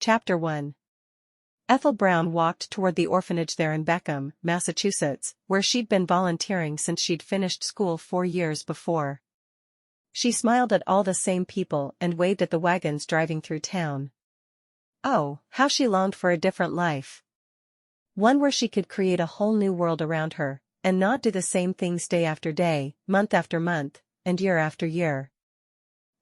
Chapter 1. Ethel Brown walked toward the orphanage there in Beckham, Massachusetts, where she'd been volunteering since she'd finished school 4 years before. She smiled at all the same people and waved at the wagons driving through town. Oh, how she longed for a different life. One where she could create a whole new world around her, and not do the same things day after day, month after month, and year after year.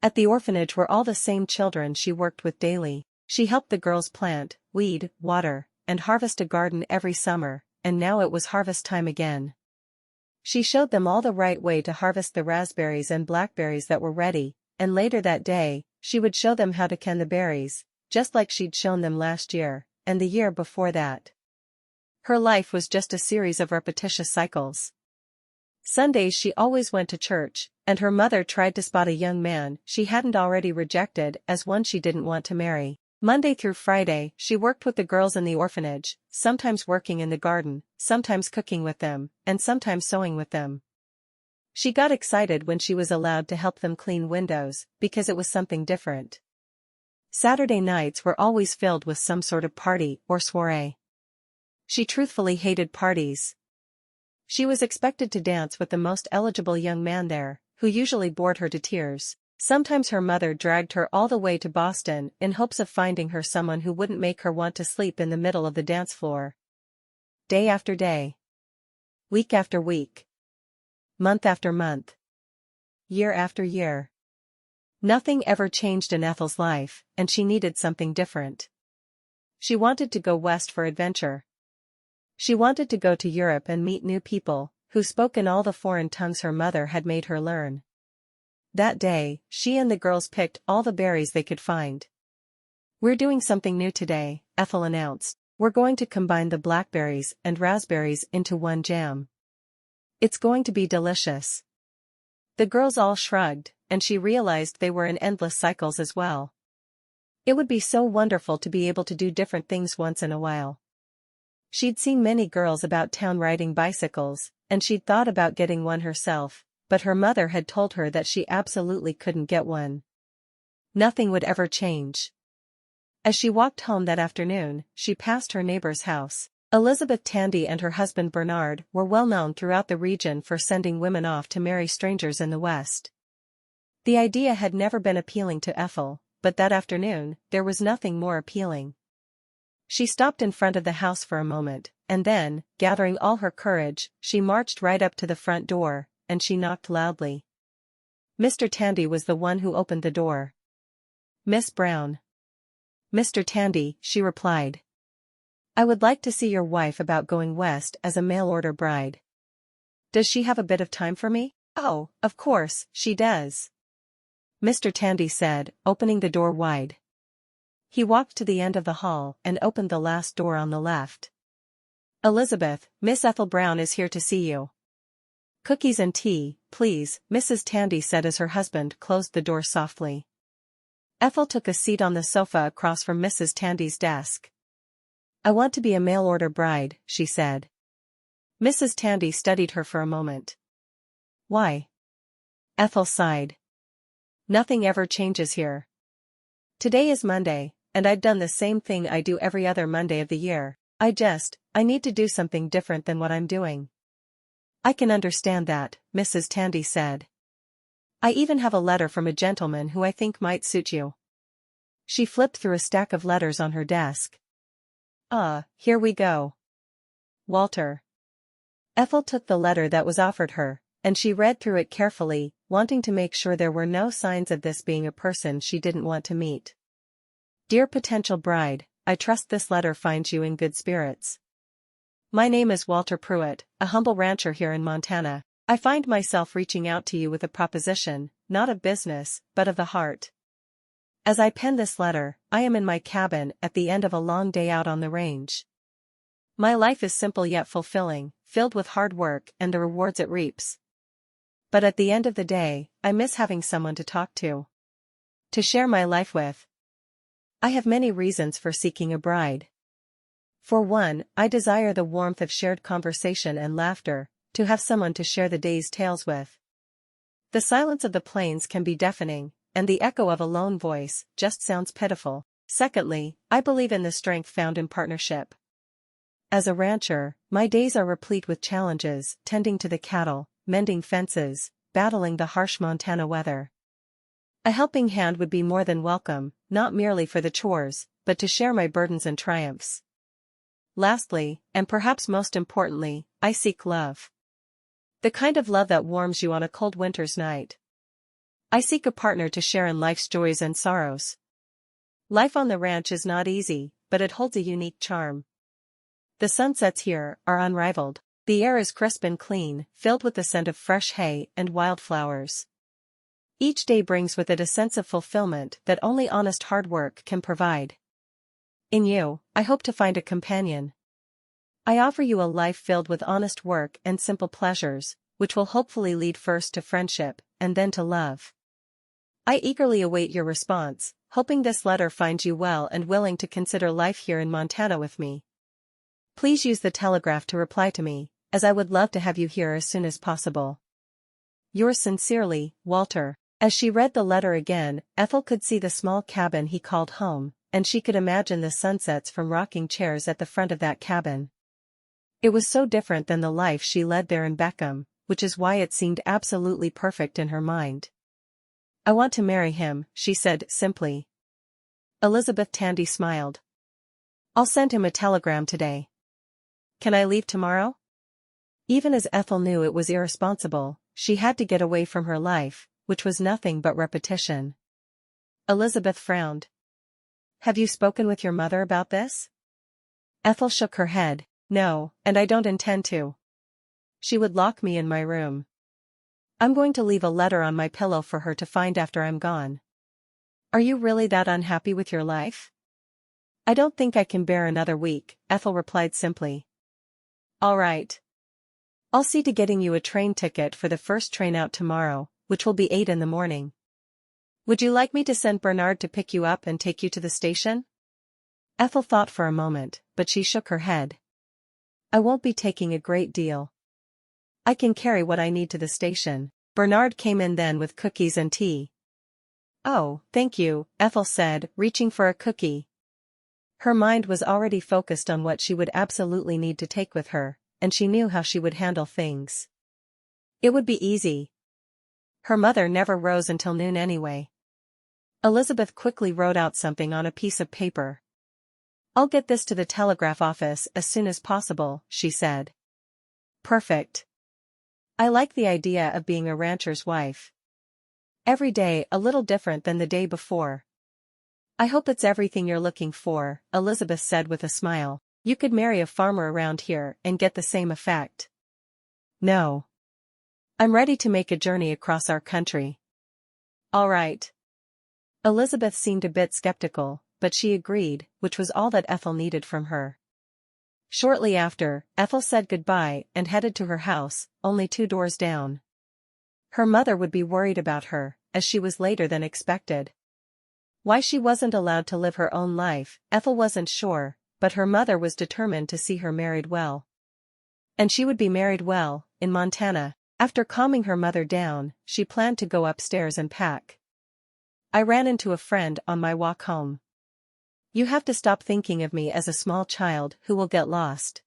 At the orphanage were all the same children she worked with daily. She helped the girls plant, weed, water, and harvest a garden every summer, and now it was harvest time again. She showed them all the right way to harvest the raspberries and blackberries that were ready, and later that day, she would show them how to can the berries, just like she'd shown them last year, and the year before that. Her life was just a series of repetitious cycles. Sundays she always went to church, and her mother tried to spot a young man she hadn't already rejected as one she didn't want to marry. Monday through Friday, she worked with the girls in the orphanage, sometimes working in the garden, sometimes cooking with them, and sometimes sewing with them. She got excited when she was allowed to help them clean windows, because it was something different. Saturday nights were always filled with some sort of party or soiree. She truthfully hated parties. She was expected to dance with the most eligible young man there, who usually bored her to tears. Sometimes her mother dragged her all the way to Boston in hopes of finding her someone who wouldn't make her want to sleep in the middle of the dance floor. Day after day. Week after week. Month after month. Year after year. Nothing ever changed in Ethel's life, and she needed something different. She wanted to go west for adventure. She wanted to go to Europe and meet new people, who spoke in all the foreign tongues her mother had made her learn. That day, she and the girls picked all the berries they could find. "We're doing something new today," Ethel announced. "We're going to combine the blackberries and raspberries into one jam. It's going to be delicious." The girls all shrugged, and she realized they were in endless cycles as well. It would be so wonderful to be able to do different things once in a while. She'd seen many girls about town riding bicycles, and she'd thought about getting one herself, but her mother had told her that she absolutely couldn't get one. Nothing would ever change. As she walked home that afternoon, she passed her neighbor's house. Elizabeth Tandy and her husband Bernard were well known throughout the region for sending women off to marry strangers in the West. The idea had never been appealing to Ethel, but that afternoon, there was nothing more appealing. She stopped in front of the house for a moment, and then, gathering all her courage, she marched right up to the front door, and she knocked loudly. Mr. Tandy was the one who opened the door. "Miss Brown." "Mr. Tandy," she replied. "I would like to see your wife about going west as a mail-order bride. Does she have a bit of time for me?" "Oh, of course, she does," Mr. Tandy said, opening the door wide. He walked to the end of the hall and opened the last door on the left. "Elizabeth, Miss Ethel Brown is here to see you." "Cookies and tea, please," Mrs. Tandy said as her husband closed the door softly. Ethel took a seat on the sofa across from Mrs. Tandy's desk. "I want to be a mail-order bride," she said. Mrs. Tandy studied her for a moment. "Why?" Ethel sighed. "Nothing ever changes here. Today is Monday, and I've done the same thing I do every other Monday of the year. I need to do something different than what I'm doing." "I can understand that," Mrs. Tandy said. "I even have a letter from a gentleman who I think might suit you." She flipped through a stack of letters on her desk. Here we go. Walter. Ethel took the letter that was offered her, and she read through it carefully, wanting to make sure there were no signs of this being a person she didn't want to meet. "Dear potential bride, I trust this letter finds you in good spirits. My name is Walter Prewitt, a humble rancher here in Montana. I find myself reaching out to you with a proposition, not of business, but of the heart. As I pen this letter, I am in my cabin at the end of a long day out on the range. My life is simple yet fulfilling, filled with hard work and the rewards it reaps. But at the end of the day, I miss having someone to talk to share my life with. I have many reasons for seeking a bride. For one, I desire the warmth of shared conversation and laughter, to have someone to share the day's tales with. The silence of the plains can be deafening, and the echo of a lone voice just sounds pitiful. Secondly, I believe in the strength found in partnership. As a rancher, my days are replete with challenges, tending to the cattle, mending fences, battling the harsh Montana weather. A helping hand would be more than welcome, not merely for the chores, but to share my burdens and triumphs. Lastly, and perhaps most importantly, I seek love. The kind of love that warms you on a cold winter's night. I seek a partner to share in life's joys and sorrows. Life on the ranch is not easy, but it holds a unique charm. The sunsets here are unrivaled. The air is crisp and clean, filled with the scent of fresh hay and wildflowers. Each day brings with it a sense of fulfillment that only honest hard work can provide. In you, I hope to find a companion. I offer you a life filled with honest work and simple pleasures, which will hopefully lead first to friendship, and then to love. I eagerly await your response, hoping this letter finds you well and willing to consider life here in Montana with me. Please use the telegraph to reply to me, as I would love to have you here as soon as possible. Yours sincerely, Walter. As she read the letter again, Ethel could see the small cabin he called home, and she could imagine the sunsets from rocking chairs at the front of that cabin. It was so different than the life she led there in Beckham, which is why it seemed absolutely perfect in her mind. I want to marry him, she said simply. Elizabeth Tandy smiled. I'll send him a telegram today. Can I leave tomorrow? Even as Ethel knew it was irresponsible, she had to get away from her life, which was nothing but repetition. Elizabeth frowned. Have you spoken with your mother about this? Ethel shook her head. No, and I don't intend to. She would lock me in my room. I'm going to leave a letter on my pillow for her to find after I'm gone. Are you really that unhappy with your life? I don't think I can bear another week, Ethel replied simply. All right. I'll see to getting you a train ticket for the first train out tomorrow, which will be 8 in the morning. Would you like me to send Bernard to pick you up and take you to the station? Ethel thought for a moment, but she shook her head. I won't be taking a great deal. I can carry what I need to the station. Bernard came in then with cookies and tea. Oh, thank you, Ethel said, reaching for a cookie. Her mind was already focused on what she would absolutely need to take with her, and she knew how she would handle things. It would be easy. Her mother never rose until noon anyway. Elizabeth quickly wrote out something on a piece of paper. I'll get this to the telegraph office as soon as possible, she said. Perfect. I like the idea of being a rancher's wife. Every day a little different than the day before. I hope it's everything you're looking for, Elizabeth said with a smile. You could marry a farmer around here and get the same effect. No. I'm ready to make a journey across our country. All right. Elizabeth seemed a bit skeptical, but she agreed, which was all that Ethel needed from her. Shortly after, Ethel said goodbye and headed to her house, only 2 doors down. Her mother would be worried about her, as she was later than expected. Why she wasn't allowed to live her own life, Ethel wasn't sure, but her mother was determined to see her married well. And she would be married well, in Montana. After calming her mother down, she planned to go upstairs and pack. I ran into a friend on my walk home. You have to stop thinking of me as a small child who will get lost.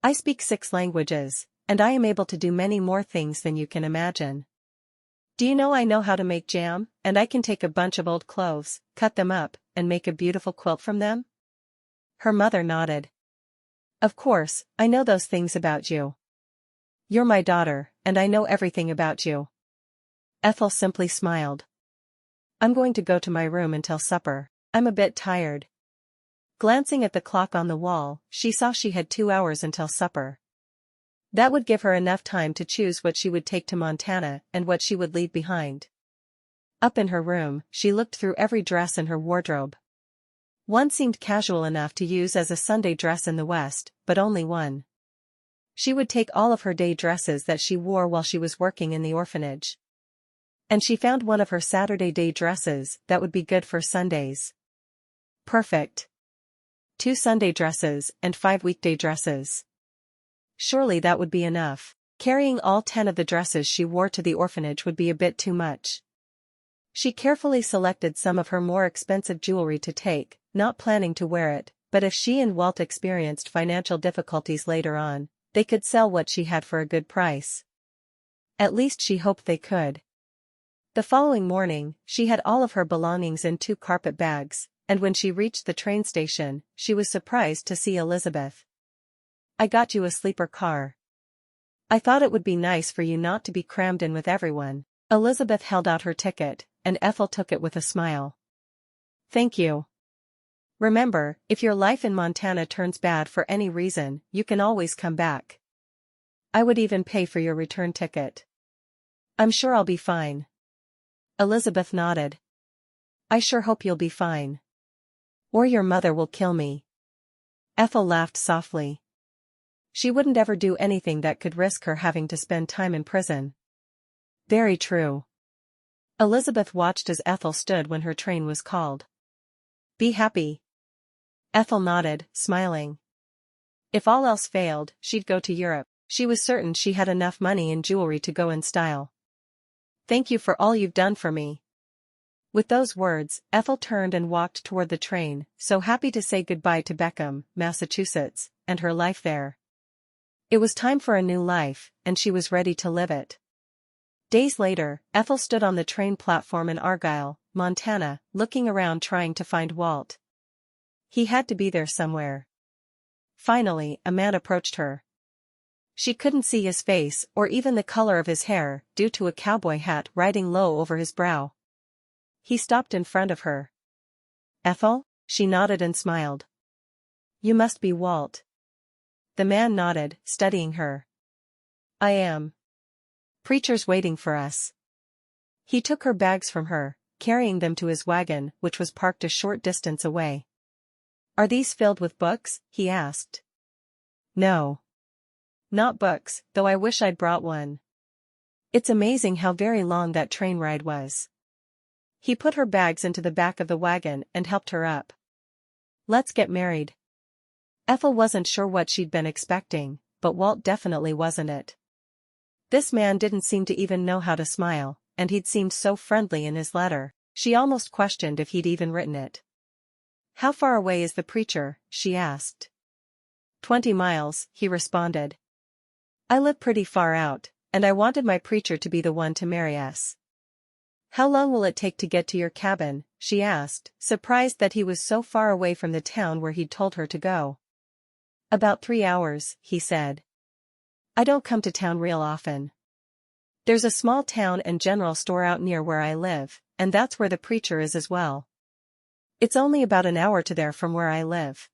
I speak 6 languages, and I am able to do many more things than you can imagine. Do you know I know how to make jam, and I can take a bunch of old clothes, cut them up, and make a beautiful quilt from them? Her mother nodded. Of course, I know those things about you. You're my daughter, and I know everything about you. Ethel simply smiled. I'm going to go to my room until supper. I'm a bit tired. Glancing at the clock on the wall, she saw she had 2 hours until supper. That would give her enough time to choose what she would take to Montana and what she would leave behind. Up in her room, she looked through every dress in her wardrobe. One seemed casual enough to use as a Sunday dress in the West, but only one. She would take all of her day dresses that she wore while she was working in the orphanage. And she found one of her Saturday day dresses that would be good for Sundays. Perfect. 2 Sunday dresses and 5 weekday dresses. Surely that would be enough. Carrying all 10 of the dresses she wore to the orphanage would be a bit too much. She carefully selected some of her more expensive jewelry to take, not planning to wear it, but if she and Walt experienced financial difficulties later on, they could sell what she had for a good price. At least she hoped they could. The following morning, she had all of her belongings in 2 carpet bags, and when she reached the train station, she was surprised to see Elizabeth. "I got you a sleeper car. I thought it would be nice for you not to be crammed in with everyone." Elizabeth held out her ticket, and Ethel took it with a smile. "Thank you. Remember, if your life in Montana turns bad for any reason, you can always come back. I would even pay for your return ticket." "I'm sure I'll be fine." Elizabeth nodded. "I sure hope you'll be fine. Or your mother will kill me." Ethel laughed softly. She wouldn't ever do anything that could risk her having to spend time in prison. Very true. Elizabeth watched as Ethel stood when her train was called. "Be happy." Ethel nodded, smiling. If all else failed, she'd go to Europe. She was certain she had enough money and jewelry to go in style. "Thank you for all you've done for me." With those words, Ethel turned and walked toward the train, so happy to say goodbye to Beckham, Massachusetts, and her life there. It was time for a new life, and she was ready to live it. Days later, Ethel stood on the train platform in Argyle, Montana, looking around trying to find Walt. He had to be there somewhere. Finally, a man approached her. She couldn't see his face or even the color of his hair due to a cowboy hat riding low over his brow. He stopped in front of her. "Ethel?" She nodded and smiled. "You must be Walt." The man nodded, studying her. "I am. Preacher's waiting for us." He took her bags from her, carrying them to his wagon, which was parked a short distance away. "Are these filled with books?" he asked. "No. Not books, though I wish I'd brought one." It's amazing how very long that train ride was. He put her bags into the back of the wagon and helped her up. "Let's get married." Ethel wasn't sure what she'd been expecting, but Walt definitely wasn't it. This man didn't seem to even know how to smile, and he'd seemed so friendly in his letter, she almost questioned if he'd even written it. "How far away is the preacher?" she asked. 20 miles, he responded. "I live pretty far out, and I wanted my preacher to be the one to marry us." "How long will it take to get to your cabin?" she asked, surprised that he was so far away from the town where he'd told her to go. "About 3 hours, he said. "I don't come to town real often. There's a small town and general store out near where I live, and that's where the preacher is as well. It's only about an hour to there from where I live.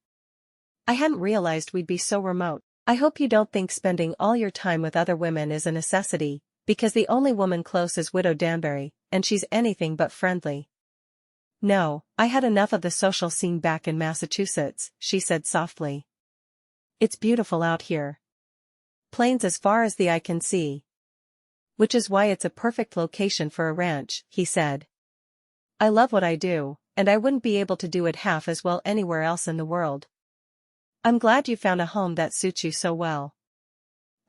I hadn't realized we'd be so remote. I hope you don't think spending all your time with other women is a necessity, because the only woman close is Widow Danbury, and she's anything but friendly." "No, I had enough of the social scene back in Massachusetts," she said softly. "It's beautiful out here. Plains as far as the eye can see. Which is why it's a perfect location for a ranch," he said. "I love what I do, and I wouldn't be able to do it half as well anywhere else in the world. I'm glad you found a home that suits you so well.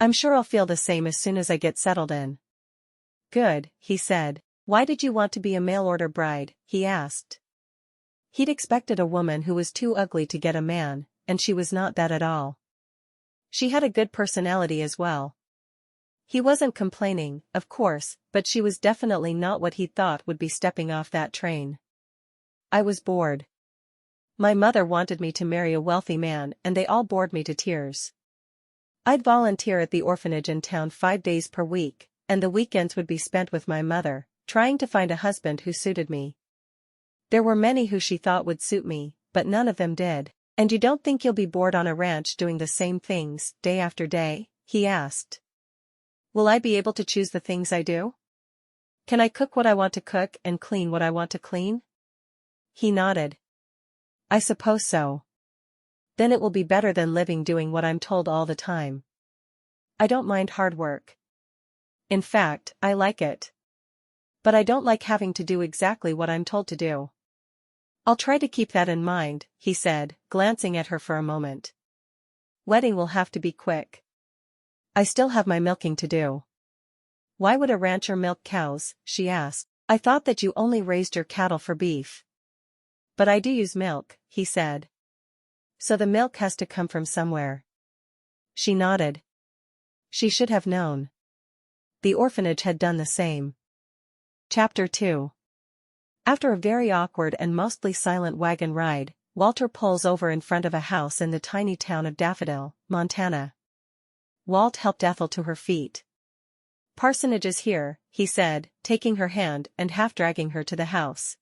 I'm sure I'll feel the same as soon as I get settled in." "Good," he said. "Why did you want to be a mail-order bride?" he asked. He'd expected a woman who was too ugly to get a man, and she was not that at all. She had a good personality as well. He wasn't complaining, of course, but she was definitely not what he thought would be stepping off that train. "I was bored. My mother wanted me to marry a wealthy man and they all bored me to tears. I'd volunteer at the orphanage in town 5 days per week, and the weekends would be spent with my mother, trying to find a husband who suited me. There were many who she thought would suit me, but none of them did." "And you don't think you'll be bored on a ranch doing the same things, day after day?" he asked. "Will I be able to choose the things I do? Can I cook what I want to cook and clean what I want to clean?" He nodded. "I suppose so. Then it will be better than living doing what I'm told all the time. I don't mind hard work. In fact, I like it. But I don't like having to do exactly what I'm told to do." "I'll try to keep that in mind," he said, glancing at her for a moment. "Wedding will have to be quick. I still have my milking to do." "Why would a rancher milk cows?" she asked. I thought that you only raised your cattle for beef. But I do use milk, he said. So the milk has to come from somewhere. She nodded. She should have known. The orphanage had done the same. Chapter 2. After a very awkward and mostly silent wagon ride, Walter pulls over in front of a house in the tiny town of Daffodil, Montana. Walt helped Ethel to her feet. Parsonage is here, he said, taking her hand and half dragging her to the house.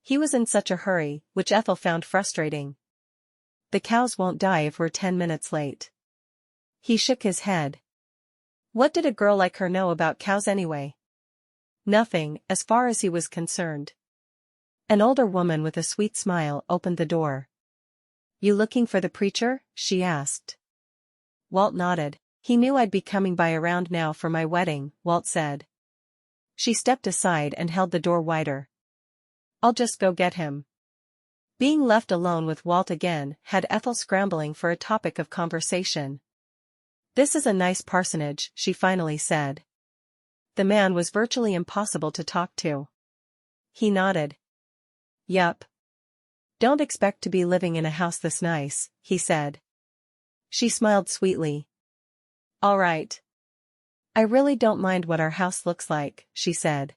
He was in such a hurry, which Ethel found frustrating. The cows won't die if we're 10 minutes late. He shook his head. What did a girl like her know about cows anyway? Nothing, as far as he was concerned. An older woman with a sweet smile opened the door. You looking for the preacher? She asked. Walt nodded. He knew I'd be coming by around now for my wedding, Walt said. She stepped aside and held the door wider. I'll just go get him. Being left alone with Walt again had Ethel scrambling for a topic of conversation. This is a nice parsonage, she finally said. The man was virtually impossible to talk to. He nodded. Yup. Don't expect to be living in a house this nice, he said. She smiled sweetly. All right. I really don't mind what our house looks like, she said.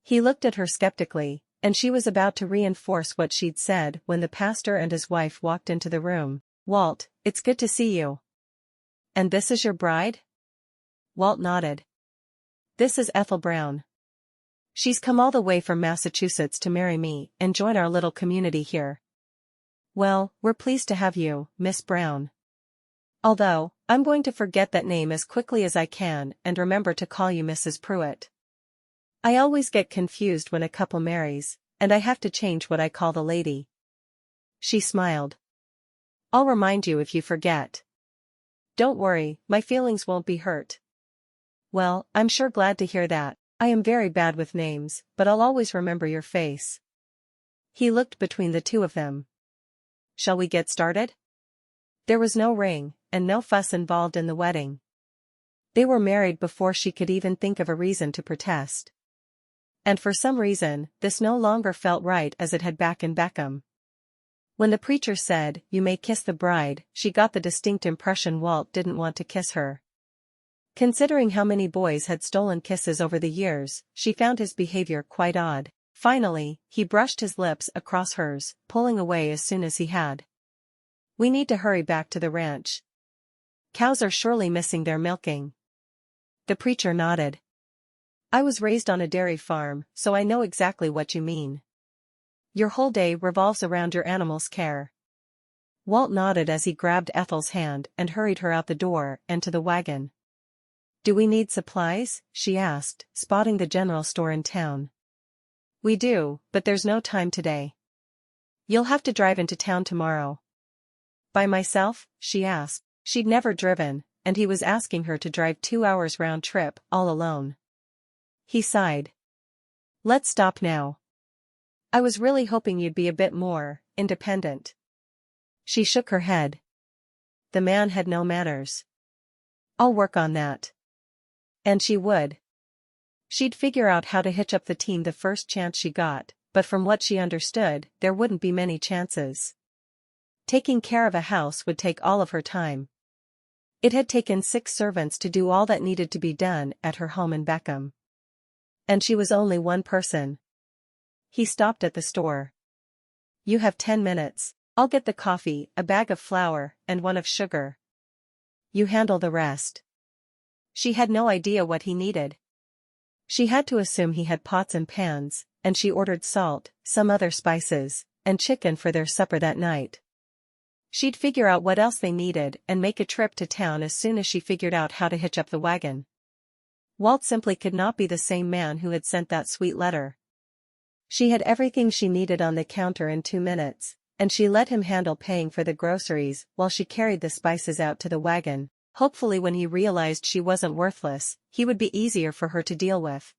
He looked at her skeptically, and she was about to reinforce what she'd said when the pastor and his wife walked into the room. Walt, it's good to see you. And this is your bride? Walt nodded. This is Ethel Brown. She's come all the way from Massachusetts to marry me and join our little community here. Well, we're pleased to have you, Miss Brown. Although, I'm going to forget that name as quickly as I can and remember to call you Mrs. Prewitt. I always get confused when a couple marries, and I have to change what I call the lady. She smiled. I'll remind you if you forget. Don't worry, my feelings won't be hurt. Well, I'm sure glad to hear that. I am very bad with names, but I'll always remember your face. He looked between the two of them. Shall we get started? There was no ring, and no fuss involved in the wedding. They were married before she could even think of a reason to protest. And for some reason, this no longer felt right as it had back in Beckham. When the preacher said, "You may kiss the bride," she got the distinct impression Walt didn't want to kiss her. Considering how many boys had stolen kisses over the years, she found his behavior quite odd. Finally, he brushed his lips across hers, pulling away as soon as he had. We need to hurry back to the ranch. Cows are surely missing their milking. The preacher nodded. I was raised on a dairy farm, so I know exactly what you mean. Your whole day revolves around your animals' care. Walt nodded as he grabbed Ethel's hand and hurried her out the door and to the wagon. Do we need supplies? She asked, spotting the general store in town. We do, but there's no time today. You'll have to drive into town tomorrow. By myself? She asked. She'd never driven, and he was asking her to drive 2 hours round trip, all alone. He sighed. Let's stop now. I was really hoping you'd be a bit more independent. She shook her head. The man had no manners. I'll work on that. And she would. She'd figure out how to hitch up the team the first chance she got, but from what she understood, there wouldn't be many chances. Taking care of a house would take all of her time. It had taken 6 servants to do all that needed to be done at her home in Beckham. And she was only one person. He stopped at the store. You have 10 minutes. I'll get the coffee, a bag of flour, and one of sugar. You handle the rest. She had no idea what he needed. She had to assume he had pots and pans, and she ordered salt, some other spices, and chicken for their supper that night. She'd figure out what else they needed and make a trip to town as soon as she figured out how to hitch up the wagon. Walt simply could not be the same man who had sent that sweet letter. She had everything she needed on the counter in 2 minutes, and she let him handle paying for the groceries while she carried the spices out to the wagon. Hopefully when he realized she wasn't worthless, he would be easier for her to deal with.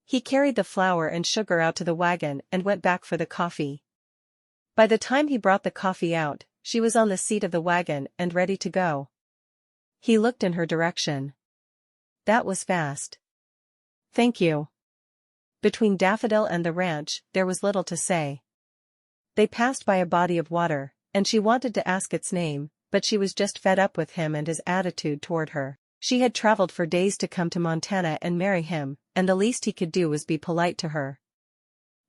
He carried the flour and sugar out to the wagon and went back for the coffee. By the time he brought the coffee out, she was on the seat of the wagon and ready to go. He looked in her direction. That was fast. Thank you. Between Daffodil and the ranch, there was little to say. They passed by a body of water, and she wanted to ask its name, but she was just fed up with him and his attitude toward her. She had traveled for days to come to Montana and marry him, and the least he could do was be polite to her.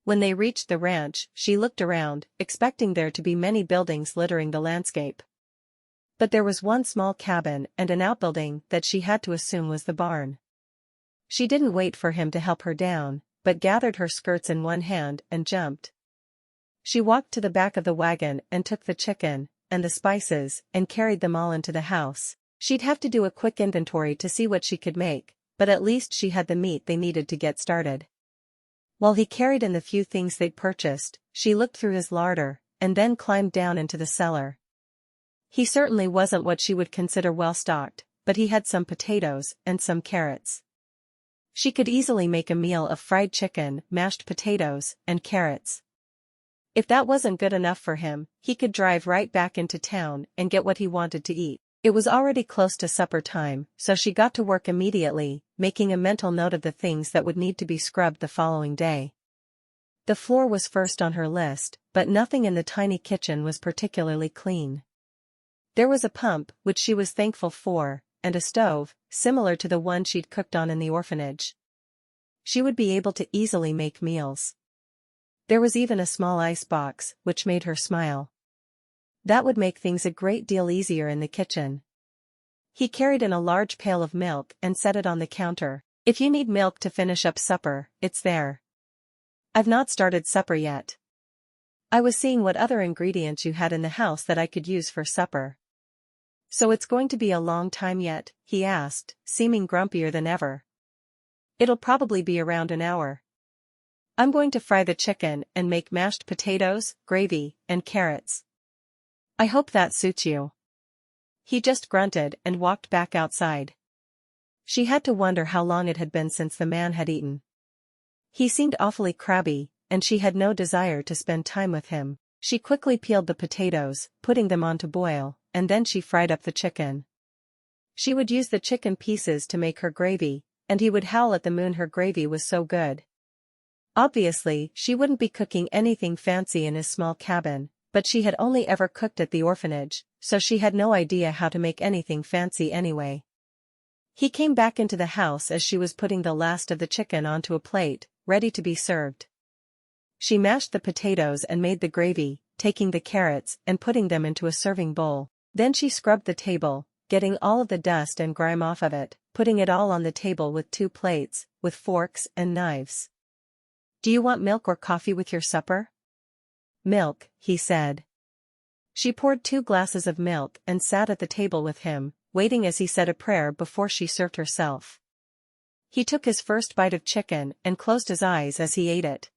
When they reached the ranch, she looked around, expecting there to be many buildings littering the landscape. But there was one small cabin and an outbuilding that she had to assume was the barn. She didn't wait for him to help her down, but gathered her skirts in one hand and jumped. She walked to the back of the wagon and took the chicken and the spices and carried them all into the house. She'd have to do a quick inventory to see what she could make, but at least she had the meat they needed to get started. While he carried in the few things they'd purchased, she looked through his larder, and then climbed down into the cellar. He certainly wasn't what she would consider well-stocked, but he had some potatoes and some carrots. She could easily make a meal of fried chicken, mashed potatoes, and carrots. If that wasn't good enough for him, he could drive right back into town and get what he wanted to eat. It was already close to supper time, so she got to work immediately, making a mental note of the things that would need to be scrubbed the following day. The floor was first on her list, but nothing in the tiny kitchen was particularly clean. There was a pump, which she was thankful for, and a stove, similar to the one she'd cooked on in the orphanage. She would be able to easily make meals. There was even a small ice box, which made her smile. That would make things a great deal easier in the kitchen. He carried in a large pail of milk and set it on the counter. If you need milk to finish up supper, it's there. I've not started supper yet. I was seeing what other ingredients you had in the house that I could use for supper. So it's going to be a long time yet? He asked, seeming grumpier than ever. It'll probably be around an hour. I'm going to fry the chicken and make mashed potatoes, gravy, and carrots. I hope that suits you. He just grunted and walked back outside. She had to wonder how long it had been since the man had eaten. He seemed awfully crabby, and she had no desire to spend time with him. She quickly peeled the potatoes, putting them on to boil, and then she fried up the chicken. She would use the chicken pieces to make her gravy, and he would howl at the moon her gravy was so good. Obviously, she wouldn't be cooking anything fancy in his small cabin, but she had only ever cooked at the orphanage, so she had no idea how to make anything fancy anyway. He came back into the house as she was putting the last of the chicken onto a plate, ready to be served. She mashed the potatoes and made the gravy, taking the carrots and putting them into a serving bowl. Then she scrubbed the table, getting all of the dust and grime off of it, putting it all on the table with 2 plates, with forks and knives. Do you want milk or coffee with your supper? Milk, he said. She poured 2 glasses of milk and sat at the table with him, waiting as he said a prayer before she served herself. He took his first bite of chicken and closed his eyes as he ate it.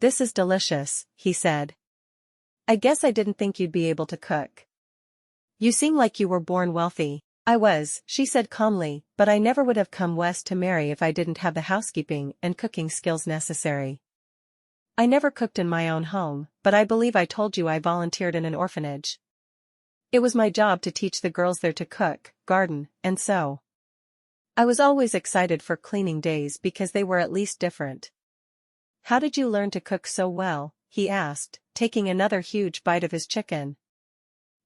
This is delicious, he said. I guess I didn't think you'd be able to cook. You seem like you were born wealthy. I was, she said calmly, but I never would have come west to marry if I didn't have the housekeeping and cooking skills necessary. I never cooked in my own home, but I believe I told you I volunteered in an orphanage. It was my job to teach the girls there to cook, garden, and sew. I was always excited for cleaning days because they were at least different. How did you learn to cook so well? He asked, taking another huge bite of his chicken.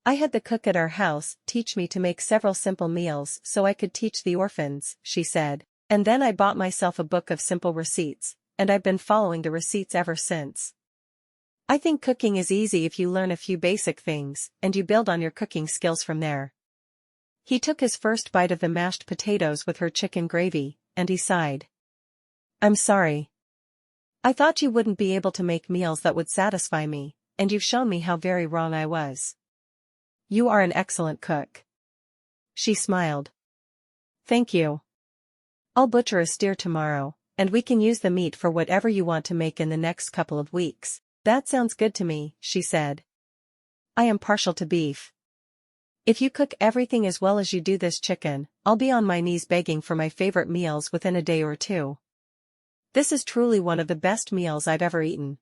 I had the cook at our house teach me to make several simple meals so I could teach the orphans, she said, and then I bought myself a book of simple receipts, and I've been following the receipts ever since. I think cooking is easy if you learn a few basic things, and you build on your cooking skills from there. He took his first bite of the mashed potatoes with her chicken gravy, and he sighed. I'm sorry. I thought you wouldn't be able to make meals that would satisfy me, and you've shown me how very wrong I was. You are an excellent cook. She smiled. Thank you. I'll butcher a steer tomorrow, and we can use the meat for whatever you want to make in the next couple of weeks. That sounds good to me, she said. I am partial to beef. If you cook everything as well as you do this chicken, I'll be on my knees begging for my favorite meals within a day or 2. This is truly one of the best meals I've ever eaten.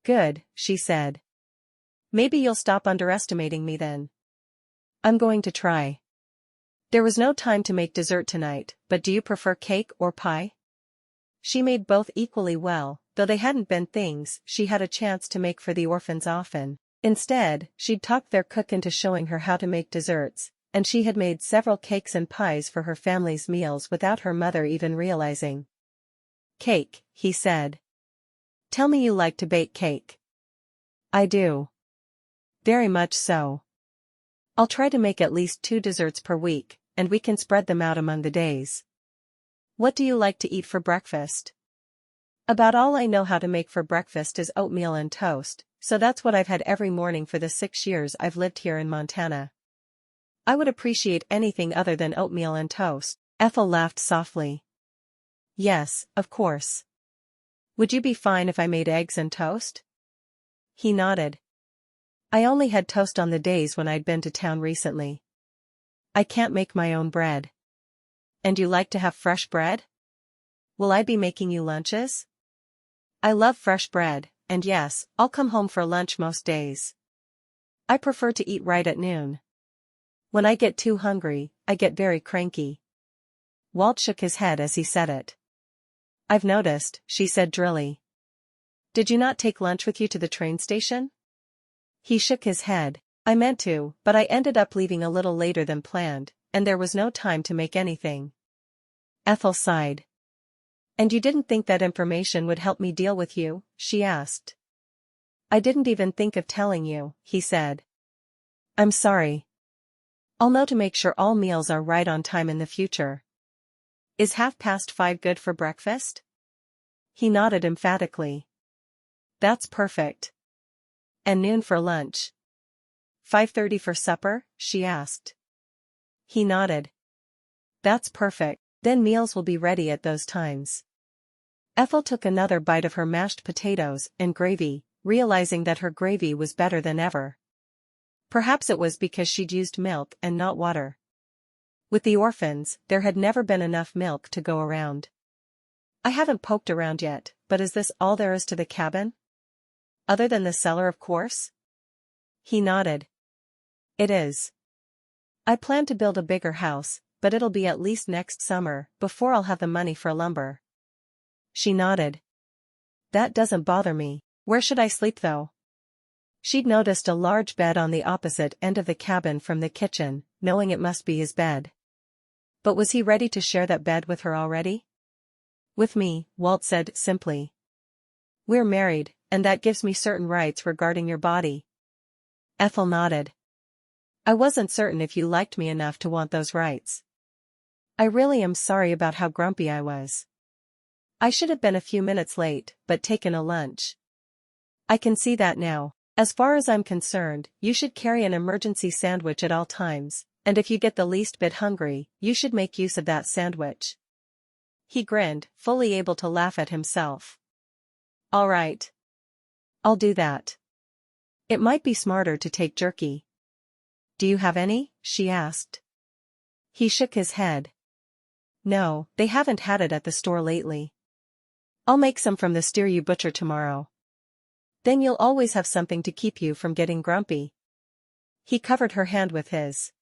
Good, she said. Maybe you'll stop underestimating me then. I'm going to try. There was no time to make dessert tonight, but do you prefer cake or pie? She made both equally well, though they hadn't been things she had a chance to make for the orphans often. Instead, she'd talked their cook into showing her how to make desserts, and she had made several cakes and pies for her family's meals without her mother even realizing. "Cake," he said. "Tell me you like to bake cake." "I do. Very much so. I'll try to make at least 2 desserts per week, and we can spread them out among the days." "What do you like to eat for breakfast?" "About all I know how to make for breakfast is oatmeal and toast, so that's what I've had every morning for the 6 years I've lived here in Montana." "I would appreciate anything other than oatmeal and toast." Ethel laughed softly. "Yes, of course. Would you be fine if I made eggs and toast?" He nodded. "I only had toast on the days when I'd been to town recently. I can't make my own bread." "And you like to have fresh bread? Will I be making you lunches?" "I love fresh bread, and yes, I'll come home for lunch most days. I prefer to eat right at noon. When I get too hungry, I get very cranky." Walt shook his head as he said it. "I've noticed," she said drily. "Did you not take lunch with you to the train station?" He shook his head. "I meant to, but I ended up leaving a little later than planned, and there was no time to make anything." Ethel sighed. "And you didn't think that information would help me deal with you?" she asked. "I didn't even think of telling you," he said. "I'm sorry. I'll know to make sure all meals are right on time in the future." "Is 5:30 good for breakfast?" He nodded emphatically. "That's perfect. And noon for lunch?" 5:30 for supper?" she asked. He nodded. "That's perfect. Then meals will be ready at those times." Ethel took another bite of her mashed potatoes and gravy, realizing that her gravy was better than ever. Perhaps it was because she'd used milk and not water. With the orphans, there had never been enough milk to go around. "I haven't poked around yet, but is this all there is to the cabin? Other than the cellar, of course?" He nodded. "It is. I plan to build a bigger house, but it'll be at least next summer, before I'll have the money for lumber." She nodded. "That doesn't bother me. Where should I sleep though?" She'd noticed a large bed on the opposite end of the cabin from the kitchen, knowing it must be his bed. But was he ready to share that bed with her already? "With me," Walt said simply. "We're married, and that gives me certain rights regarding your body." Ethel nodded. "I wasn't certain if you liked me enough to want those rights. I really am sorry about how grumpy I was. I should have been a few minutes late, but taken a lunch." "I can see that now. As far as I'm concerned, you should carry an emergency sandwich at all times, and if you get the least bit hungry, you should make use of that sandwich." He grinned, fully able to laugh at himself. "All right. I'll do that. It might be smarter to take jerky." "Do you have any?" she asked. He shook his head. "No, they haven't had it at the store lately. I'll make some from the steer you butcher tomorrow. Then you'll always have something to keep you from getting grumpy." He covered her hand with his.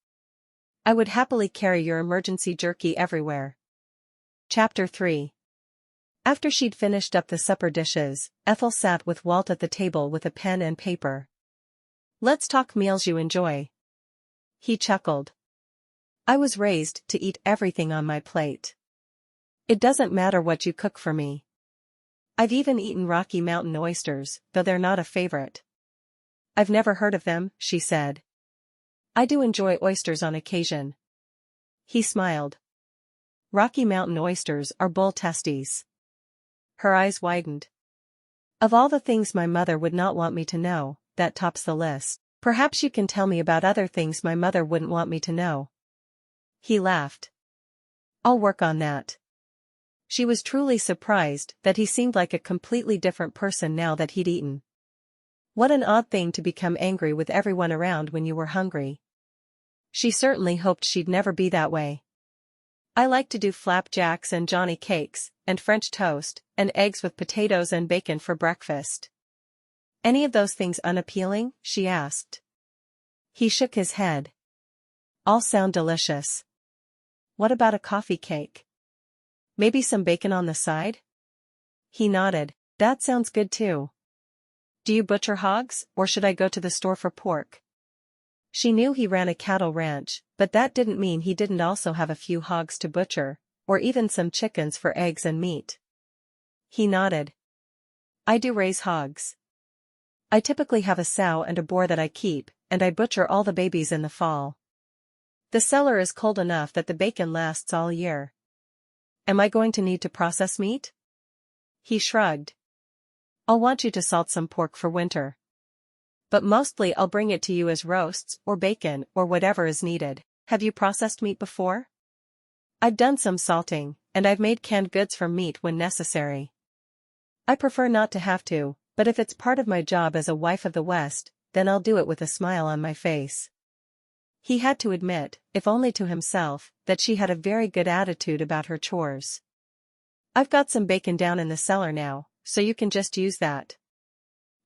"I would happily carry your emergency jerky everywhere." Chapter 3. After she'd finished up the supper dishes, Ethel sat with Walt at the table with a pen and paper. "Let's talk meals you enjoy." He chuckled. "I was raised to eat everything on my plate. It doesn't matter what you cook for me. I've even eaten Rocky Mountain oysters, though they're not a favorite." "I've never heard of them," she said. "I do enjoy oysters on occasion." He smiled. "Rocky Mountain oysters are bull testes." Her eyes widened. "Of all the things my mother would not want me to know, that tops the list. Perhaps you can tell me about other things my mother wouldn't want me to know." He laughed. "I'll work on that." She was truly surprised that he seemed like a completely different person now that he'd eaten. What an odd thing to become angry with everyone around when you were hungry. She certainly hoped she'd never be that way. "I like to do flapjacks and johnny cakes, and French toast, and eggs with potatoes and bacon for breakfast." "Any of those things unappealing?" she asked. He shook his head. "All sound delicious." "What about a coffee cake? Maybe some bacon on the side?" He nodded. That sounds good too. Do you butcher hogs, or should I go to the store for pork? She knew he ran a cattle ranch, but that didn't mean he didn't also have a few hogs to butcher, or even some chickens for eggs and meat. He nodded. I do raise hogs. I typically have a sow and a boar that I keep, and I butcher all the babies in the fall. The cellar is cold enough that the bacon lasts all year. Am I going to need to process meat? He shrugged. I'll want you to salt some pork for winter. But mostly I'll bring it to you as roasts or bacon or whatever is needed. Have you processed meat before? I've done some salting, and I've made canned goods from meat when necessary. I prefer not to have to, but if it's part of my job as a wife of the West, then I'll do it with a smile on my face. He had to admit, if only to himself, that she had a very good attitude about her chores. I've got some bacon down in the cellar now, so you can just use that.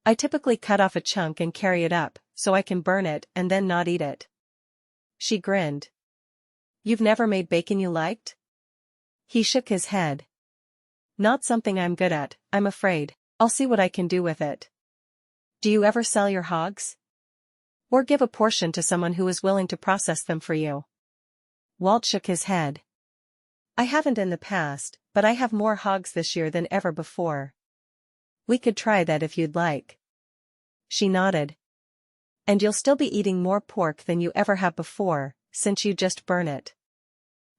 I typically cut off a chunk and carry it up, so I can burn it and then not eat it. She grinned. You've never made bacon you liked? He shook his head. Not something I'm good at, I'm afraid. I'll see what I can do with it. Do you ever sell your hogs? Or give a portion to someone who is willing to process them for you? Walt shook his head. I haven't in the past, but I have more hogs this year than ever before. We could try that if you'd like. She nodded. And you'll still be eating more pork than you ever have before, since you just burn it.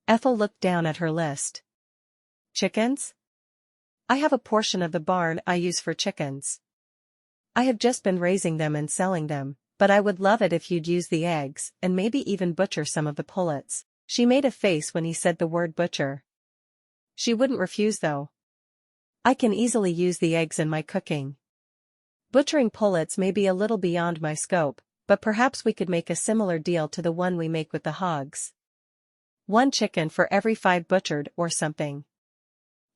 Ethel looked down at her list. Chickens? I have a portion of the barn I use for chickens. I have just been raising them and selling them, but I would love it if you'd use the eggs and maybe even butcher some of the pullets. She made a face when he said the word butcher. She wouldn't refuse though. I can easily use the eggs in my cooking. Butchering pullets may be a little beyond my scope, but perhaps we could make a similar deal to the one we make with the hogs. 1 chicken for every 5 butchered or something.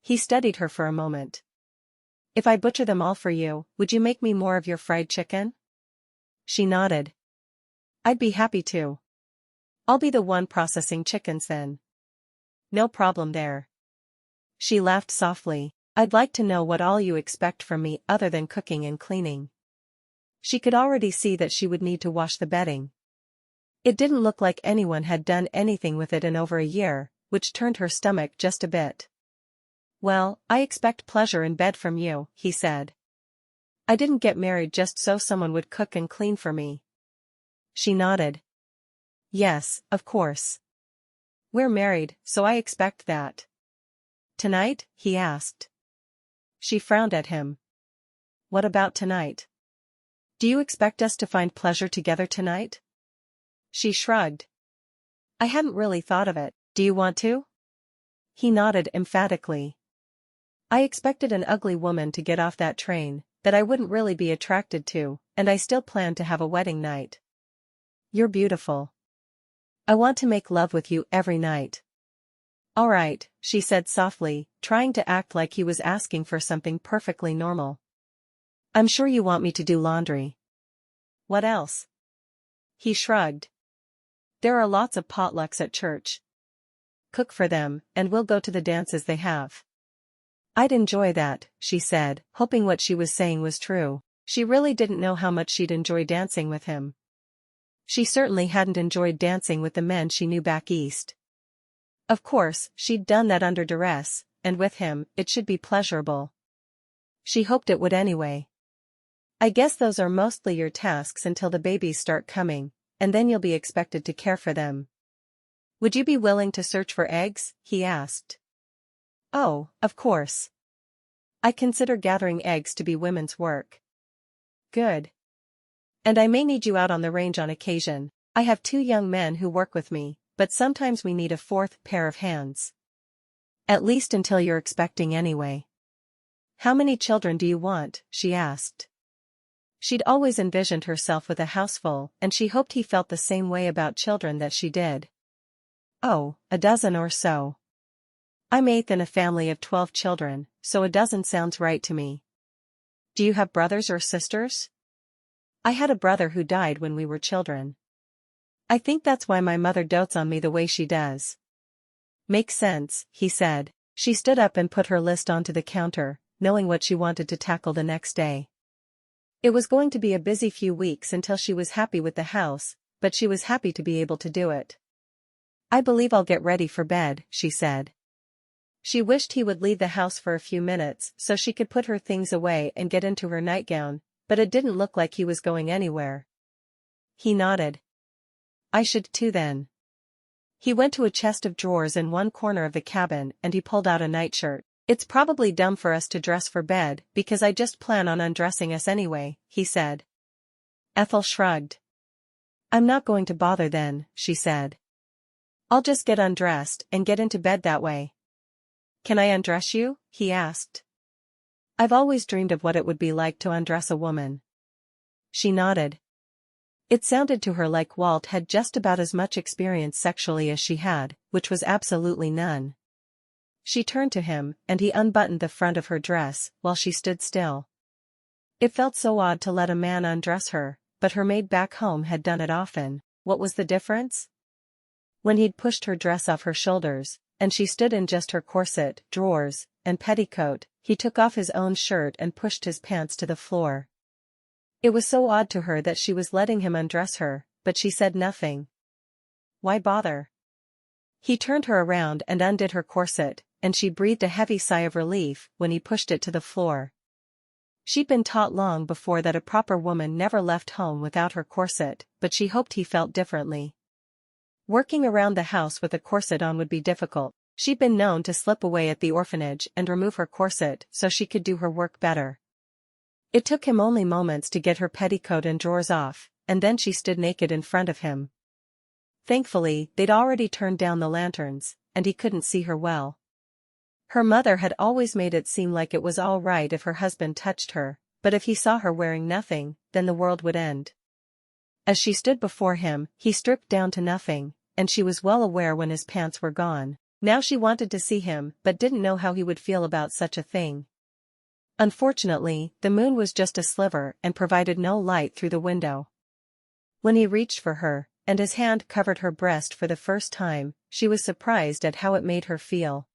He studied her for a moment. If I butcher them all for you, would you make me more of your fried chicken? She nodded. I'd be happy to. I'll be the one processing chickens then. No problem there. She laughed softly. I'd like to know what all you expect from me other than cooking and cleaning. She could already see that she would need to wash the bedding. It didn't look like anyone had done anything with it in over a year, which turned her stomach just a bit. Well, I expect pleasure in bed from you, he said. I didn't get married just so someone would cook and clean for me. She nodded. Yes, of course. We're married, so I expect that. Tonight? He asked. She frowned at him. What about tonight? Do you expect us to find pleasure together tonight? She shrugged. I hadn't really thought of it. Do you want to? He nodded emphatically. I expected an ugly woman to get off that train, that I wouldn't really be attracted to, and I still plan to have a wedding night. You're beautiful. I want to make love with you every night. All right, she said softly, trying to act like he was asking for something perfectly normal. I'm sure you want me to do laundry. What else? He shrugged. There are lots of potlucks at church. Cook for them, and we'll go to the dances they have. I'd enjoy that, she said, hoping what she was saying was true. She really didn't know how much she'd enjoy dancing with him. She certainly hadn't enjoyed dancing with the men she knew back east. Of course, she'd done that under duress, and with him, it should be pleasurable. She hoped it would anyway. I guess those are mostly your tasks until the babies start coming, and then you'll be expected to care for them. Would you be willing to search for eggs? He asked. Oh, of course. I consider gathering eggs to be women's work. Good. And I may need you out on the range on occasion. I have 2 young men who work with me, but sometimes we need a 4th pair of hands. At least until you're expecting anyway. How many children do you want? She asked. She'd always envisioned herself with a houseful, and she hoped he felt the same way about children that she did. Oh, a dozen or so. I'm 8th in a family of 12 children, so a dozen sounds right to me. Do you have brothers or sisters? I had a brother who died when we were children. I think that's why my mother dotes on me the way she does. Makes sense, he said. She stood up and put her list onto the counter. knowing what she wanted to tackle the next day. It was going to be a busy few weeks until she was happy with the house, but she was happy to be able to do it. "I believe I'll get ready for bed," she said. She wished he would leave the house for a few minutes so she could put her things away and get into her nightgown, but it didn't look like he was going anywhere. He nodded. "I should too then." He went to a chest of drawers in one corner of the cabin and he pulled out a nightshirt. "It's probably dumb for us to dress for bed because I just plan on undressing us anyway," he said. Ethel shrugged. "I'm not going to bother then," she said. "I'll just get undressed and get into bed that way." "Can I undress you?" he asked. "I've always dreamed of what it would be like to undress a woman." She nodded. It sounded to her like Walt had just about as much experience sexually as she had, which was absolutely none. She turned to him, and he unbuttoned the front of her dress, while she stood still. It felt so odd to let a man undress her, but her maid back home had done it often. What was the difference? When he'd pushed her dress off her shoulders, and she stood in just her corset, drawers, and petticoat, he took off his own shirt and pushed his pants to the floor. It was so odd to her that she was letting him undress her, but she said nothing. Why bother? He turned her around and undid her corset, and she breathed a heavy sigh of relief when he pushed it to the floor. She'd been taught long before that a proper woman never left home without her corset, but she hoped he felt differently. Working around the house with a corset on would be difficult. She'd been known to slip away at the orphanage and remove her corset so she could do her work better. It took him only moments to get her petticoat and drawers off, and then she stood naked in front of him. Thankfully, they'd already turned down the lanterns, and he couldn't see her well. Her mother had always made it seem like it was all right if her husband touched her, but if he saw her wearing nothing, then the world would end. As she stood before him, he stripped down to nothing, and she was well aware when his pants were gone. Now she wanted to see him but didn't know how he would feel about such a thing. Unfortunately, the moon was just a sliver and provided no light through the window. When he reached for her, and his hand covered her breast for the first time, she was surprised at how it made her feel.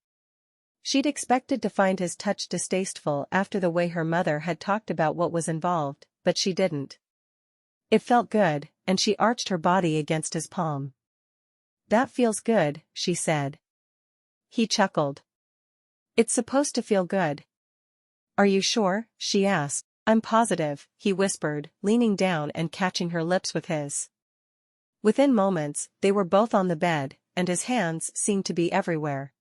She'd expected to find his touch distasteful after the way her mother had talked about what was involved, but she didn't. It felt good, and she arched her body against his palm. "That feels good," she said. He chuckled. "It's supposed to feel good." "Are you sure?" she asked. "I'm positive," he whispered, leaning down and catching her lips with his. Within moments, they were both on the bed, and his hands seemed to be everywhere.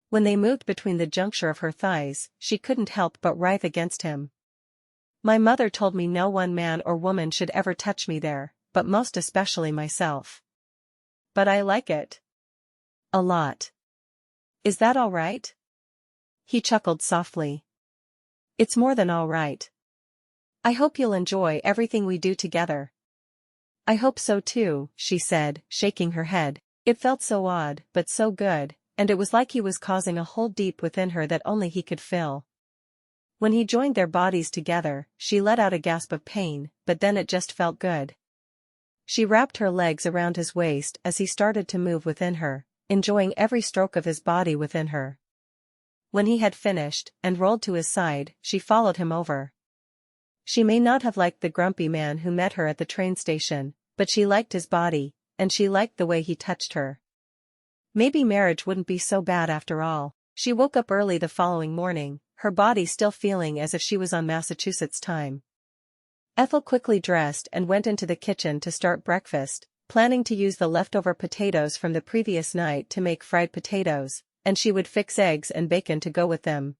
When they moved between the juncture of her thighs, she couldn't help but writhe against him. "My mother told me no one man or woman should ever touch me there, but most especially myself. But I like it. A lot. Is that all right?" He chuckled softly. "It's more than all right. I hope you'll enjoy everything we do together." "I hope so too," she said, shaking her head. It felt so odd, but so good, and it was like he was causing a hole deep within her that only he could fill. When he joined their bodies together, she let out a gasp of pain, but then it just felt good. She wrapped her legs around his waist as he started to move within her, enjoying every stroke of his body within her. When he had finished, and rolled to his side, she followed him over. She may not have liked the grumpy man who met her at the train station, but she liked his body, and she liked the way he touched her. Maybe marriage wouldn't be so bad after all. She woke up early the following morning, her body still feeling as if she was on Massachusetts time. Ethel quickly dressed and went into the kitchen to start breakfast, planning to use the leftover potatoes from the previous night to make fried potatoes, and she would fix eggs and bacon to go with them.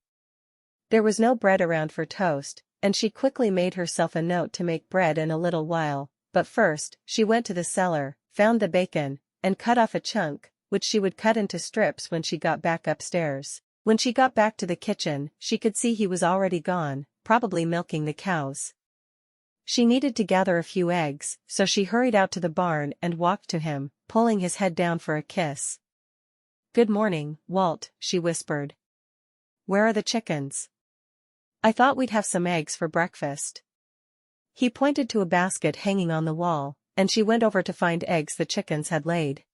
There was no bread around for toast, and she quickly made herself a note to make bread in a little while, but first, she went to the cellar, found the bacon, and cut off a chunk, which she would cut into strips when she got back upstairs. When she got back to the kitchen, she could see he was already gone, probably milking the cows. She needed to gather a few eggs, so she hurried out to the barn and walked to him, pulling his head down for a kiss. "Good morning, Walt," she whispered. "Where are the chickens? I thought we'd have some eggs for breakfast." He pointed to a basket hanging on the wall, and she went over to find eggs the chickens had laid.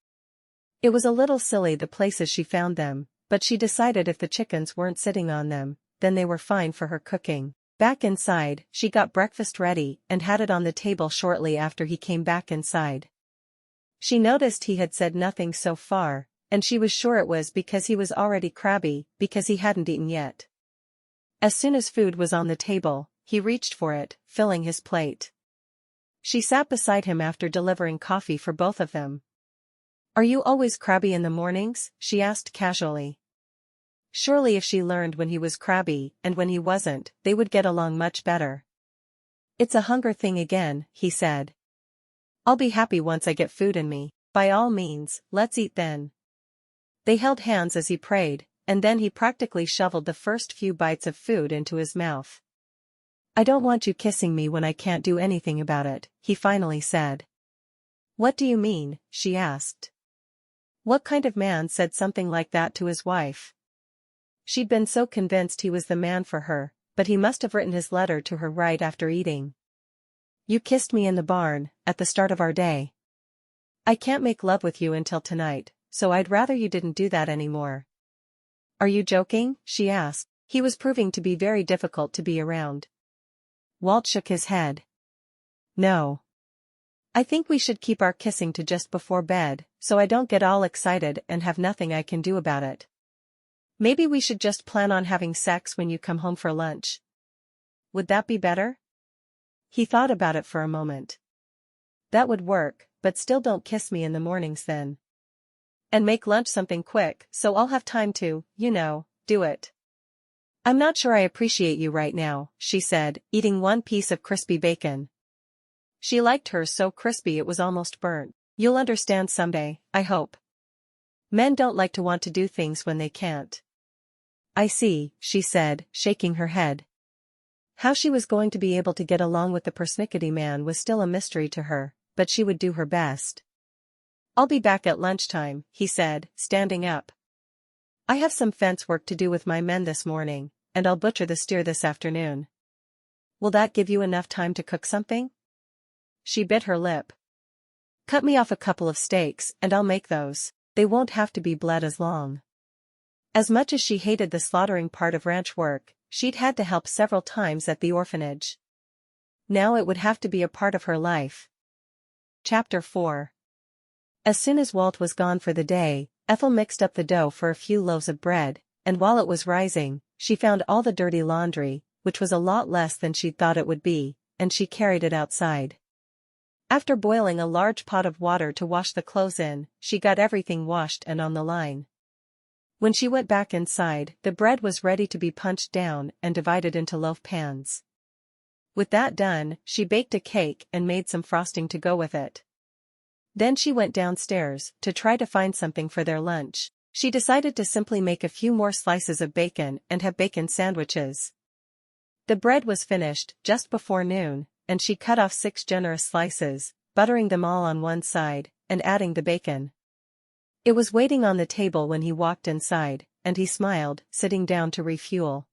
It was a little silly the places she found them, but she decided if the chickens weren't sitting on them, then they were fine for her cooking. Back inside, she got breakfast ready and had it on the table shortly after he came back inside. She noticed he had said nothing so far, and she was sure it was because he was already crabby, because he hadn't eaten yet. As soon as food was on the table, he reached for it, filling his plate. She sat beside him after delivering coffee for both of them. "Are you always crabby in the mornings?" she asked casually. Surely if she learned when he was crabby and when he wasn't, they would get along much better. "It's a hunger thing again," he said. "I'll be happy once I get food in me. By all means, let's eat then." They held hands as he prayed, and then he practically shoveled the first few bites of food into his mouth. "I don't want you kissing me when I can't do anything about it," he finally said. "What do you mean?" she asked. What kind of man said something like that to his wife? She'd been so convinced he was the man for her, but he must have written his letter to her right after eating. "You kissed me in the barn, at the start of our day. I can't make love with you until tonight, so I'd rather you didn't do that anymore." "Are you joking?" she asked. He was proving to be very difficult to be around. Walt shook his head. "No. I think we should keep our kissing to just before bed, so I don't get all excited and have nothing I can do about it. Maybe we should just plan on having sex when you come home for lunch. Would that be better?" He thought about it for a moment. "That would work, but still don't kiss me in the mornings then. And make lunch something quick so I'll have time to, do it." "I'm not sure I appreciate you right now," she said, eating one piece of crispy bacon. She liked hers so crispy it was almost burnt. "You'll understand someday, I hope. Men don't like to want to do things when they can't." "I see," she said, shaking her head. How she was going to be able to get along with the persnickety man was still a mystery to her, but she would do her best. "I'll be back at lunchtime," he said, standing up. "I have some fence work to do with my men this morning, and I'll butcher the steer this afternoon." "Will that give you enough time to cook something?" She bit her lip. "Cut me off a couple of steaks and I'll make those. They won't have to be bled as long." As much as she hated the slaughtering part of ranch work, she'd had to help several times at the orphanage. Now it would have to be a part of her life. Chapter 4. As soon as Walt was gone for the day, Ethel mixed up the dough for a few loaves of bread, and while it was rising, she found all the dirty laundry, which was a lot less than she'd thought it would be, and she carried it outside. After boiling a large pot of water to wash the clothes in, she got everything washed and on the line. When she went back inside, the bread was ready to be punched down and divided into loaf pans. With that done, she baked a cake and made some frosting to go with it. Then she went downstairs to try to find something for their lunch. She decided to simply make a few more slices of bacon and have bacon sandwiches. The bread was finished just before noon, and she cut off 6 generous slices, buttering them all on one side, and adding the bacon. It was waiting on the table when he walked inside, and he smiled, sitting down to refuel.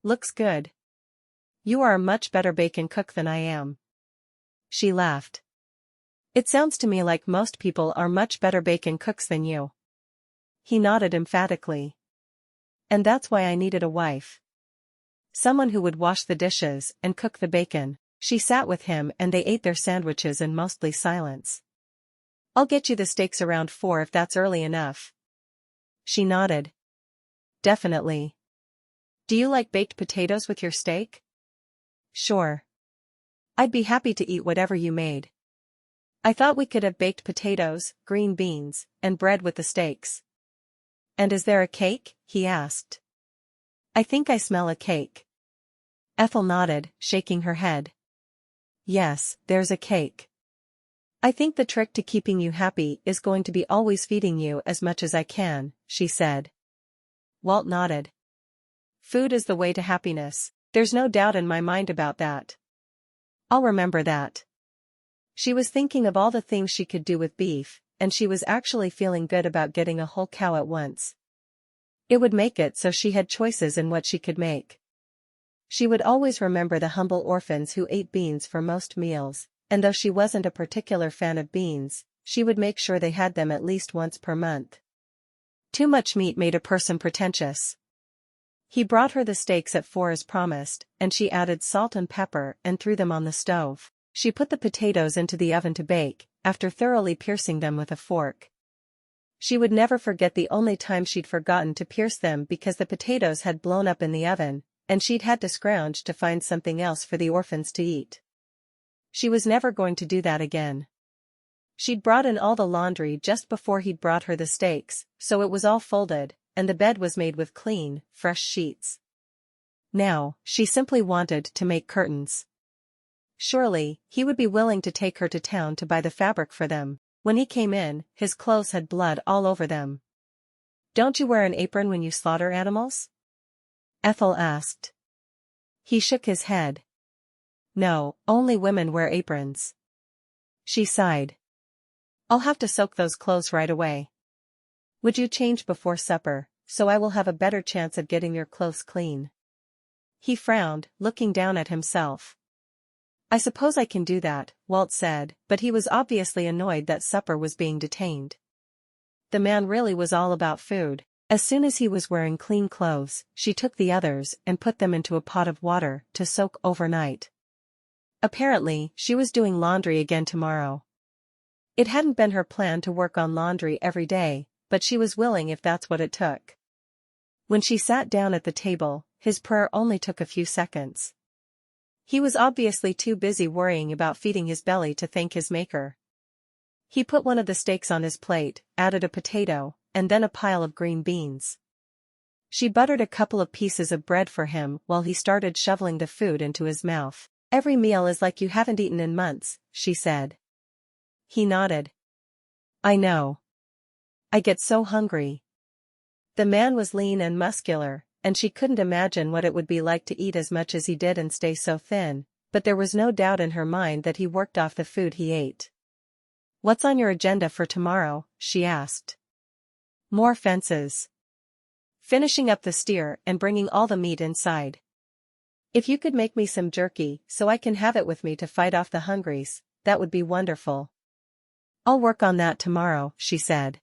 "Looks good. You are a much better bacon cook than I am." She laughed. "It sounds to me like most people are much better bacon cooks than you." He nodded emphatically. "And that's why I needed a wife. Someone who would wash the dishes and cook the bacon." She sat with him and they ate their sandwiches in mostly silence. "I'll get you the steaks around 4 if that's early enough." She nodded. "Definitely. Do you like baked potatoes with your steak?" "Sure. I'd be happy to eat whatever you made." "I thought we could have baked potatoes, green beans, and bread with the steaks." "And is there a cake?" he asked. "I think I smell a cake." Ethel nodded, shaking her head. "Yes, there's a cake. I think the trick to keeping you happy is going to be always feeding you as much as I can," she said. Walt nodded. "Food is the way to happiness. There's no doubt in my mind about that. I'll remember that." She was thinking of all the things she could do with beef, and she was actually feeling good about getting a whole cow at once. It would make it so she had choices in what she could make. She would always remember the humble orphans who ate beans for most meals, and though she wasn't a particular fan of beans, she would make sure they had them at least once per month. Too much meat made a person pretentious. He brought her the steaks at 4 as promised, and she added salt and pepper and threw them on the stove. She put the potatoes into the oven to bake, after thoroughly piercing them with a fork. She would never forget the only time she'd forgotten to pierce them because the potatoes had blown up in the oven, and she'd had to scrounge to find something else for the orphans to eat. She was never going to do that again. She'd brought in all the laundry just before he'd brought her the steaks, so it was all folded, and the bed was made with clean, fresh sheets. Now, she simply wanted to make curtains. Surely, he would be willing to take her to town to buy the fabric for them. When he came in, his clothes had blood all over them. "Don't you wear an apron when you slaughter animals?" Ethel asked. He shook his head. "No, only women wear aprons." She sighed. "I'll have to soak those clothes right away. Would you change before supper, so I will have a better chance at getting your clothes clean?" He frowned, looking down at himself. "I suppose I can do that," Walt said, but he was obviously annoyed that supper was being detained. The man really was all about food. As soon as he was wearing clean clothes, she took the others and put them into a pot of water to soak overnight. Apparently, she was doing laundry again tomorrow. It hadn't been her plan to work on laundry every day, but she was willing if that's what it took. When she sat down at the table, his prayer only took a few seconds. He was obviously too busy worrying about feeding his belly to thank his maker. He put one of the steaks on his plate, added a potato, and then a pile of green beans. She buttered a couple of pieces of bread for him while he started shoveling the food into his mouth. "Every meal is like you haven't eaten in months," she said. He nodded. "I know. I get so hungry." The man was lean and muscular, and she couldn't imagine what it would be like to eat as much as he did and stay so thin, but there was no doubt in her mind that he worked off the food he ate. "What's on your agenda for tomorrow?" she asked. "More fences. Finishing up the steer and bringing all the meat inside. If you could make me some jerky so I can have it with me to fight off the hungries, that would be wonderful." "I'll work on that tomorrow," she said.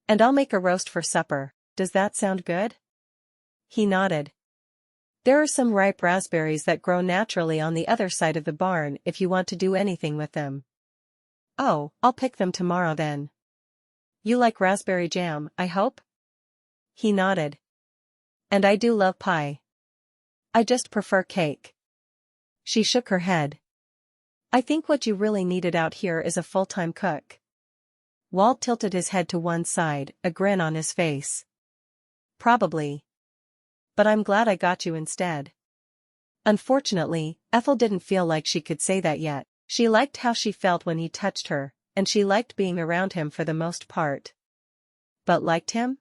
"And I'll make a roast for supper. Does that sound good?" He nodded. "There are some ripe raspberries that grow naturally on the other side of the barn if you want to do anything with them." "Oh, I'll pick them tomorrow then." "You like raspberry jam, I hope?" He nodded. "And I do love pie. I just prefer cake." She shook her head. "I think what you really needed out here is a full-time cook." Walt tilted his head to one side, a grin on his face. "Probably. But I'm glad I got you instead." Unfortunately, Ethel didn't feel like she could say that yet. She liked how she felt when he touched her, and she liked being around him for the most part. But liked him?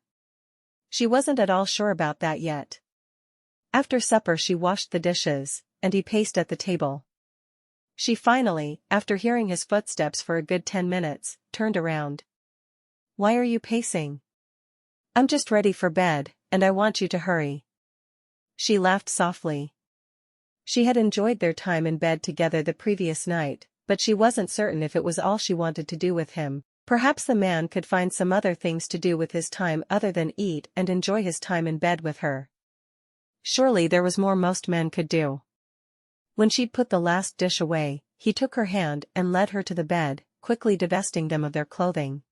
She wasn't at all sure about that yet. After supper she washed the dishes, and he paced at the table. She finally, after hearing his footsteps for a good 10 minutes, turned around. "Why are you pacing?" "I'm just ready for bed, and I want you to hurry." She laughed softly. She had enjoyed their time in bed together the previous night, but she wasn't certain if it was all she wanted to do with him. Perhaps the man could find some other things to do with his time other than eat and enjoy his time in bed with her. Surely there was more most men could do. When she'd put the last dish away, he took her hand and led her to the bed, quickly divesting them of their clothing.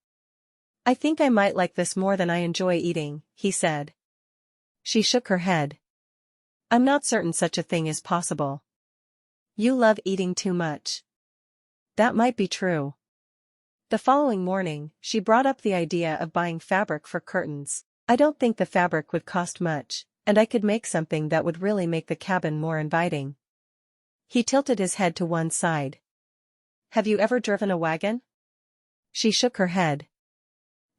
"I think I might like this more than I enjoy eating," he said. She shook her head. "I'm not certain such a thing is possible. You love eating too much." That might be true. The following morning, she brought up the idea of buying fabric for curtains. "I don't think the fabric would cost much, and I could make something that would really make the cabin more inviting." He tilted his head to one side. "Have you ever driven a wagon?" She shook her head.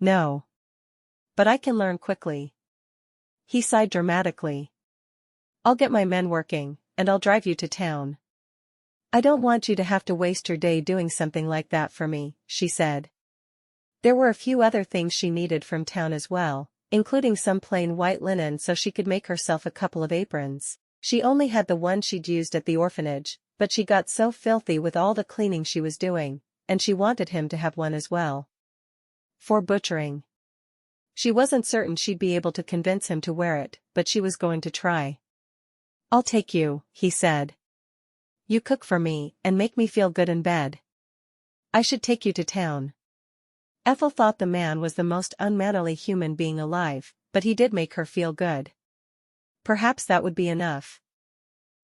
"No. But I can learn quickly." He sighed dramatically. "I'll get my men working, and I'll drive you to town." "I don't want you to have to waste your day doing something like that for me," she said. There were a few other things she needed from town as well, including some plain white linen so she could make herself a couple of aprons. She only had the one she'd used at the orphanage, but she got so filthy with all the cleaning she was doing, and she wanted him to have one as well. For butchering. She wasn't certain she'd be able to convince him to wear it, but she was going to try. "I'll take you," he said. "You cook for me, and make me feel good in bed. I should take you to town." Ethel thought the man was the most unmannerly human being alive, but he did make her feel good. Perhaps that would be enough.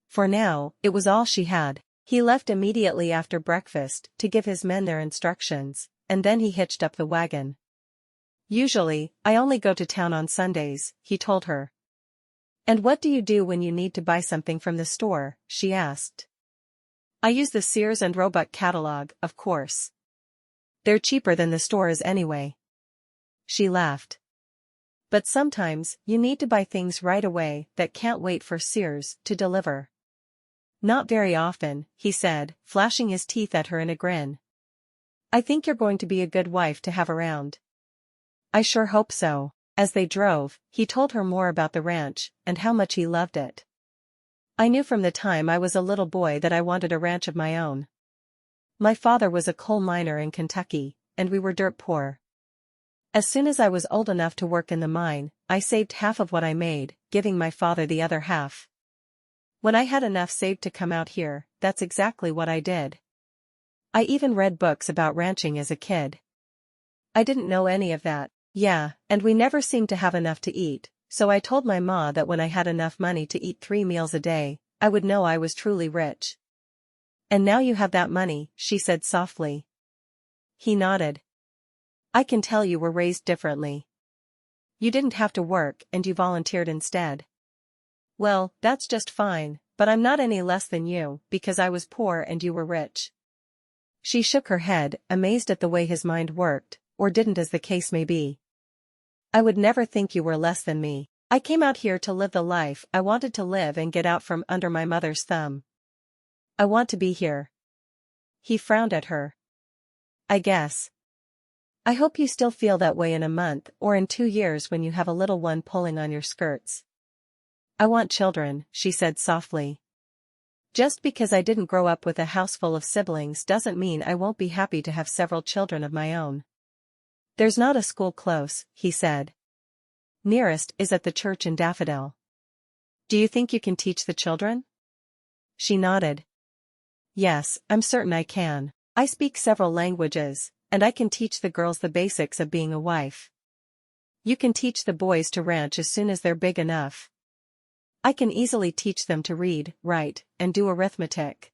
For now, it was all she had. He left immediately after breakfast to give his men their instructions, and then he hitched up the wagon. "Usually, I only go to town on Sundays," he told her. "And what do you do when you need to buy something from the store?" she asked. "I use the Sears and Roebuck catalog, of course. They're cheaper than the stores anyway." She laughed. "But sometimes, you need to buy things right away that can't wait for Sears to deliver." "Not very often," he said, flashing his teeth at her in a grin. "I think you're going to be a good wife to have around." "I sure hope so." As they drove, he told her more about the ranch, and how much he loved it. "I knew from the time I was a little boy that I wanted a ranch of my own. My father was a coal miner in Kentucky, and we were dirt poor. As soon as I was old enough to work in the mine, I saved half of what I made, giving my father the other half. When I had enough saved to come out here, that's exactly what I did. I even read books about ranching as a kid. I didn't know any of that. Yeah, and we never seemed to have enough to eat, so I told my ma that when I had enough money to eat 3 meals a day, I would know I was truly rich." "And now you have that money," she said softly. He nodded. "I can tell you were raised differently. You didn't have to work and you volunteered instead." "Well, that's just fine, but I'm not any less than you, because I was poor and you were rich." She shook her head, amazed at the way his mind worked, or didn't as the case may be. "I would never think you were less than me. I came out here to live the life I wanted to live and get out from under my mother's thumb. I want to be here." He frowned at her. "I guess. I hope you still feel that way in a month or in 2 years when you have a little one pulling on your skirts." "I want children," she said softly. "Just because I didn't grow up with a house full of siblings doesn't mean I won't be happy to have several children of my own." "There's not a school close," he said. "Nearest is at the church in Daffodil. Do you think you can teach the children?" She nodded. "Yes, I'm certain I can. I speak several languages, and I can teach the girls the basics of being a wife. You can teach the boys to ranch as soon as they're big enough. I can easily teach them to read, write, and do arithmetic.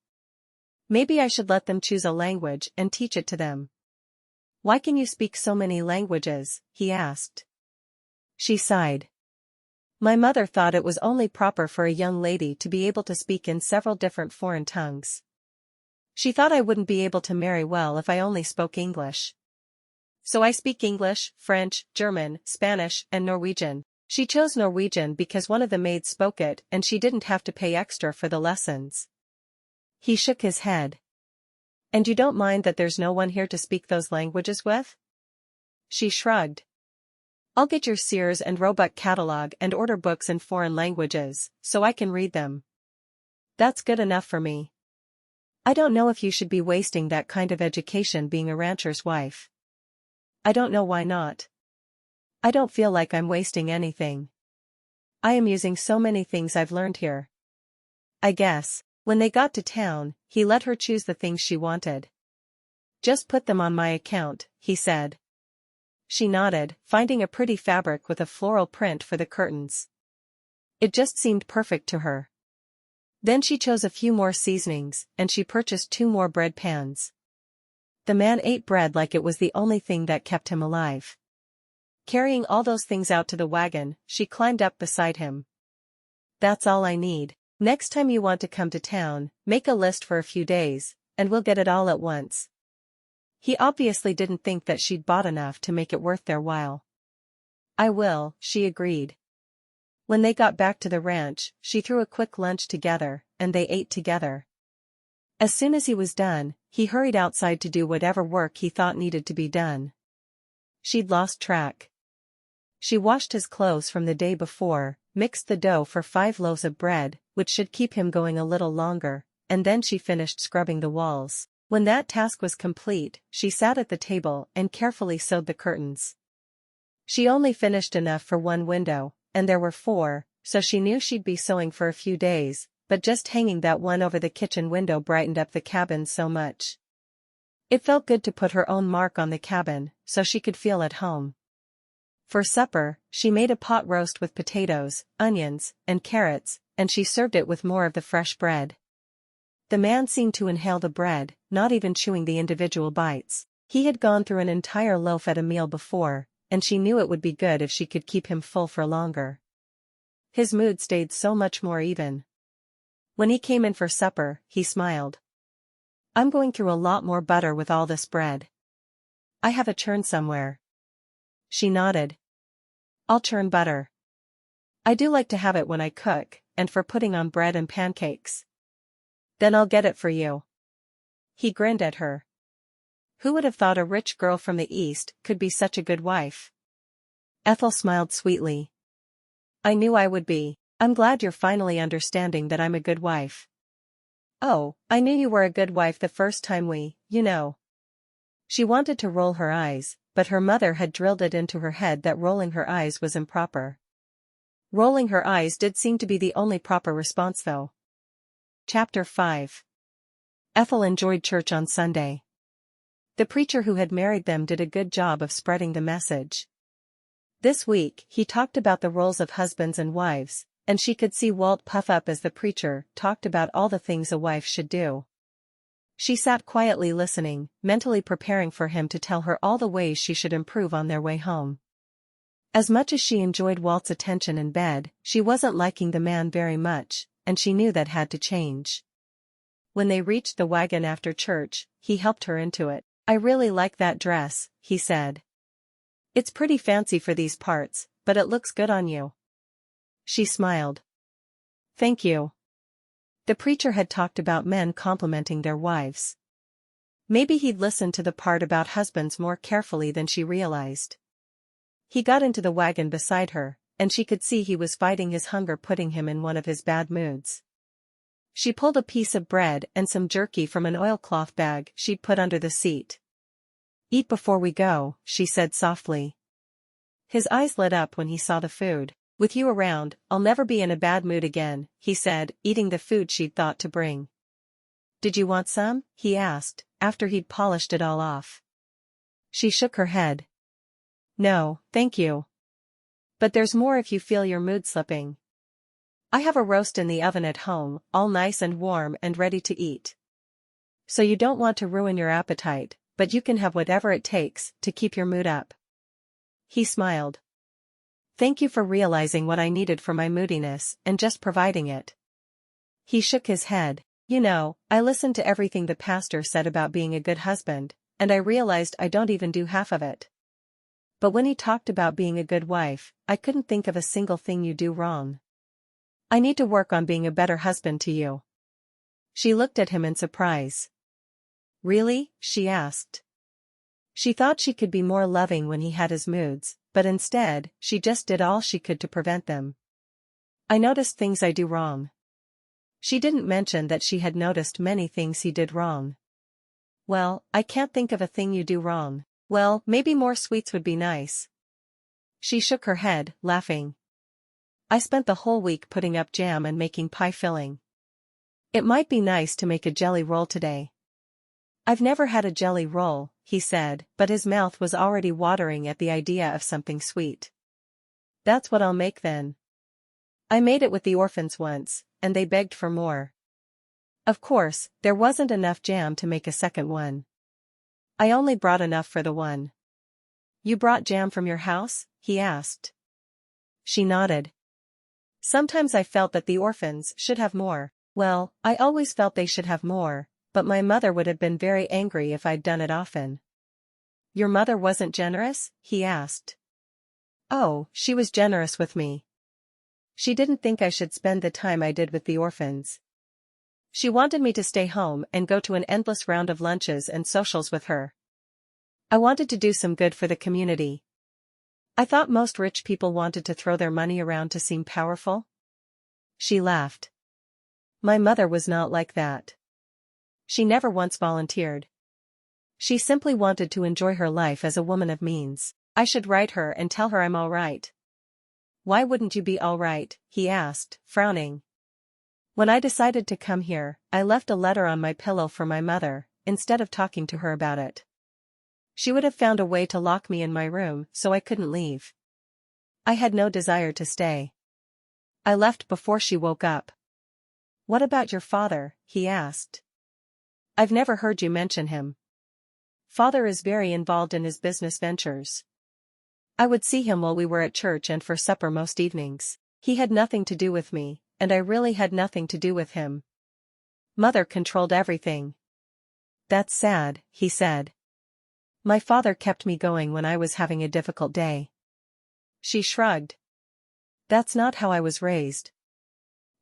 Maybe I should let them choose a language and teach it to them." "Why can you speak so many languages?" he asked. She sighed. "My mother thought it was only proper for a young lady to be able to speak in several different foreign tongues. She thought I wouldn't be able to marry well if I only spoke English. So I speak English, French, German, Spanish, and Norwegian." She chose Norwegian because one of the maids spoke it and she didn't have to pay extra for the lessons. He shook his head. "And you don't mind that there's no one here to speak those languages with?" She shrugged. "I'll get your Sears and Roebuck catalog and order books in foreign languages, so I can read them. That's good enough for me. I don't know if you should be wasting that kind of education being a rancher's wife." "I don't know why not. I don't feel like I'm wasting anything. I am using so many things I've learned here." "I guess." When they got to town, he let her choose the things she wanted. "Just put them on my account," he said. She nodded, finding a pretty fabric with a floral print for the curtains. It just seemed perfect to her. Then she chose a few more seasonings, and she purchased 2 more bread pans. The man ate bread like it was the only thing that kept him alive. Carrying all those things out to the wagon, she climbed up beside him. "That's all I need. Next time you want to come to town, make a list for a few days, and we'll get it all at once." He obviously didn't think that she'd bought enough to make it worth their while. "I will," she agreed. When they got back to the ranch, she threw a quick lunch together, and they ate together. As soon as he was done, he hurried outside to do whatever work he thought needed to be done. She'd lost track. She washed his clothes from the day before, mixed the dough for 5 loaves of bread, which should keep him going a little longer, and then she finished scrubbing the walls. When that task was complete, she sat at the table and carefully sewed the curtains. She only finished enough for one window, and there were 4, so she knew she'd be sewing for a few days, but just hanging that one over the kitchen window brightened up the cabin so much. It felt good to put her own mark on the cabin, so she could feel at home. For supper, she made a pot roast with potatoes, onions, and carrots, and she served it with more of the fresh bread. The man seemed to inhale the bread, not even chewing the individual bites. He had gone through an entire loaf at a meal before, and she knew it would be good if she could keep him full for longer. His mood stayed so much more even. When he came in for supper, he smiled. "I'm going through a lot more butter with all this bread. I have a churn somewhere." She nodded. "I'll churn butter. I do like to have it when I cook, and for putting on bread and pancakes." "Then I'll get it for you." He grinned at her. Who would have thought a rich girl from the East could be such a good wife? Ethel smiled sweetly. "I knew I would be. I'm glad you're finally understanding that I'm a good wife." "Oh, I knew you were a good wife the first time you know." She wanted to roll her eyes, but her mother had drilled it into her head that rolling her eyes was improper. Rolling her eyes did seem to be the only proper response though. Chapter 5. Ethel enjoyed church on Sunday. The preacher who had married them did a good job of spreading the message. This week, he talked about the roles of husbands and wives, and she could see Walt puff up as the preacher talked about all the things a wife should do. She sat quietly listening, mentally preparing for him to tell her all the ways she should improve on their way home. As much as she enjoyed Walt's attention in bed, she wasn't liking the man very much, and she knew that had to change. When they reached the wagon after church, he helped her into it. "I really like that dress," he said. "It's pretty fancy for these parts, but it looks good on you." She smiled. "Thank you." The preacher had talked about men complimenting their wives. Maybe he'd listened to the part about husbands more carefully than she realized. He got into the wagon beside her, and she could see he was fighting his hunger, putting him in one of his bad moods. She pulled a piece of bread and some jerky from an oilcloth bag she'd put under the seat. "Eat before we go," she said softly. His eyes lit up when he saw the food. "With you around, I'll never be in a bad mood again," he said, eating the food she'd thought to bring. "Did you want some?" he asked, after he'd polished it all off. She shook her head. "No, thank you. But there's more if you feel your mood slipping. I have a roast in the oven at home, all nice and warm and ready to eat. So you don't want to ruin your appetite, but you can have whatever it takes to keep your mood up." He smiled. "Thank you for realizing what I needed for my moodiness and just providing it." He shook his head. "You know, I listened to everything the pastor said about being a good husband, and I realized I don't even do half of it. But when he talked about being a good wife, I couldn't think of a single thing you do wrong. I need to work on being a better husband to you." She looked at him in surprise. "Really?" she asked. She thought she could be more loving when he had his moods, but instead, she just did all she could to prevent them. "I noticed things I do wrong." She didn't mention that she had noticed many things he did wrong. "Well, I can't think of a thing you do wrong." "Well, maybe more sweets would be nice." She shook her head, laughing. "I spent the whole week putting up jam and making pie filling. It might be nice to make a jelly roll today." "I've never had a jelly roll," he said, but his mouth was already watering at the idea of something sweet. "That's what I'll make then. I made it with the orphans once, and they begged for more. Of course, there wasn't enough jam to make a second one. I only brought enough for the one." "You brought jam from your house?" he asked. She nodded. "Sometimes I felt that the orphans should have more. Well, I always felt they should have more, but my mother would have been very angry if I'd done it often." "Your mother wasn't generous?" he asked. "Oh, she was generous with me. She didn't think I should spend the time I did with the orphans. She wanted me to stay home and go to an endless round of lunches and socials with her. I wanted to do some good for the community. I thought most rich people wanted to throw their money around to seem powerful." She laughed. "My mother was not like that. She never once volunteered. She simply wanted to enjoy her life as a woman of means. I should write her and tell her I'm all right. Why wouldn't you be all right? He asked, frowning. When I decided to come here, I left a letter on my pillow for my mother, instead of talking to her about it. She would have found a way to lock me in my room, so I couldn't leave. I had no desire to stay. I left before she woke up. What about your father? He asked. I've never heard you mention him. Father is very involved in his business ventures. I would see him while we were at church and for supper most evenings. He had nothing to do with me, and I really had nothing to do with him. Mother controlled everything. That's sad, he said. My father kept me going when I was having a difficult day. She shrugged. That's not how I was raised.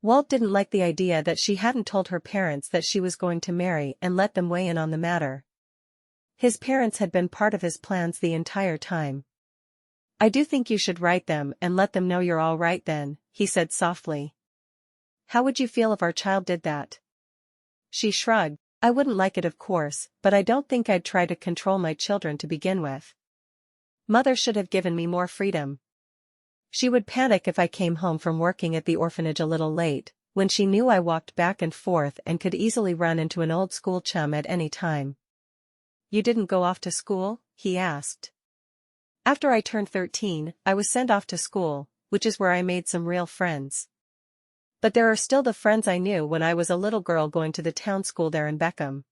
Walt didn't like the idea that she hadn't told her parents that she was going to marry and let them weigh in on the matter. His parents had been part of his plans the entire time. I do think you should write them and let them know you're all right then, he said softly. How would you feel if our child did that? She shrugged. I wouldn't like it of course, but I don't think I'd try to control my children to begin with. Mother should have given me more freedom. She would panic if I came home from working at the orphanage a little late, when she knew I walked back and forth and could easily run into an old school chum at any time. You didn't go off to school? He asked. After I turned 13, I was sent off to school, which is where I made some real friends. But there are still the friends I knew when I was a little girl going to the town school there in Beckham.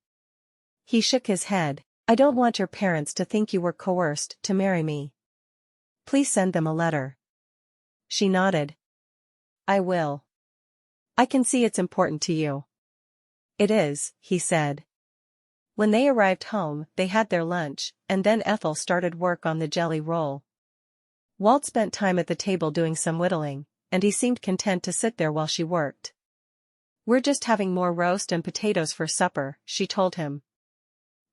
He shook his head. I don't want your parents to think you were coerced to marry me. Please send them a letter. She nodded. I will. I can see it's important to you. It is, he said. When they arrived home, they had their lunch, and then Ethel started work on the jelly roll. Walt spent time at the table doing some whittling, and he seemed content to sit there while she worked. We're just having more roast and potatoes for supper, she told him.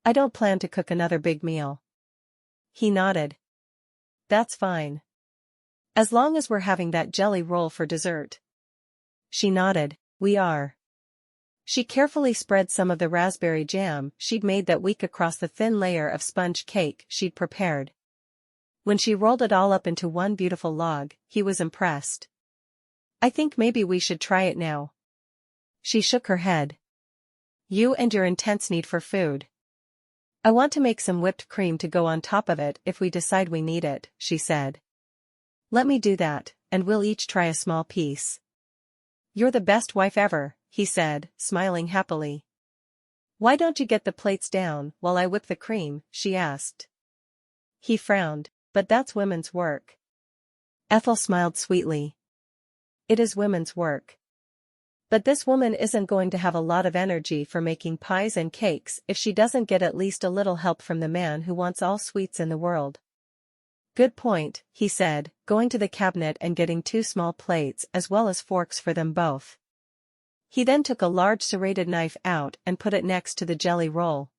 I don't plan to cook another big meal. He nodded. That's fine. As long as we're having that jelly roll for dessert. She nodded. We are. She carefully spread some of the raspberry jam she'd made that week across the thin layer of sponge cake she'd prepared. When she rolled it all up into one beautiful log, he was impressed. I think maybe we should try it now. She shook her head. You and your intense need for food. I want to make some whipped cream to go on top of it if we decide we need it, she said. Let me do that, and we'll each try a small piece. You're the best wife ever, he said, smiling happily. Why don't you get the plates down while I whip the cream, she asked. He frowned. But that's women's work. Ethel smiled sweetly. It is women's work. But this woman isn't going to have a lot of energy for making pies and cakes if she doesn't get at least a little help from the man who wants all sweets in the world. Good point, he said, going to the cabinet and getting 2 small plates as well as forks for them both. He then took a large serrated knife out and put it next to the jelly roll.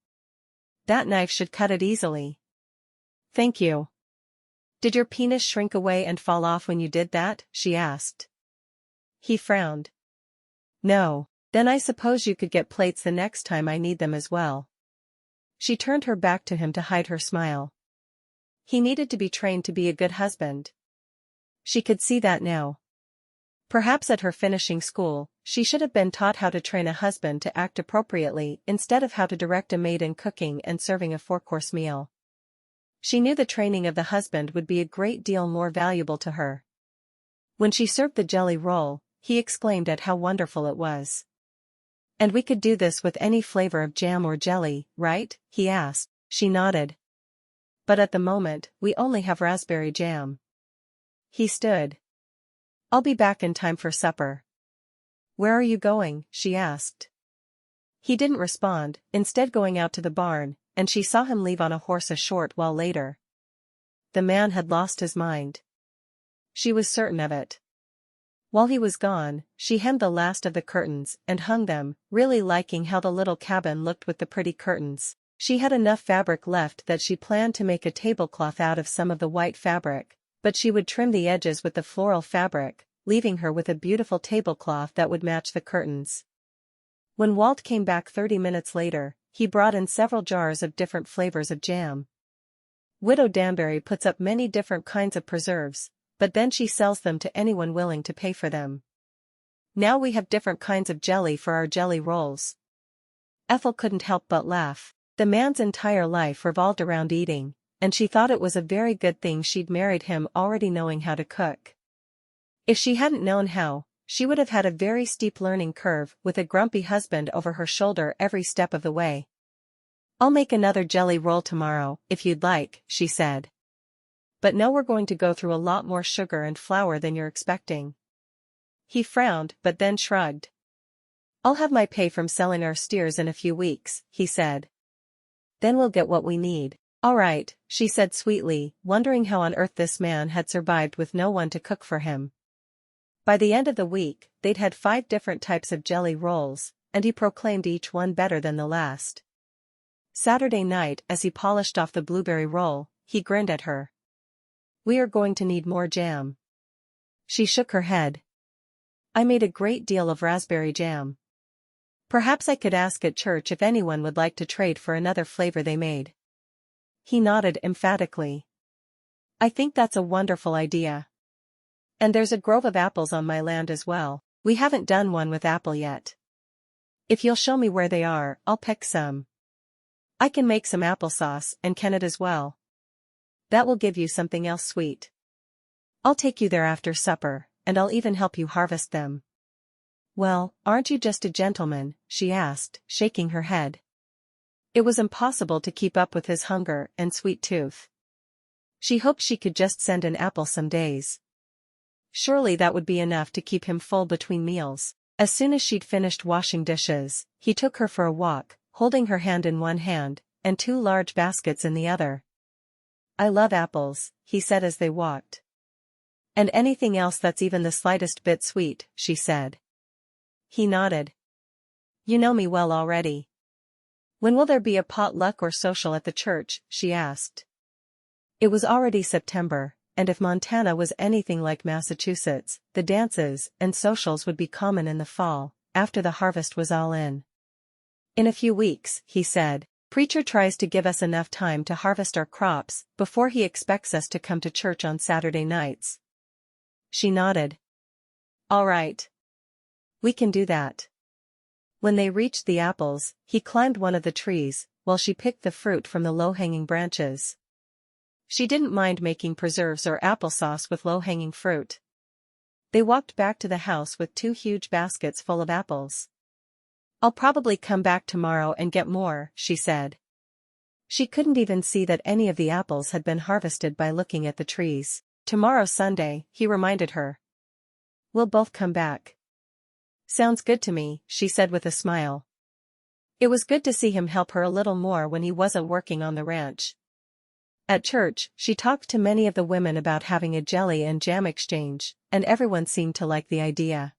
That knife should cut it easily. Thank you. Did your penis shrink away and fall off when you did that? She asked. He frowned. No, then I suppose you could get plates the next time I need them as well. She turned her back to him to hide her smile. He needed to be trained to be a good husband. She could see that now. Perhaps at her finishing school, she should have been taught how to train a husband to act appropriately instead of how to direct a maid in cooking and serving a 4-course meal. She knew the training of the husband would be a great deal more valuable to her. When she served the jelly roll, he exclaimed at how wonderful it was. And we could do this with any flavor of jam or jelly, right? He asked. She nodded. But at the moment, we only have raspberry jam. He stood. I'll be back in time for supper. Where are you going? She asked. He didn't respond, instead going out to the barn, and she saw him leave on a horse a short while later. The man had lost his mind. She was certain of it. While he was gone, she hemmed the last of the curtains and hung them, really liking how the little cabin looked with the pretty curtains. She had enough fabric left that she planned to make a tablecloth out of some of the white fabric, but she would trim the edges with the floral fabric, leaving her with a beautiful tablecloth that would match the curtains. When Walt came back 30 minutes later, he brought in several jars of different flavors of jam. Widow Danbury puts up many different kinds of preserves, but then she sells them to anyone willing to pay for them. Now we have different kinds of jelly for our jelly rolls." Ethel couldn't help but laugh. The man's entire life revolved around eating, and she thought it was a very good thing she'd married him already knowing how to cook. If she hadn't known how, she would have had a very steep learning curve with a grumpy husband over her shoulder every step of the way. "I'll make another jelly roll tomorrow, if you'd like," she said. "But no, we're going to go through a lot more sugar and flour than you're expecting." He frowned, but then shrugged. "I'll have my pay from selling our steers in a few weeks," he said. "Then we'll get what we need." "All right," she said sweetly, wondering how on earth this man had survived with no one to cook for him. By the end of the week, they'd had 5 different types of jelly rolls, and he proclaimed each one better than the last. Saturday night, as he polished off the blueberry roll, he grinned at her. "We are going to need more jam." She shook her head. "I made a great deal of raspberry jam. Perhaps I could ask at church if anyone would like to trade for another flavor they made." He nodded emphatically. "I think that's a wonderful idea. And there's a grove of apples on my land as well. We haven't done one with apple yet. If you'll show me where they are, I'll pick some. I can make some applesauce and can it as well. That will give you something else sweet. I'll take you there after supper, and I'll even help you harvest them." "Well, aren't you just a gentleman?" she asked, shaking her head. It was impossible to keep up with his hunger and sweet tooth. She hoped she could just send an apple some days. Surely that would be enough to keep him full between meals. As soon as she'd finished washing dishes, he took her for a walk, holding her hand in one hand, and 2 large baskets in the other. "I love apples," he said as they walked. "And anything else that's even the slightest bit sweet," she said. He nodded. "You know me well already." "When will there be a potluck or social at the church?" she asked. It was already September, and if Montana was anything like Massachusetts, the dances and socials would be common in the fall, after the harvest was all in. "In a few weeks," he said. "Preacher tries to give us enough time to harvest our crops before he expects us to come to church on Saturday nights." She nodded. "All right. We can do that." When they reached the apples, he climbed one of the trees, while she picked the fruit from the low-hanging branches. She didn't mind making preserves or applesauce with low-hanging fruit. They walked back to the house with 2 huge baskets full of apples. "I'll probably come back tomorrow and get more," she said. She couldn't even see that any of the apples had been harvested by looking at the trees. "Tomorrow's Sunday," he reminded her. "We'll both come back." "Sounds good to me," she said with a smile. It was good to see him help her a little more when he wasn't working on the ranch. At church, she talked to many of the women about having a jelly and jam exchange, and everyone seemed to like the idea.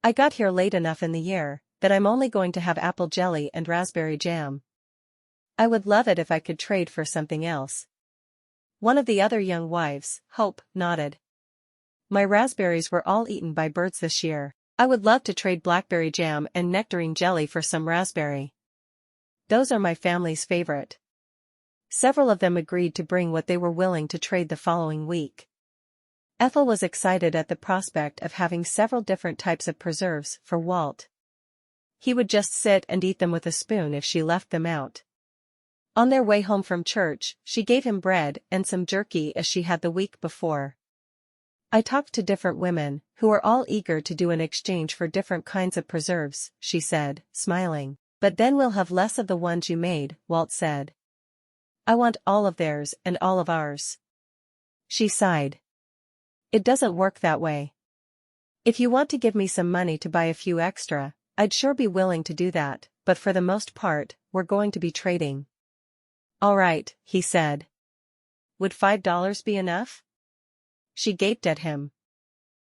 "I got here late enough in the year that I'm only going to have apple jelly and raspberry jam. I would love it if I could trade for something else." One of the other young wives, Hope, nodded. "My raspberries were all eaten by birds this year. I would love to trade blackberry jam and nectarine jelly for some raspberry. Those are my family's favorite." Several of them agreed to bring what they were willing to trade the following week. Ethel was excited at the prospect of having several different types of preserves for Walt. He would just sit and eat them with a spoon if she left them out. On their way home from church, she gave him bread and some jerky as she had the week before. "I talked to different women, who are all eager to do an exchange for different kinds of preserves," she said, smiling. "But then we'll have less of the ones you made," Walt said. "I want all of theirs and all of ours." She sighed. "It doesn't work that way. If you want to give me some money to buy a few extra, I'd sure be willing to do that, but for the most part, we're going to be trading." "All right," he said. "Would $5 be enough?" She gaped at him.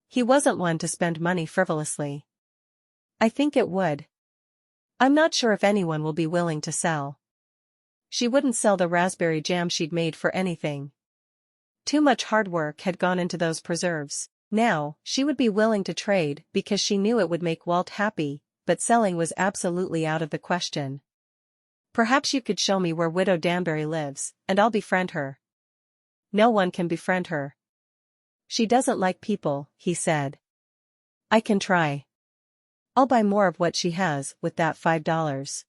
He wasn't one to spend money frivolously. "I think it would. I'm not sure if anyone will be willing to sell." She wouldn't sell the raspberry jam she'd made for anything. Too much hard work had gone into those preserves. Now, she would be willing to trade because she knew it would make Walt happy, but selling was absolutely out of the question. Perhaps you could show me where Widow Danbury lives, and I'll befriend her. No one can befriend her. She doesn't like people, he said. I can try. I'll buy more of what she has with that $5.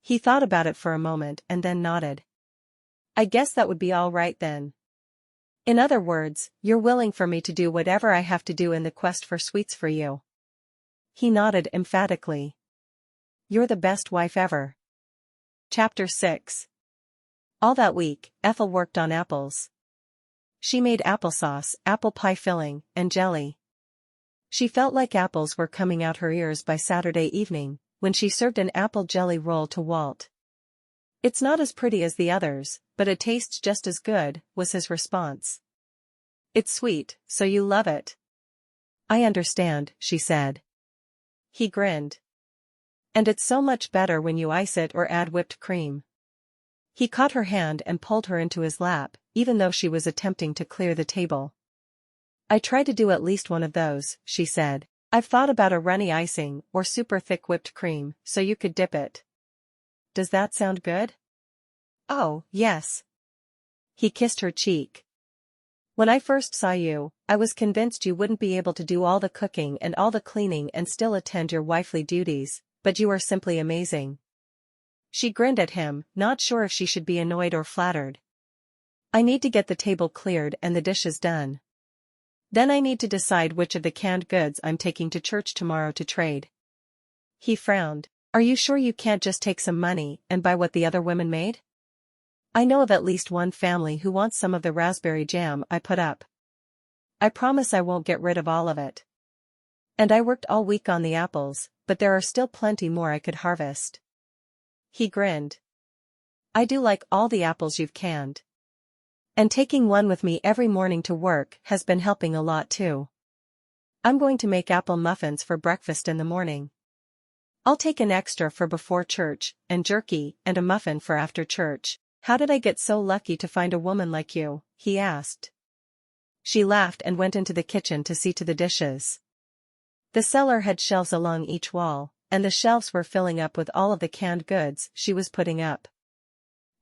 He thought about it for a moment and then nodded. I guess that would be all right then. In other words, you're willing for me to do whatever I have to do in the quest for sweets for you. He nodded emphatically. You're the best wife ever. Chapter 6. All that week, Ethel worked on apples. She made applesauce, apple pie filling, and jelly. She felt like apples were coming out her ears by Saturday evening, when she served an apple jelly roll to Walt. It's not as pretty as the others, but it tastes just as good, was his response. It's sweet, so you love it. I understand, she said. He grinned. And it's so much better when you ice it or add whipped cream. He caught her hand and pulled her into his lap, even though she was attempting to clear the table. I try to do at least one of those, she said. I've thought about a runny icing or super thick whipped cream, so you could dip it. Does that sound good? Oh, yes. He kissed her cheek. When I first saw you, I was convinced you wouldn't be able to do all the cooking and all the cleaning and still attend your wifely duties, but you are simply amazing. She grinned at him, not sure if she should be annoyed or flattered. I need to get the table cleared and the dishes done. Then I need to decide which of the canned goods I'm taking to church tomorrow to trade. He frowned. Are you sure you can't just take some money and buy what the other women made? I know of at least one family who wants some of the raspberry jam I put up. I promise I won't get rid of all of it. And I worked all week on the apples, but there are still plenty more I could harvest. He grinned. I do like all the apples you've canned. And taking one with me every morning to work has been helping a lot too. I'm going to make apple muffins for breakfast in the morning. I'll take an extra for before church, and jerky, and a muffin for after church. How did I get so lucky to find a woman like you? He asked. She laughed and went into the kitchen to see to the dishes. The cellar had shelves along each wall, and the shelves were filling up with all of the canned goods she was putting up.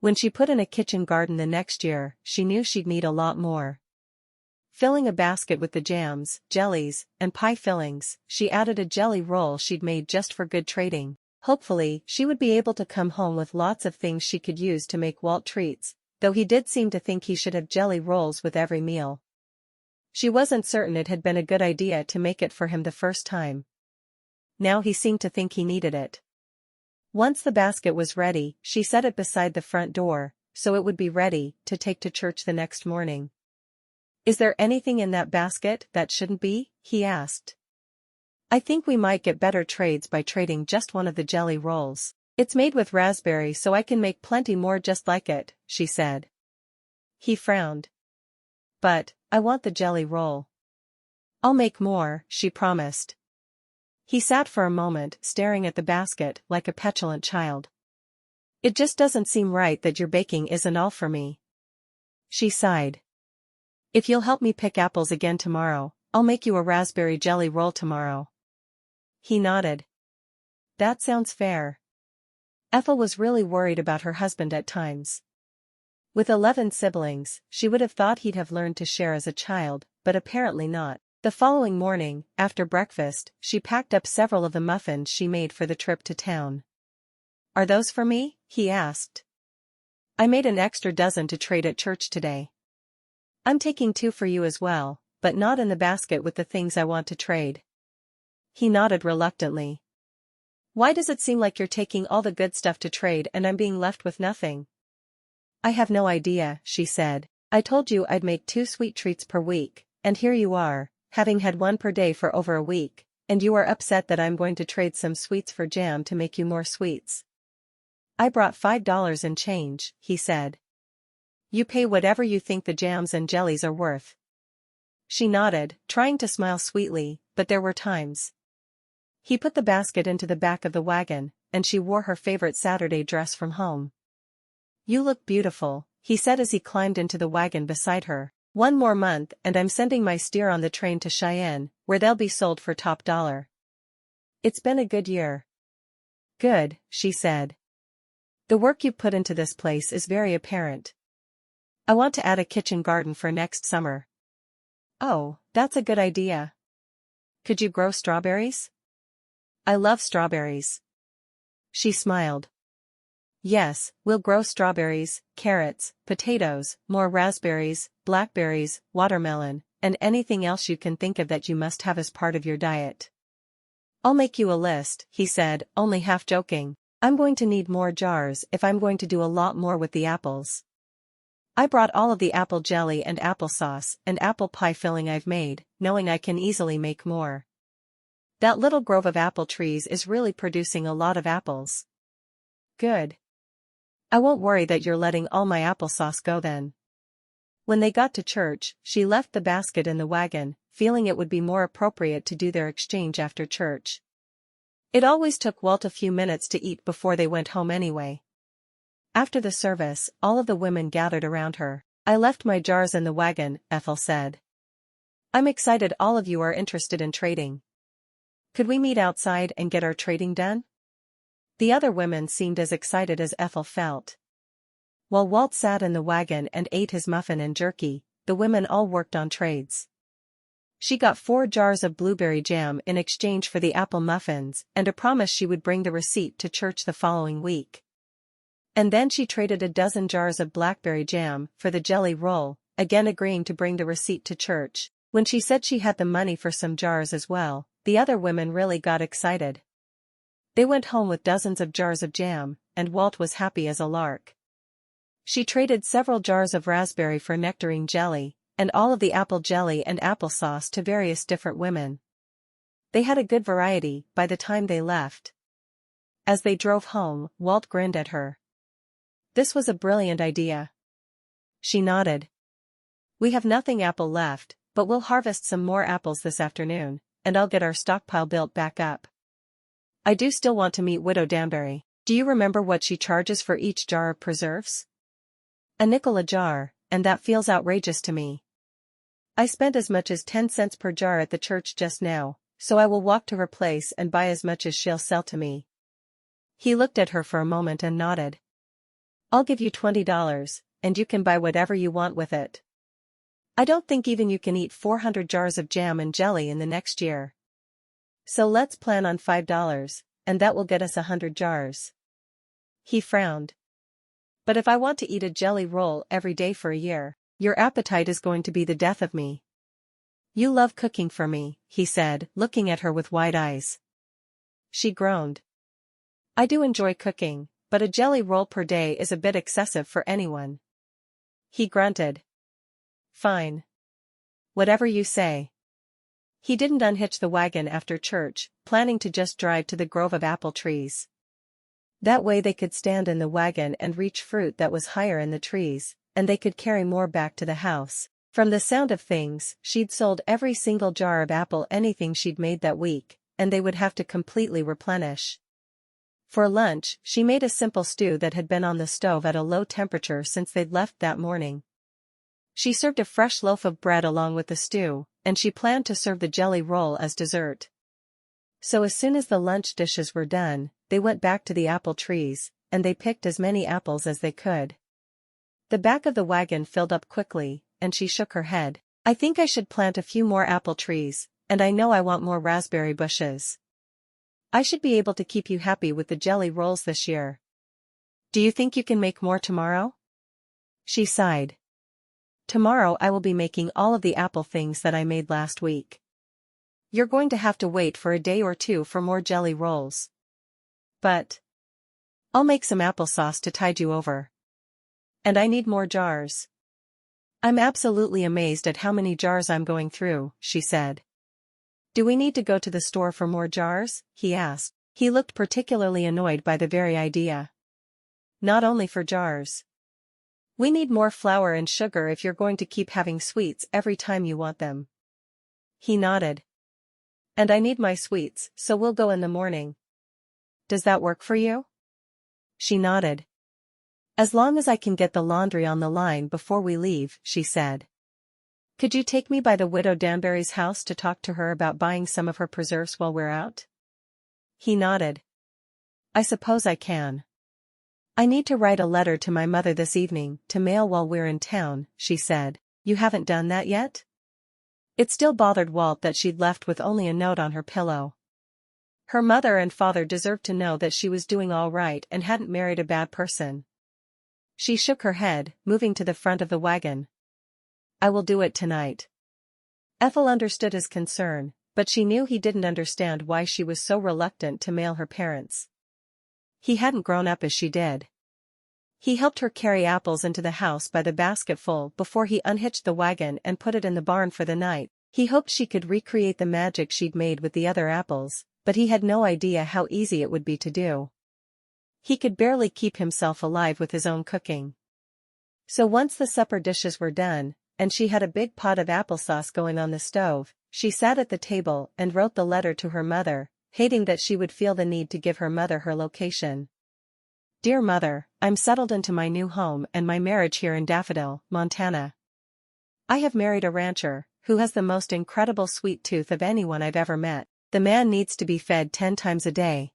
When she put in a kitchen garden the next year, she knew she'd need a lot more. Filling a basket with the jams, jellies, and pie fillings, she added a jelly roll she'd made just for good trading. Hopefully, she would be able to come home with lots of things she could use to make Walt treats, though he did seem to think he should have jelly rolls with every meal. She wasn't certain it had been a good idea to make it for him the first time. Now he seemed to think he needed it. Once the basket was ready, she set it beside the front door, so it would be ready to take to church the next morning. Is there anything in that basket that shouldn't be? He asked. I think we might get better trades by trading just one of the jelly rolls. It's made with raspberry so I can make plenty more just like it, she said. He frowned. But, I want the jelly roll. I'll make more, she promised. He sat for a moment staring at the basket like a petulant child. It just doesn't seem right that your baking isn't all for me. She sighed. If you'll help me pick apples again tomorrow, I'll make you a raspberry jelly roll tomorrow. He nodded. That sounds fair. Ethel was really worried about her husband at times. With 11 siblings, she would have thought he'd have learned to share as a child, but apparently not. The following morning, after breakfast, she packed up several of the muffins she made for the trip to town. Are those for me? He asked. I made an extra dozen to trade at church today. I'm taking 2 for you as well, but not in the basket with the things I want to trade. He nodded reluctantly. Why does it seem like you're taking all the good stuff to trade and I'm being left with nothing? I have no idea, she said. I told you I'd make 2 sweet treats per week, and here you are, having had 1 per day for over a week, and you are upset that I'm going to trade some sweets for jam to make you more sweets. I brought $5 in change, he said. You pay whatever you think the jams and jellies are worth. She nodded, trying to smile sweetly, but there were times. He put the basket into the back of the wagon, and she wore her favorite Saturday dress from home. You look beautiful, he said as he climbed into the wagon beside her. 1 more month and I'm sending my steer on the train to Cheyenne, where they'll be sold for top dollar. It's been a good year. Good, she said. The work you put into this place is very apparent. I want to add a kitchen garden for next summer. Oh, that's a good idea. Could you grow strawberries? I love strawberries. She smiled. Yes, we'll grow strawberries, carrots, potatoes, more raspberries, blackberries, watermelon, and anything else you can think of that you must have as part of your diet. I'll make you a list, he said, only half joking. I'm going to need more jars if I'm going to do a lot more with the apples. I brought all of the apple jelly and applesauce and apple pie filling I've made, knowing I can easily make more. That little grove of apple trees is really producing a lot of apples. Good. I won't worry that you're letting all my applesauce go then. When they got to church, she left the basket in the wagon, feeling it would be more appropriate to do their exchange after church. It always took Walt a few minutes to eat before they went home anyway. After the service, all of the women gathered around her. I left my jars in the wagon, Ethel said. I'm excited all of you are interested in trading. Could we meet outside and get our trading done? The other women seemed as excited as Ethel felt. While Walt sat in the wagon and ate his muffin and jerky, the women all worked on trades. She got 4 jars of blueberry jam in exchange for the apple muffins and a promise she would bring the receipt to church the following week. And then she traded a dozen jars of blackberry jam for the jelly roll, again agreeing to bring the receipt to church. When she said she had the money for some jars as well, the other women really got excited. They went home with dozens of jars of jam, and Walt was happy as a lark. She traded several jars of raspberry for nectarine jelly, and all of the apple jelly and applesauce to various different women. They had a good variety by the time they left. As they drove home, Walt grinned at her. This was a brilliant idea. She nodded. We have nothing apple left, but we'll harvest some more apples this afternoon, and I'll get our stockpile built back up. I do still want to meet Widow Danbury. Do you remember what she charges for each jar of preserves? A nickel a jar, and that feels outrageous to me. I spent as much as 10 cents per jar at the church just now, so I will walk to her place and buy as much as she'll sell to me. He looked at her for a moment and nodded. I'll give you $20, and you can buy whatever you want with it. I don't think even you can eat 400 jars of jam and jelly in the next year. So let's plan on $5, and that will get us 100 jars. He frowned. But if I want to eat a jelly roll every day for a year, your appetite is going to be the death of me. You love cooking for me, he said, looking at her with wide eyes. She groaned. I do enjoy cooking, but a jelly roll per day is a bit excessive for anyone. He grunted. Fine. Whatever you say. He didn't unhitch the wagon after church, planning to just drive to the grove of apple trees. That way they could stand in the wagon and reach fruit that was higher in the trees, and they could carry more back to the house. From the sound of things, she'd sold every single jar of apple anything she'd made that week, and they would have to completely replenish. For lunch, she made a simple stew that had been on the stove at a low temperature since they'd left that morning. She served a fresh loaf of bread along with the stew, and she planned to serve the jelly roll as dessert. So as soon as the lunch dishes were done, they went back to the apple trees, and they picked as many apples as they could. The back of the wagon filled up quickly, and she shook her head. I think I should plant a few more apple trees, and I know I want more raspberry bushes. I should be able to keep you happy with the jelly rolls this year. Do you think you can make more tomorrow? She sighed. Tomorrow I will be making all of the apple things that I made last week. You're going to have to wait for a day or two for more jelly rolls. But I'll make some applesauce to tide you over. And I need more jars. I'm absolutely amazed at how many jars I'm going through, she said. Do we need to go to the store for more jars? He asked. He looked particularly annoyed by the very idea. Not only for jars. We need more flour and sugar if you're going to keep having sweets every time you want them. He nodded. And I need my sweets, so we'll go in the morning. Does that work for you? She nodded. As long as I can get the laundry on the line before we leave, she said. Could you take me by the Widow Danbury's house to talk to her about buying some of her preserves while we're out? He nodded. I suppose I can. I need to write a letter to my mother this evening, to mail while we're in town, she said. You haven't done that yet? It still bothered Walt that she'd left with only a note on her pillow. Her mother and father deserved to know that she was doing all right and hadn't married a bad person. She shook her head, moving to the front of the wagon. I will do it tonight. Ethel understood his concern, but she knew he didn't understand why she was so reluctant to mail her parents. He hadn't grown up as she did. He helped her carry apples into the house by the basketful before he unhitched the wagon and put it in the barn for the night. He hoped she could recreate the magic she'd made with the other apples, but he had no idea how easy it would be to do. He could barely keep himself alive with his own cooking. So once the supper dishes were done, and she had a big pot of applesauce going on the stove, she sat at the table and wrote the letter to her mother, hating that she would feel the need to give her mother her location. Dear Mother, I'm settled into my new home and my marriage here in Daffodil, Montana. I have married a rancher, who has the most incredible sweet tooth of anyone I've ever met. The man needs to be fed 10 times a day.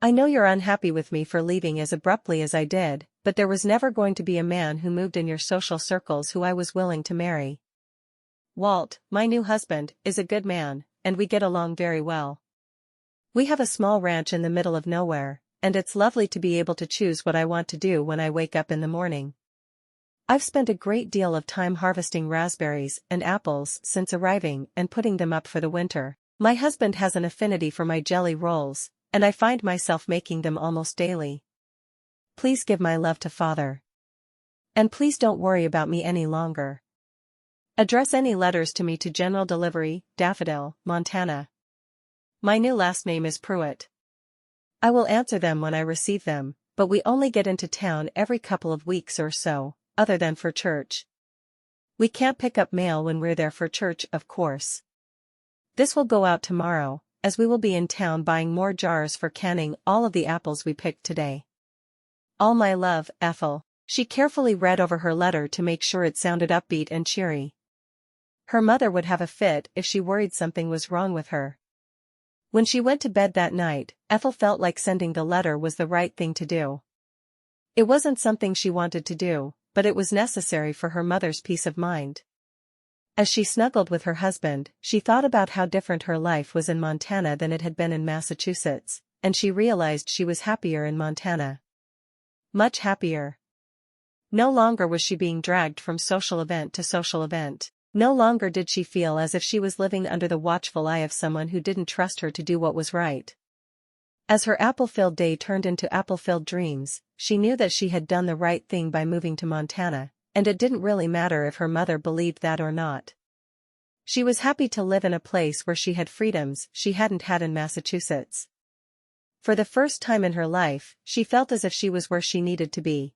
I know you're unhappy with me for leaving as abruptly as I did, but there was never going to be a man who moved in your social circles who I was willing to marry. Walt, my new husband, is a good man, and we get along very well. We have a small ranch in the middle of nowhere, and it's lovely to be able to choose what I want to do when I wake up in the morning. I've spent a great deal of time harvesting raspberries and apples since arriving and putting them up for the winter. My husband has an affinity for my jelly rolls, and I find myself making them almost daily. Please give my love to Father. And please don't worry about me any longer. Address any letters to me to General Delivery, Daffodil, Montana. My new last name is Prewitt. I will answer them when I receive them, but we only get into town every couple of weeks or so, other than for church. We can't pick up mail when we're there for church, of course. This will go out tomorrow, as we will be in town buying more jars for canning all of the apples we picked today. All my love, Ethel. She carefully read over her letter to make sure it sounded upbeat and cheery. Her mother would have a fit if she worried something was wrong with her. When she went to bed that night, Ethel felt like sending the letter was the right thing to do. It wasn't something she wanted to do, but it was necessary for her mother's peace of mind. As she snuggled with her husband, she thought about how different her life was in Montana than it had been in Massachusetts, and she realized she was happier in Montana. Much happier. No longer was she being dragged from social event to social event. No longer did she feel as if she was living under the watchful eye of someone who didn't trust her to do what was right. As her apple-filled day turned into apple-filled dreams, she knew that she had done the right thing by moving to Montana, and it didn't really matter if her mother believed that or not. She was happy to live in a place where she had freedoms she hadn't had in Massachusetts. For the first time in her life, she felt as if she was where she needed to be.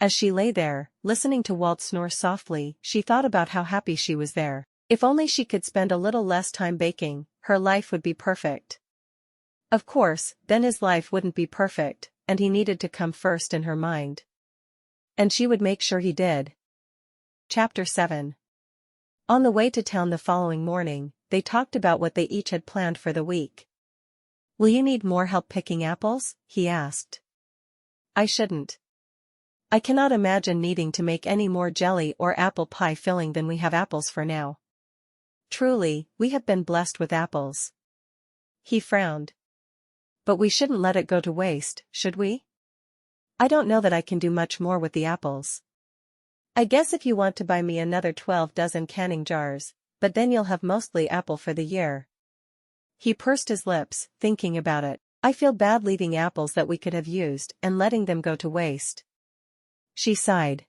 As she lay there, listening to Walt snore softly, she thought about how happy she was there. If only she could spend a little less time baking, her life would be perfect. Of course, then his life wouldn't be perfect, and he needed to come first in her mind. And she would make sure he did. Chapter 7. On the way to town the following morning, they talked about what they each had planned for the week. Will you need more help picking apples? He asked. I shouldn't. I cannot imagine needing to make any more jelly or apple pie filling than we have apples for now. Truly, we have been blessed with apples. He frowned. But we shouldn't let it go to waste, should we? I don't know that I can do much more with the apples. I guess if you want to buy me another 12 dozen canning jars, but then you'll have mostly apple for the year. He pursed his lips, thinking about it. I feel bad leaving apples that we could have used and letting them go to waste. She sighed.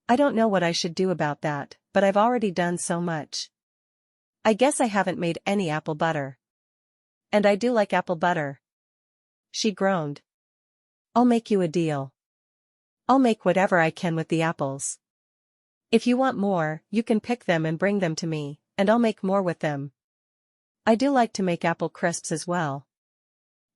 I don't know what I should do about that, but I've already done so much. I guess I haven't made any apple butter. And I do like apple butter. She groaned. I'll make you a deal. I'll make whatever I can with the apples. If you want more, you can pick them and bring them to me, and I'll make more with them. I do like to make apple crisps as well.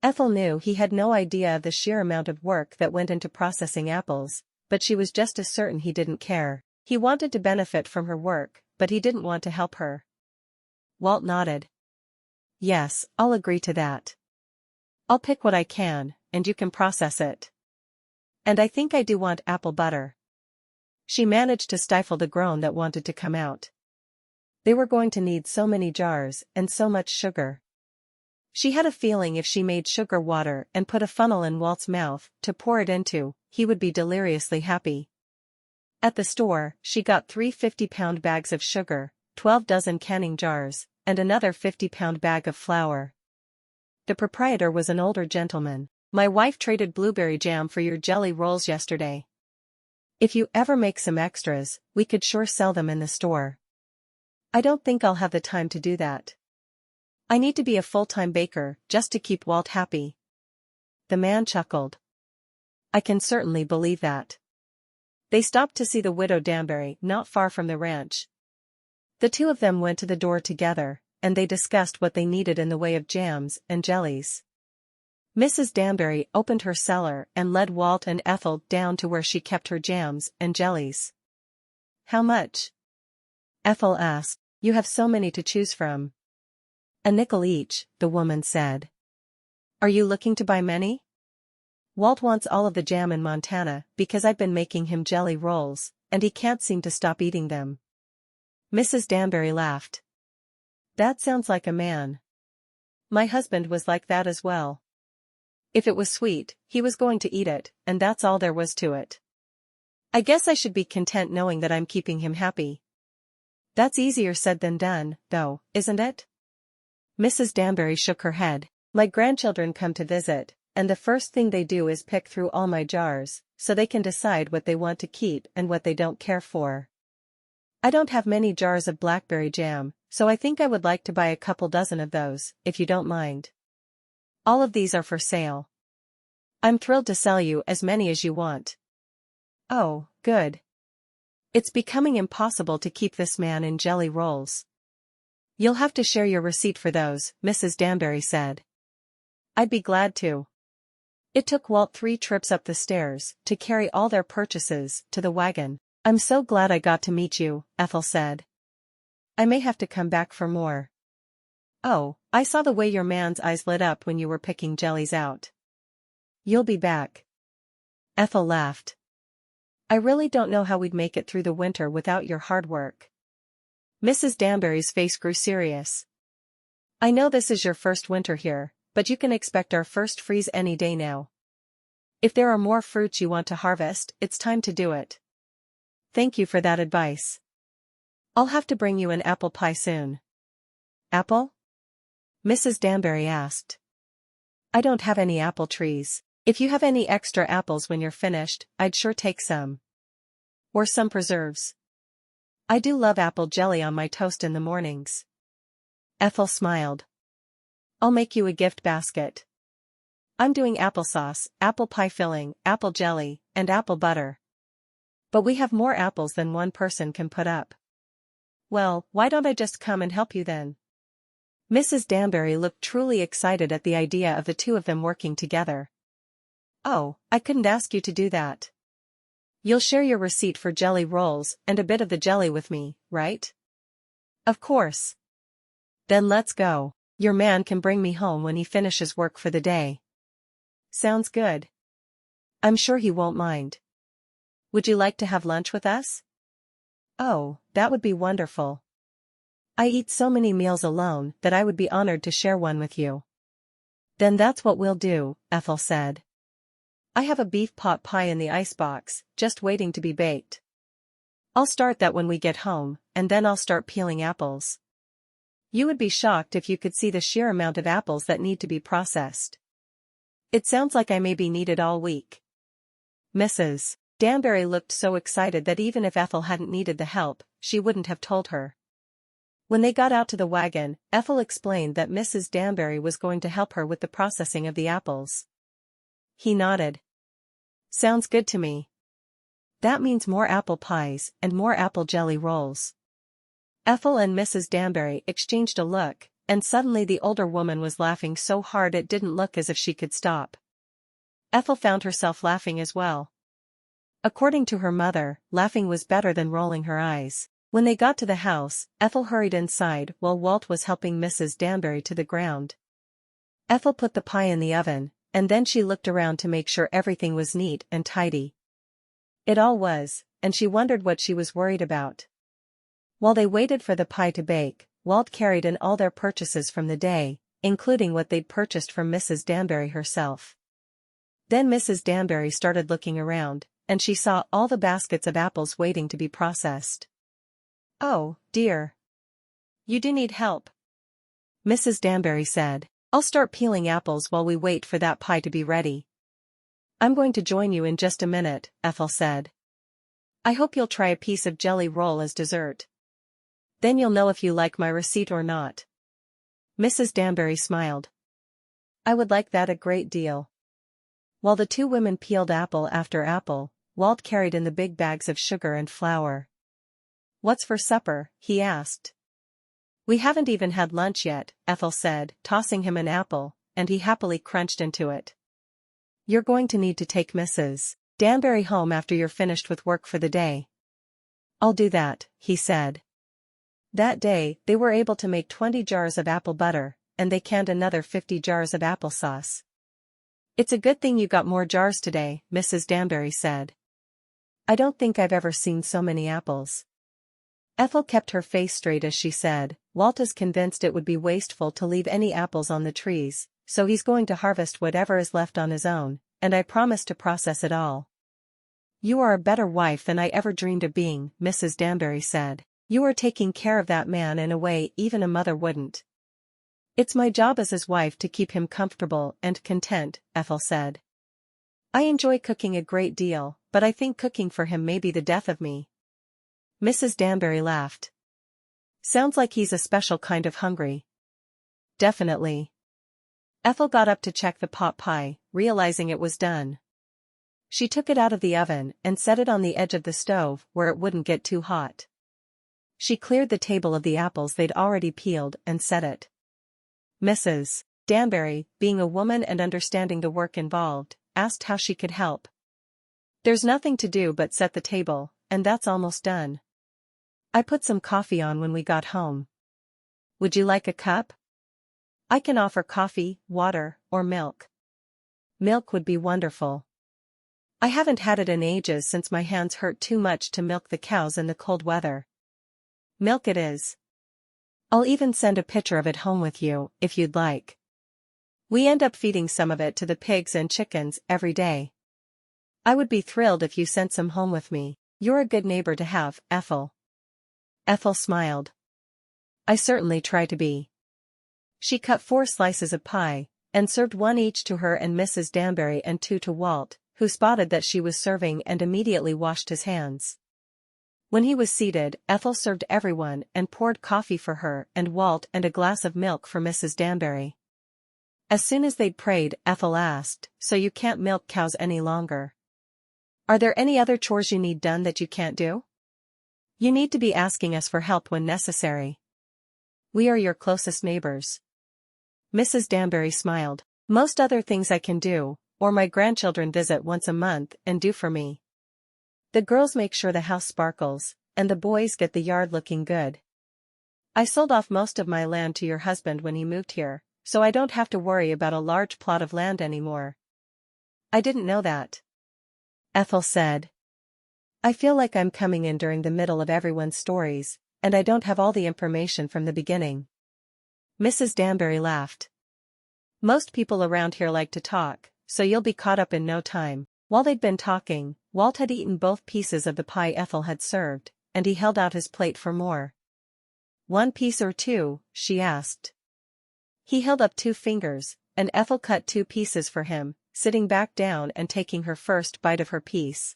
Ethel knew he had no idea of the sheer amount of work that went into processing apples, but she was just as certain he didn't care. He wanted to benefit from her work, but he didn't want to help her. Walt nodded. Yes, I'll agree to that. I'll pick what I can, and you can process it. And I think I do want apple butter. She managed to stifle the groan that wanted to come out. They were going to need so many jars and so much sugar. She had a feeling if she made sugar water and put a funnel in Walt's mouth to pour it into, he would be deliriously happy. At the store, she got 3 50-pound bags of sugar, 12 dozen canning jars, and another 50-pound bag of flour. The proprietor was an older gentleman. My wife traded blueberry jam for your jelly rolls yesterday. If you ever make some extras, we could sure sell them in the store. I don't think I'll have the time to do that. I need to be a full-time baker just to keep Walt happy. The man chuckled. I can certainly believe that. They stopped to see the widow Danbury not far from the ranch. The two of them went to the door together, and they discussed what they needed in the way of jams and jellies. Mrs. Danbury opened her cellar and led Walt and Ethel down to where she kept her jams and jellies. How much? Ethel asked. You have so many to choose from. A nickel each, the woman said. Are you looking to buy many? Walt wants all of the jam in Montana because I've been making him jelly rolls, and he can't seem to stop eating them. Mrs. Danbury laughed. That sounds like a man. My husband was like that as well. If it was sweet, he was going to eat it, and that's all there was to it. I guess I should be content knowing that I'm keeping him happy. That's easier said than done, though, isn't it? Mrs. Danbury shook her head. My grandchildren come to visit, and the first thing they do is pick through all my jars, so they can decide what they want to keep and what they don't care for. I don't have many jars of blackberry jam, so I think I would like to buy a couple dozen of those, if you don't mind. All of these are for sale. I'm thrilled to sell you as many as you want. Oh, good. It's becoming impossible to keep this man in jelly rolls. You'll have to share your receipt for those, Mrs. Danbury said. I'd be glad to. It took Walt 3 trips up the stairs to carry all their purchases to the wagon. I'm so glad I got to meet you, Ethel said. I may have to come back for more. Oh, I saw the way your man's eyes lit up when you were picking jellies out. You'll be back. Ethel laughed. I really don't know how we'd make it through the winter without your hard work. Mrs. Danbury's face grew serious. I know this is your first winter here, but you can expect our first freeze any day now. If there are more fruits you want to harvest, it's time to do it. Thank you for that advice. I'll have to bring you an apple pie soon. Apple? Mrs. Danbury asked. I don't have any apple trees. If you have any extra apples when you're finished, I'd sure take some. Or some preserves. I do love apple jelly on my toast in the mornings. Ethel smiled. I'll make you a gift basket. I'm doing applesauce, apple pie filling, apple jelly, and apple butter. But we have more apples than one person can put up. Well, why don't I just come and help you then? Mrs. Danbury looked truly excited at the idea of the two of them working together. Oh, I couldn't ask you to do that. You'll share your receipt for jelly rolls and a bit of the jelly with me, right? Of course. Then let's go. Your man can bring me home when he finishes work for the day. Sounds good. I'm sure he won't mind. Would you like to have lunch with us? Oh, that would be wonderful. I eat so many meals alone that I would be honored to share one with you. Then that's what we'll do, Ethel said. I have a beef pot pie in the icebox, just waiting to be baked. I'll start that when we get home, and then I'll start peeling apples. You would be shocked if you could see the sheer amount of apples that need to be processed. It sounds like I may be needed all week. Mrs. Danbury looked so excited that even if Ethel hadn't needed the help, she wouldn't have told her. When they got out to the wagon, Ethel explained that Mrs. Danbury was going to help her with the processing of the apples. He nodded. Sounds good to me. That means more apple pies and more apple jelly rolls. Ethel and Mrs. Danbury exchanged a look, and suddenly the older woman was laughing so hard it didn't look as if she could stop. Ethel found herself laughing as well. According to her mother, laughing was better than rolling her eyes. When they got to the house, Ethel hurried inside while Walt was helping Mrs. Danbury to the ground. Ethel put the pie in the oven, and then she looked around to make sure everything was neat and tidy. It all was, and she wondered what she was worried about. While they waited for the pie to bake, Walt carried in all their purchases from the day, including what they'd purchased from Mrs. Danbury herself. Then Mrs. Danbury started looking around, and she saw all the baskets of apples waiting to be processed. "Oh, dear. You do need help," Mrs. Danbury said. "I'll start peeling apples while we wait for that pie to be ready." "I'm going to join you in just a minute," Ethel said. "I hope you'll try a piece of jelly roll as dessert. Then you'll know if you like my receipt or not." Mrs. Danbury smiled. "I would like that a great deal." While the two women peeled apple after apple, Walt carried in the big bags of sugar and flour. "What's for supper?" he asked. "We haven't even had lunch yet," Ethel said, tossing him an apple, and he happily crunched into it. "You're going to need to take Mrs. Danbury home after you're finished with work for the day." "I'll do that," he said. That day, they were able to make 20 jars of apple butter, and they canned another 50 jars of applesauce. "It's a good thing you got more jars today," Mrs. Danbury said. "I don't think I've ever seen so many apples." Ethel kept her face straight as she said, "Walt is convinced it would be wasteful to leave any apples on the trees, so he's going to harvest whatever is left on his own, and I promise to process it all." "You are a better wife than I ever dreamed of being," Mrs. Danbury said. "You are taking care of that man in a way even a mother wouldn't." "It's my job as his wife to keep him comfortable and content," Ethel said. "I enjoy cooking a great deal, but I think cooking for him may be the death of me." Mrs. Danbury laughed. "Sounds like he's a special kind of hungry." "Definitely." Ethel got up to check the pot pie, realizing it was done. She took it out of the oven and set it on the edge of the stove where it wouldn't get too hot. She cleared the table of the apples they'd already peeled and set it. Mrs. Danbury, being a woman and understanding the work involved, asked how she could help. "There's nothing to do but set the table, and that's almost done. I put some coffee on when we got home. Would you like a cup? I can offer coffee, water, or milk." "Milk would be wonderful. I haven't had it in ages since my hands hurt too much to milk the cows in the cold weather." "Milk it is. I'll even send a pitcher of it home with you, if you'd like. We end up feeding some of it to the pigs and chickens every day. I would be thrilled if you sent some home with me. You're a good neighbor to have, Ethel." Ethel smiled. "I certainly try to be." She cut 4 slices of pie, and served 1 each to her and Mrs. Danbury and 2 to Walt, who spotted that she was serving and immediately washed his hands. When he was seated, Ethel served everyone and poured coffee for her and Walt and a glass of milk for Mrs. Danbury. As soon as they'd prayed, Ethel asked, "So you can't milk cows any longer? Are there any other chores you need done that you can't do? You need to be asking us for help when necessary. We are your closest neighbors." Mrs. Danbury smiled. "Most other things I can do, or my grandchildren visit once a month and do for me. The girls make sure the house sparkles, and the boys get the yard looking good. I sold off most of my land to your husband when he moved here, so I don't have to worry about a large plot of land anymore." "I didn't know that," Ethel said. "I feel like I'm coming in during the middle of everyone's stories, and I don't have all the information from the beginning." Mrs. Danbury laughed. "Most people around here like to talk, so you'll be caught up in no time." While they'd been talking, Walt had eaten both pieces of the pie Ethel had served, and he held out his plate for more. "1 piece or 2, she asked. He held up 2 fingers, and Ethel cut 2 pieces for him, sitting back down and taking her first bite of her piece.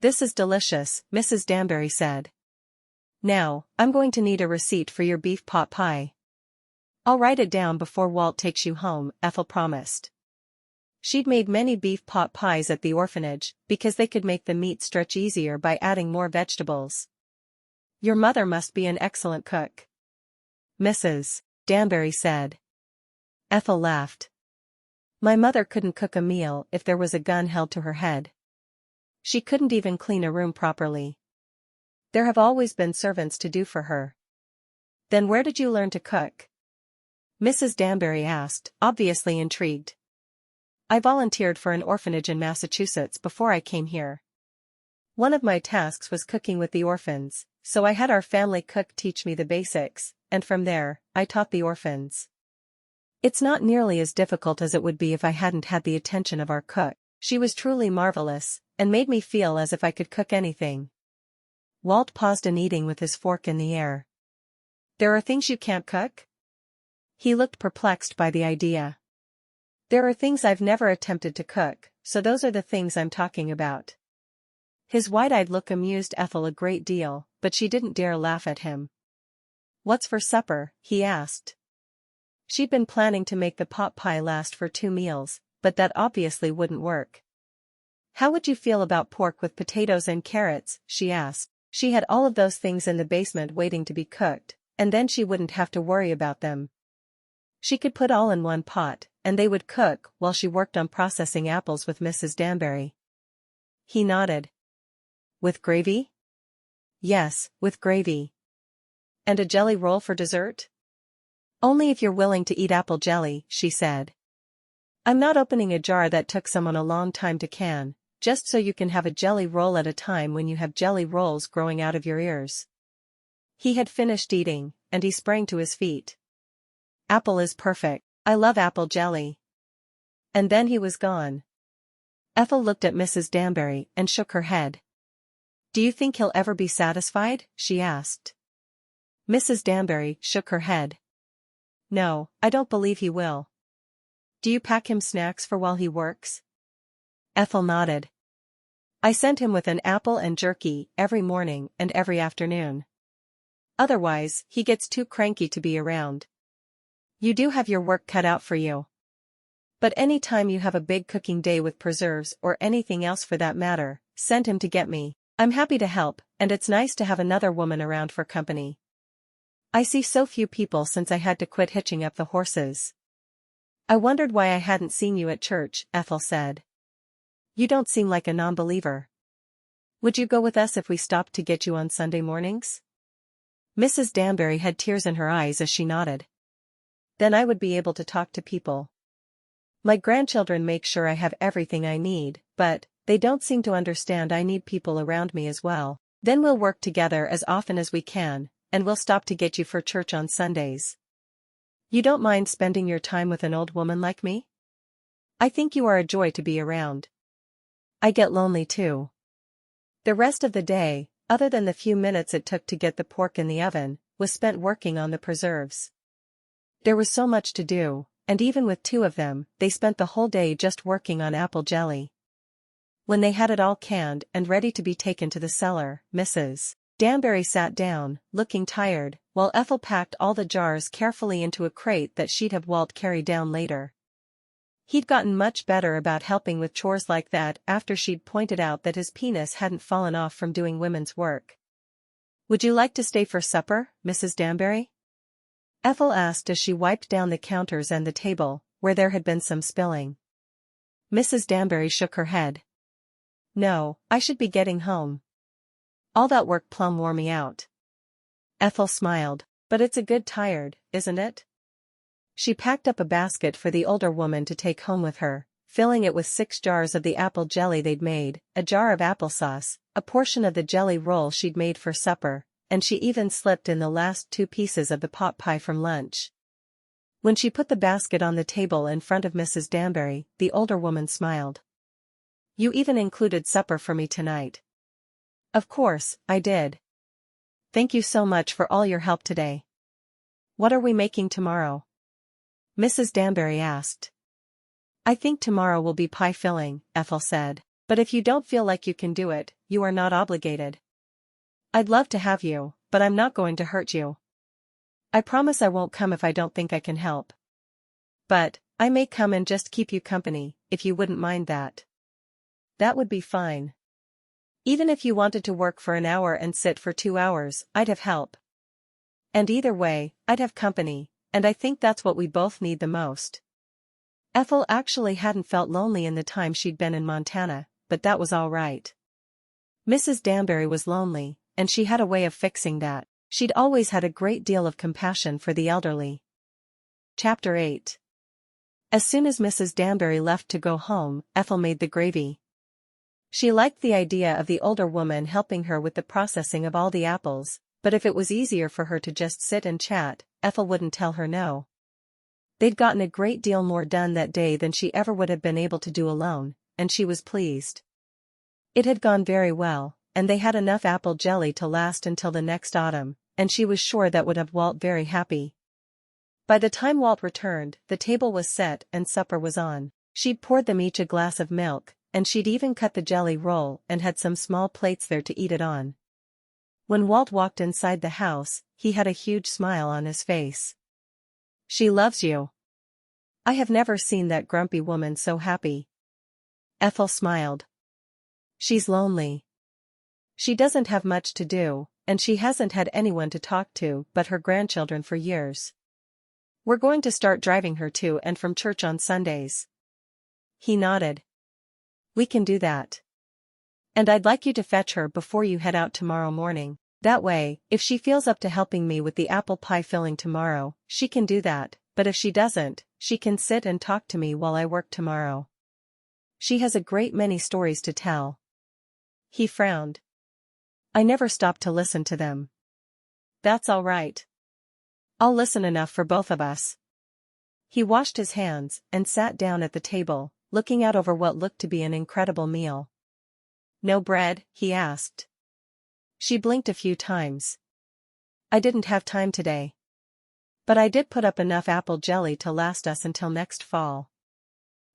"This is delicious," Mrs. Danbury said. "Now, I'm going to need a receipt for your beef pot pie." "I'll write it down before Walt takes you home," Ethel promised. She'd made many beef pot pies at the orphanage, because they could make the meat stretch easier by adding more vegetables. "Your mother must be an excellent cook," Mrs. Danbury said. Ethel laughed. "My mother couldn't cook a meal if there was a gun held to her head. She couldn't even clean a room properly. There have always been servants to do for her." "Then where did you learn to cook?" Mrs. Danbury asked, obviously intrigued. I volunteered for an orphanage in Massachusetts before I came here. One of my tasks was cooking with the orphans, so I had our family cook teach me the basics, and from there, I taught the orphans. It's not nearly as difficult as it would be if I hadn't had the attention of our cook. She was truly marvelous, and made me feel as if I could cook anything. Walt paused in eating with his fork in the air. There are things you can't cook? He looked perplexed by the idea. There are things I've never attempted to cook, so those are the things I'm talking about. His wide-eyed look amused Ethel a great deal, but she didn't dare laugh at him. What's for supper? He asked. She'd been planning to make the pot pie last for 2 meals, but that obviously wouldn't work. How would you feel about pork with potatoes and carrots? She asked. She had all of those things in the basement waiting to be cooked, and then she wouldn't have to worry about them. She could put all in one pot, and they would cook while she worked on processing apples with Mrs. Danbury. He nodded. With gravy? Yes, with gravy. And a jelly roll for dessert? Only if you're willing to eat apple jelly, she said. I'm not opening a jar that took someone a long time to can, just so you can have a jelly roll at a time when you have jelly rolls growing out of your ears. He had finished eating, and he sprang to his feet. Apple is perfect. I love apple jelly. And then he was gone. Ethel looked at Mrs. Danbury and shook her head. Do you think he'll ever be satisfied? She asked. Mrs. Danbury shook her head. No, I don't believe he will. Do you pack him snacks for while he works? Ethel nodded. I sent him with an apple and jerky every morning and every afternoon. Otherwise, he gets too cranky to be around. You do have your work cut out for you. But any time you have a big cooking day with preserves or anything else for that matter, send him to get me. I'm happy to help, and it's nice to have another woman around for company. I see so few people since I had to quit hitching up the horses. I wondered why I hadn't seen you at church, Ethel said. You don't seem like a non-believer. Would you go with us if we stopped to get you on Sunday mornings? Mrs. Danbury had tears in her eyes as she nodded. Then I would be able to talk to people. My grandchildren make sure I have everything I need, but they don't seem to understand I need people around me as well. Then we'll work together as often as we can, and we'll stop to get you for church on Sundays. You don't mind spending your time with an old woman like me? I think you are a joy to be around. I get lonely too. The rest of the day, other than the few minutes it took to get the pork in the oven, was spent working on the preserves. There was so much to do, and even with 2 of them, they spent the whole day just working on apple jelly. When they had it all canned and ready to be taken to the cellar, Mrs. Danbury sat down, looking tired, while Ethel packed all the jars carefully into a crate that she'd have Walt carry down later. He'd gotten much better about helping with chores like that after she'd pointed out that his penis hadn't fallen off from doing women's work. Would you like to stay for supper, Mrs. Danbury? Ethel asked as she wiped down the counters and the table, where there had been some spilling. Mrs. Danbury shook her head. No, I should be getting home. All that work plumb wore me out. Ethel smiled. But it's a good tired, isn't it? She packed up a basket for the older woman to take home with her, filling it with 6 jars of the apple jelly they'd made, a jar of applesauce, a portion of the jelly roll she'd made for supper, and she even slipped in the last 2 pieces of the pot pie from lunch. When she put the basket on the table in front of Mrs. Danbury, the older woman smiled. You even included supper for me tonight. Of course, I did. Thank you so much for all your help today. What are we making tomorrow? Mrs. Danbury asked. I think tomorrow will be pie filling, Ethel said, but if you don't feel like you can do it, you are not obligated. I'd love to have you, but I'm not going to hurt you. I promise I won't come if I don't think I can help. But, I may come and just keep you company, if you wouldn't mind that. That would be fine. Even if you wanted to work for an hour and sit for 2 hours, I'd have help. And either way, I'd have company, and I think that's what we both need the most. Ethel actually hadn't felt lonely in the time she'd been in Montana, but that was all right. Mrs. Danbury was lonely, and she had a way of fixing that. She'd always had a great deal of compassion for the elderly. Chapter 8. As soon as Mrs. Danbury left to go home, Ethel made the gravy. She liked the idea of the older woman helping her with the processing of all the apples, but if it was easier for her to just sit and chat, Ethel wouldn't tell her no. They'd gotten a great deal more done that day than she ever would have been able to do alone, and she was pleased. It had gone very well, and they had enough apple jelly to last until the next autumn, and she was sure that would have Walt very happy. By the time Walt returned, the table was set and supper was on. She'd poured them each a glass of milk, and she'd even cut the jelly roll and had some small plates there to eat it on. When Walt walked inside the house, he had a huge smile on his face. "She loves you." "I have never seen that grumpy woman so happy." Ethel smiled. "She's lonely. She doesn't have much to do, and she hasn't had anyone to talk to but her grandchildren for years. We're going to start driving her to and from church on Sundays." He nodded. "We can do that. And I'd like you to fetch her before you head out tomorrow morning. That way, if she feels up to helping me with the apple pie filling tomorrow, she can do that, but if she doesn't, she can sit and talk to me while I work tomorrow. She has a great many stories to tell." He frowned. "I never stop to listen to them." "That's all right. I'll listen enough for both of us." He washed his hands and sat down at the table, looking out over what looked to be an incredible meal. "No bread?" he asked. She blinked a few times. "I didn't have time today. But I did put up enough apple jelly to last us until next fall."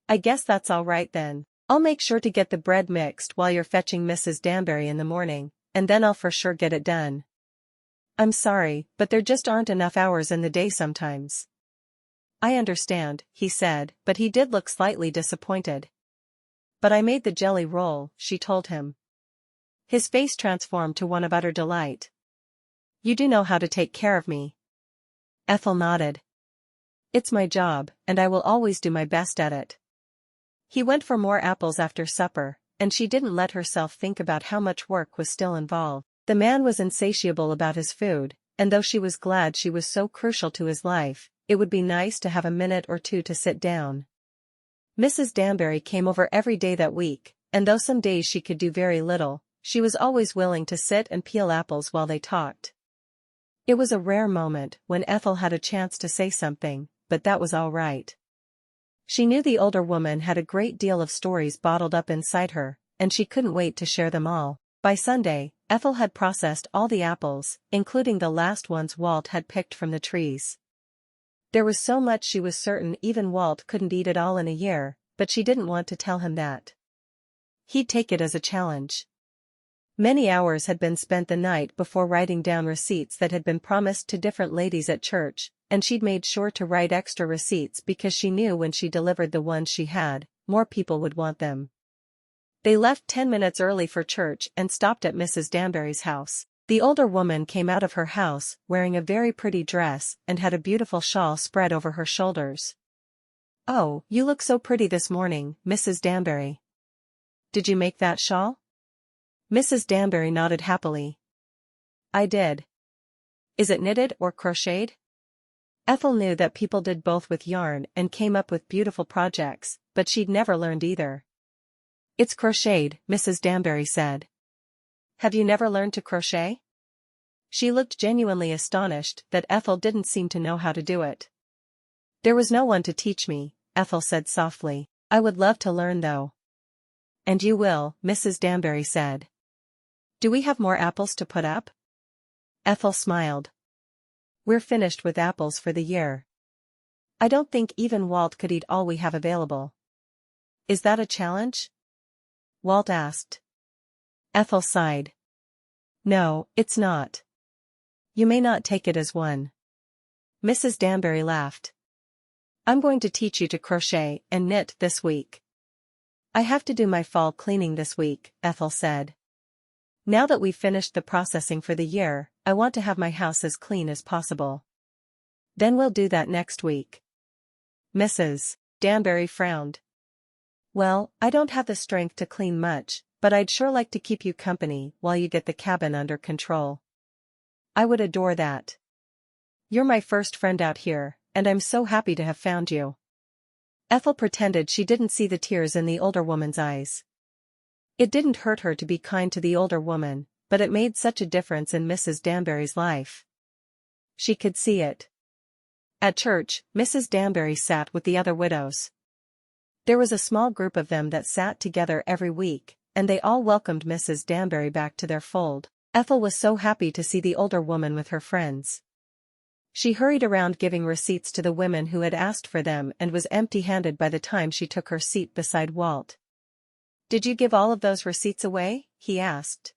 "I guess that's all right then. I'll make sure to get the bread mixed while you're fetching Mrs. Danbury in the morning, and then I'll for sure get it done." "I'm sorry, but there just aren't enough hours in the day sometimes." "I understand," he said, but he did look slightly disappointed. "But I made the jelly roll," she told him. His face transformed to one of utter delight. "You do know how to take care of me." Ethel nodded. "It's my job, and I will always do my best at it." He went for more apples after supper, and she didn't let herself think about how much work was still involved. The man was insatiable about his food, and though she was glad she was so crucial to his life, it would be nice to have a minute or two to sit down. Mrs. Danbury came over every day that week, and though some days she could do very little, she was always willing to sit and peel apples while they talked. It was a rare moment when Ethel had a chance to say something, but that was all right. She knew the older woman had a great deal of stories bottled up inside her, and she couldn't wait to share them all. By Sunday, Ethel had processed all the apples, including the last ones Walt had picked from the trees. There was so much she was certain even Walt couldn't eat it all in a year, but she didn't want to tell him that. He'd take it as a challenge. Many hours had been spent the night before writing down receipts that had been promised to different ladies at church, and she'd made sure to write extra receipts because she knew when she delivered the ones she had, more people would want them. They left 10 minutes early for church and stopped at Mrs. Danbury's house. The older woman came out of her house wearing a very pretty dress and had a beautiful shawl spread over her shoulders. "Oh, you look so pretty this morning, Mrs. Danbury. Did you make that shawl?" Mrs. Danbury nodded happily. "I did." "Is it knitted or crocheted?" Ethel knew that people did both with yarn and came up with beautiful projects, but she'd never learned either. "It's crocheted," Mrs. Danbury said. "Have you never learned to crochet?" She looked genuinely astonished that Ethel didn't seem to know how to do it. "There was no one to teach me," Ethel said softly. "I would love to learn though." "And you will," Mrs. Danbury said. "Do we have more apples to put up?" Ethel smiled. "We're finished with apples for the year. I don't think even Walt could eat all we have available." "Is that a challenge?" Walt asked. Ethel sighed. "No, it's not. You may not take it as one." Mrs. Danbury laughed. "I'm going to teach you to crochet and knit this week." "I have to do my fall cleaning this week," Ethel said. "Now that we've finished the processing for the year, I want to have my house as clean as possible." "Then we'll do that next week." Mrs. Danbury frowned. "Well, I don't have the strength to clean much, but I'd sure like to keep you company while you get the cabin under control." "I would adore that. You're my first friend out here, and I'm so happy to have found you." Ethel pretended she didn't see the tears in the older woman's eyes. It didn't hurt her to be kind to the older woman, but it made such a difference in Mrs. Danbury's life. She could see it. At church, Mrs. Danbury sat with the other widows. There was a small group of them that sat together every week, and they all welcomed Mrs. Danbury back to their fold. Ethel was so happy to see the older woman with her friends. She hurried around giving receipts to the women who had asked for them and was empty-handed by the time she took her seat beside Walt. "Did you give all of those receipts away?" he asked.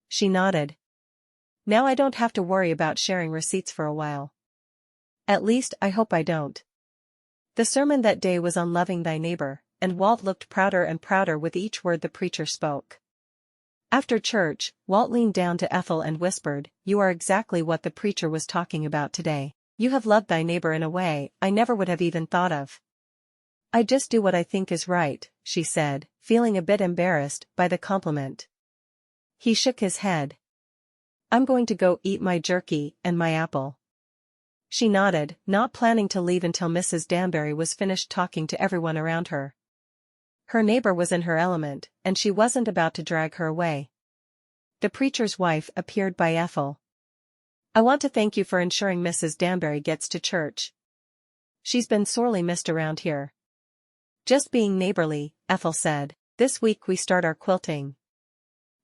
She nodded. "Now I don't have to worry about sharing receipts for a while. At least I hope I don't." The sermon that day was on loving thy neighbor, and Walt looked prouder and prouder with each word the preacher spoke. After church, Walt leaned down to Ethel and whispered, "You are exactly what the preacher was talking about today. You have loved thy neighbor in a way I never would have even thought of." "I just do what I think is right," she said, feeling a bit embarrassed by the compliment. He shook his head. "I'm going to go eat my jerky and my apple." She nodded, not planning to leave until Mrs. Danbury was finished talking to everyone around her. Her neighbor was in her element, and she wasn't about to drag her away. The preacher's wife appeared by Ethel. "I want to thank you for ensuring Mrs. Danbury gets to church. She's been sorely missed around here." "Just being neighborly," Ethel said. "This week we start our quilting.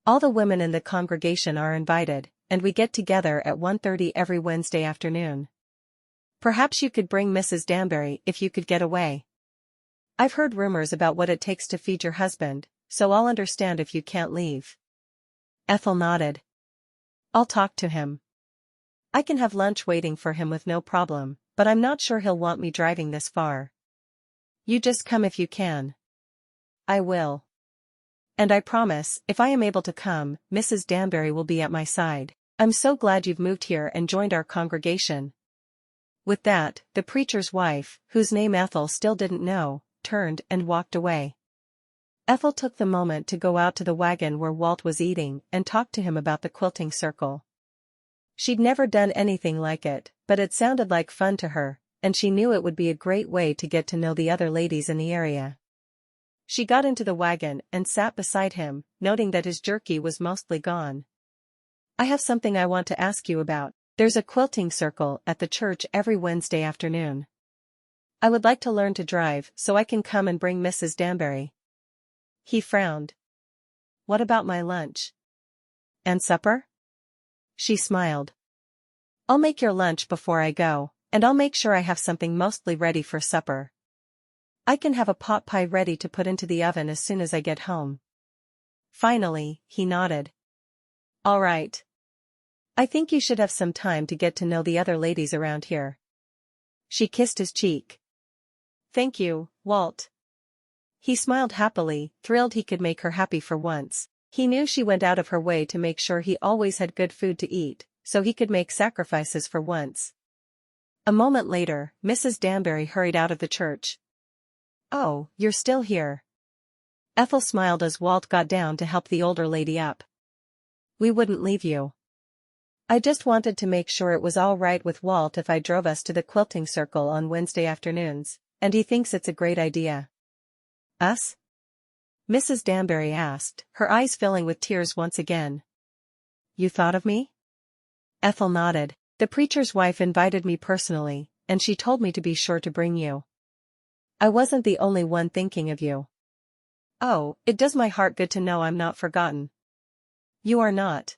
All the women in the congregation are invited, and we get together at 1:30 every Wednesday afternoon. Perhaps you could bring Mrs. Danbury if you could get away. I've heard rumors about what it takes to feed your husband, so I'll understand if you can't leave." Ethel nodded. "I'll talk to him. I can have lunch waiting for him with no problem, but I'm not sure he'll want me driving this far. You just come if you can." "I will. And I promise, if I am able to come, Mrs. Danbury will be at my side. I'm so glad you've moved here and joined our congregation." With that, the preacher's wife, whose name Ethel still didn't know, turned and walked away. Ethel took the moment to go out to the wagon where Walt was eating and talk to him about the quilting circle. She'd never done anything like it, but it sounded like fun to her, and she knew it would be a great way to get to know the other ladies in the area. She got into the wagon and sat beside him, noting that his jerky was mostly gone. "I have something I want to ask you about. There's a quilting circle at the church every Wednesday afternoon. I would like to learn to drive so I can come and bring Mrs. Danbury." He frowned. "What about my lunch? And supper?" She smiled. "I'll make your lunch before I go, and I'll make sure I have something mostly ready for supper. I can have a pot pie ready to put into the oven as soon as I get home." Finally, he nodded. "All right. I think you should have some time to get to know the other ladies around here." She kissed his cheek. "Thank you, Walt." He smiled happily, thrilled he could make her happy for once. He knew she went out of her way to make sure he always had good food to eat, so he could make sacrifices for once. A moment later, Mrs. Danbury hurried out of the church. "Oh, you're still here." Ethel smiled as Walt got down to help the older lady up. "We wouldn't leave you. I just wanted to make sure it was all right with Walt if I drove us to the quilting circle on Wednesday afternoons, and he thinks it's a great idea." "Us?" Mrs. Danbury asked, her eyes filling with tears once again. "You thought of me?" Ethel nodded. "The preacher's wife invited me personally, and she told me to be sure to bring you. I wasn't the only one thinking of you." "Oh, it does my heart good to know I'm not forgotten." "You are not,"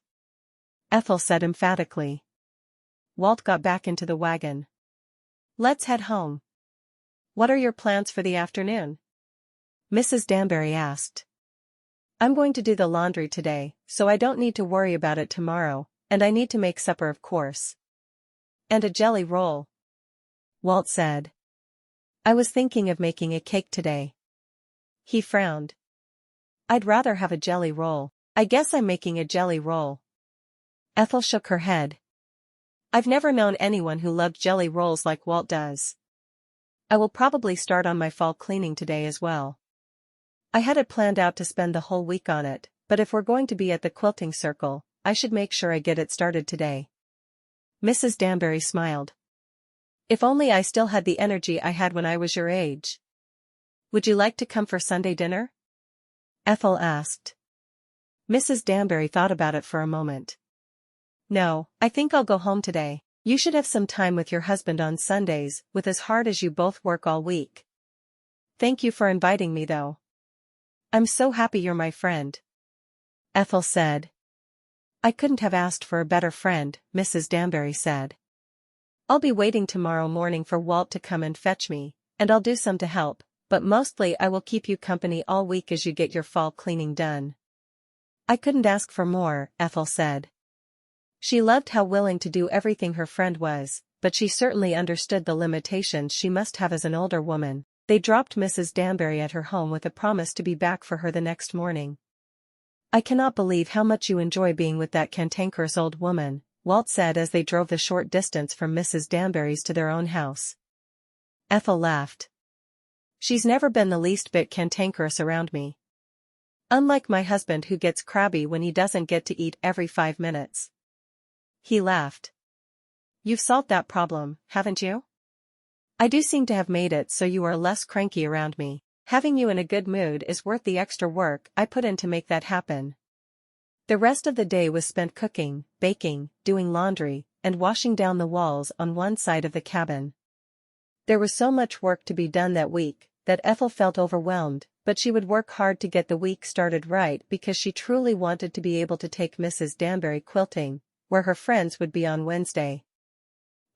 Ethel said emphatically. Walt got back into the wagon. "Let's head home." "What are your plans for the afternoon?" Mrs. Danbury asked. "I'm going to do the laundry today, so I don't need to worry about it tomorrow, and I need to make supper of course." "And a jelly roll," Walt said. "I was thinking of making a cake today." He frowned. "I'd rather have a jelly roll. I guess I'm making a jelly roll." Ethel shook her head. "I've never known anyone who loved jelly rolls like Walt does. I will probably start on my fall cleaning today as well. I had it planned out to spend the whole week on it, but if we're going to be at the quilting circle, I should make sure I get it started today." Mrs. Danbury smiled. "If only I still had the energy I had when I was your age." Would you like to come for Sunday dinner? Ethel asked. Mrs. Danbury thought about it for a moment. No, I think I'll go home today. You should have some time with your husband on Sundays, with as hard as you both work all week. Thank you for inviting me though. I'm so happy you're my friend. Ethel said. I couldn't have asked for a better friend, Mrs. Danbury said. I'll be waiting tomorrow morning for Walt to come and fetch me, and I'll do some to help, but mostly I will keep you company all week as you get your fall cleaning done. I couldn't ask for more, Ethel said. She loved how willing to do everything her friend was, but she certainly understood the limitations she must have as an older woman. They dropped Mrs. Danbury at her home with a promise to be back for her the next morning. I cannot believe how much you enjoy being with that cantankerous old woman, Walt said as they drove the short distance from Mrs. Danbury's to their own house. Ethel laughed. She's never been the least bit cantankerous around me. Unlike my husband who gets crabby when he doesn't get to eat every 5 minutes. He laughed. You've solved that problem, haven't you? I do seem to have made it so you are less cranky around me. Having you in a good mood is worth the extra work I put in to make that happen. The rest of the day was spent cooking, baking, doing laundry, and washing down the walls on one side of the cabin. There was so much work to be done that week, that Ethel felt overwhelmed, but she would work hard to get the week started right because she truly wanted to be able to take Mrs. Danbury quilting, where her friends would be on Wednesday.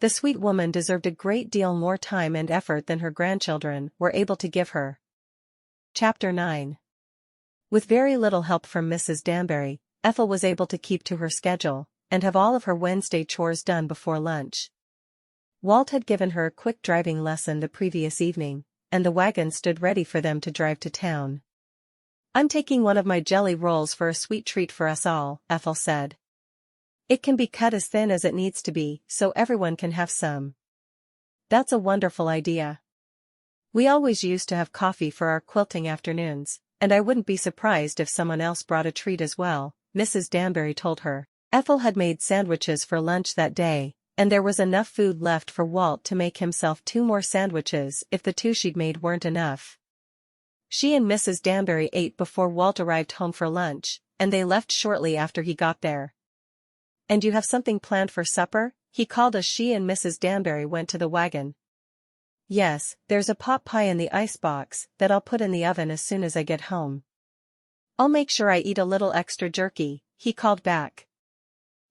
The sweet woman deserved a great deal more time and effort than her grandchildren were able to give her. Chapter 9. With very little help from Mrs. Danbury, Ethel was able to keep to her schedule, and have all of her Wednesday chores done before lunch. Walt had given her a quick driving lesson the previous evening, and the wagon stood ready for them to drive to town. I'm taking one of my jelly rolls for a sweet treat for us all, Ethel said. It can be cut as thin as it needs to be, so everyone can have some. That's a wonderful idea. We always used to have coffee for our quilting afternoons, and I wouldn't be surprised if someone else brought a treat as well, Mrs. Danbury told her. Ethel had made sandwiches for lunch that day, and there was enough food left for Walt to make himself 2 more sandwiches if the 2 she'd made weren't enough. She and Mrs. Danbury ate before Walt arrived home for lunch, and they left shortly after he got there. And you have something planned for supper? He called as she and Mrs. Danbury went to the wagon. Yes, there's a pot pie in the icebox that I'll put in the oven as soon as I get home. I'll make sure I eat a little extra jerky, he called back.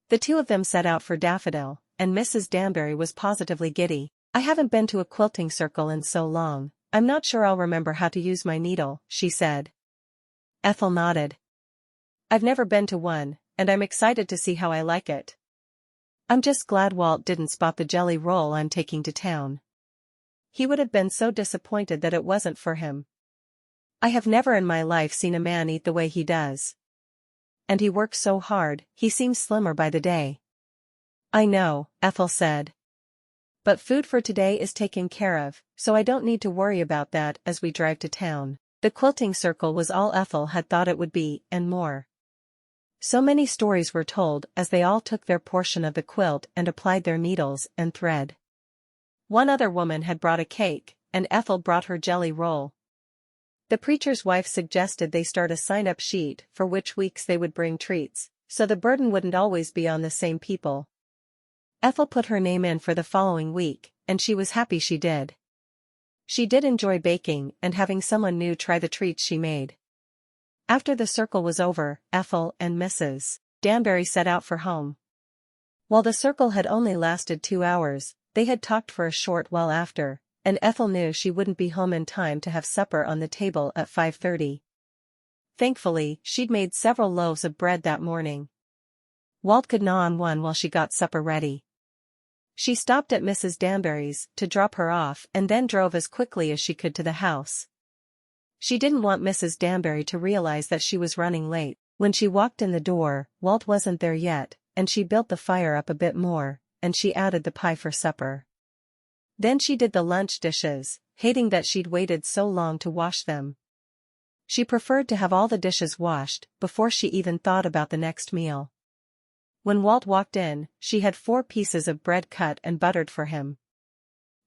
The 2 of them set out for Daffodil, and Mrs. Danbury was positively giddy. I haven't been to a quilting circle in so long, I'm not sure I'll remember how to use my needle, she said. Ethel nodded. I've never been to one, and I'm excited to see how I like it. I'm just glad Walt didn't spot the jelly roll I'm taking to town. He would have been so disappointed that it wasn't for him. I have never in my life seen a man eat the way he does. And he works so hard, he seems slimmer by the day. I know, Ethel said. But food for today is taken care of, so I don't need to worry about that as we drive to town. The quilting circle was all Ethel had thought it would be, and more. So many stories were told as they all took their portion of the quilt and applied their needles and thread. One other woman had brought a cake, and Ethel brought her jelly roll. The preacher's wife suggested they start a sign-up sheet for which weeks they would bring treats, so the burden wouldn't always be on the same people. Ethel put her name in for the following week, and she was happy she did. She did enjoy baking and having someone new try the treats she made. After the circle was over, Ethel and Mrs. Danbury set out for home. While the circle had only lasted 2 hours, they had talked for a short while after, and Ethel knew she wouldn't be home in time to have supper on the table at 5:30. Thankfully, she'd made several loaves of bread that morning. Walt could gnaw on one while she got supper ready. She stopped at Mrs. Danbury's to drop her off and then drove as quickly as she could to the house. She didn't want Mrs. Danbury to realize that she was running late. When she walked in the door, Walt wasn't there yet, and she built the fire up a bit more, and she added the pie for supper. Then she did the lunch dishes, hating that she'd waited so long to wash them. She preferred to have all the dishes washed before she even thought about the next meal. When Walt walked in, she had 4 pieces of bread cut and buttered for him.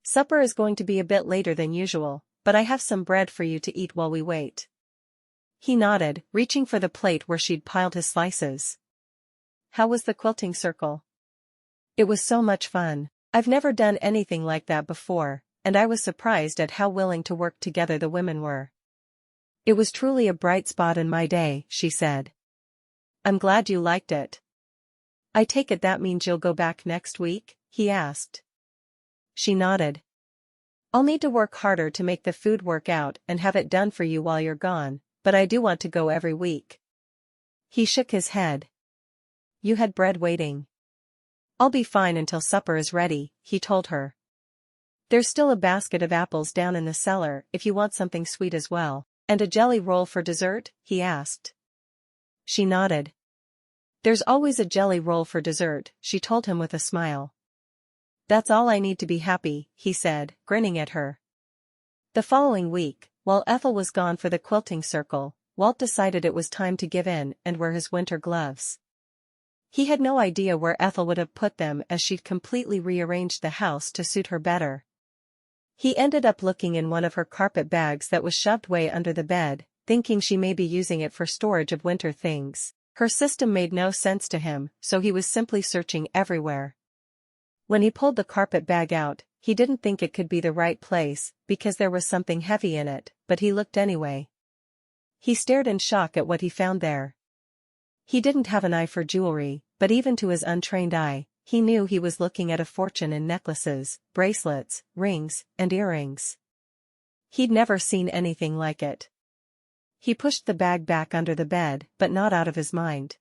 Supper is going to be a bit later than usual, but I have some bread for you to eat while we wait. He nodded, reaching for the plate where she'd piled his slices. How was the quilting circle? It was so much fun. I've never done anything like that before, and I was surprised at how willing to work together the women were. It was truly a bright spot in my day, she said. I'm glad you liked it. I take it that means you'll go back next week? He asked. She nodded. I'll need to work harder to make the food work out and have it done for you while you're gone, but I do want to go every week. He shook his head. You had bread waiting. I'll be fine until supper is ready, he told her. There's still a basket of apples down in the cellar if you want something sweet as well. And a jelly roll for dessert? He asked. She nodded. There's always a jelly roll for dessert, she told him with a smile. That's all I need to be happy, he said, grinning at her. The following week, while Ethel was gone for the quilting circle, Walt decided it was time to give in and wear his winter gloves. He had no idea where Ethel would have put them as she'd completely rearranged the house to suit her better. He ended up looking in one of her carpet bags that was shoved way under the bed, thinking she may be using it for storage of winter things. Her system made no sense to him, so he was simply searching everywhere. When he pulled the carpet bag out, he didn't think it could be the right place, because there was something heavy in it, but he looked anyway. He stared in shock at what he found there. He didn't have an eye for jewelry, but even to his untrained eye, he knew he was looking at a fortune in necklaces, bracelets, rings, and earrings. He'd never seen anything like it. He pushed the bag back under the bed, but not out of his mind.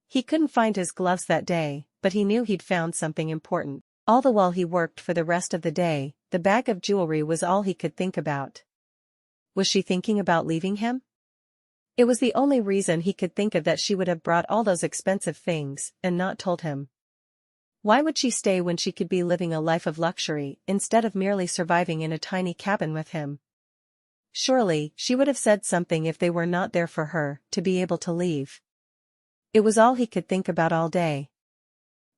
He couldn't find his gloves that day, but he knew he'd found something important. All the while he worked for the rest of the day, the bag of jewelry was all he could think about. Was she thinking about leaving him? It was the only reason he could think of that she would have brought all those expensive things and not told him. Why would she stay when she could be living a life of luxury instead of merely surviving in a tiny cabin with him? Surely, she would have said something if they were not there for her to be able to leave. It was all he could think about all day.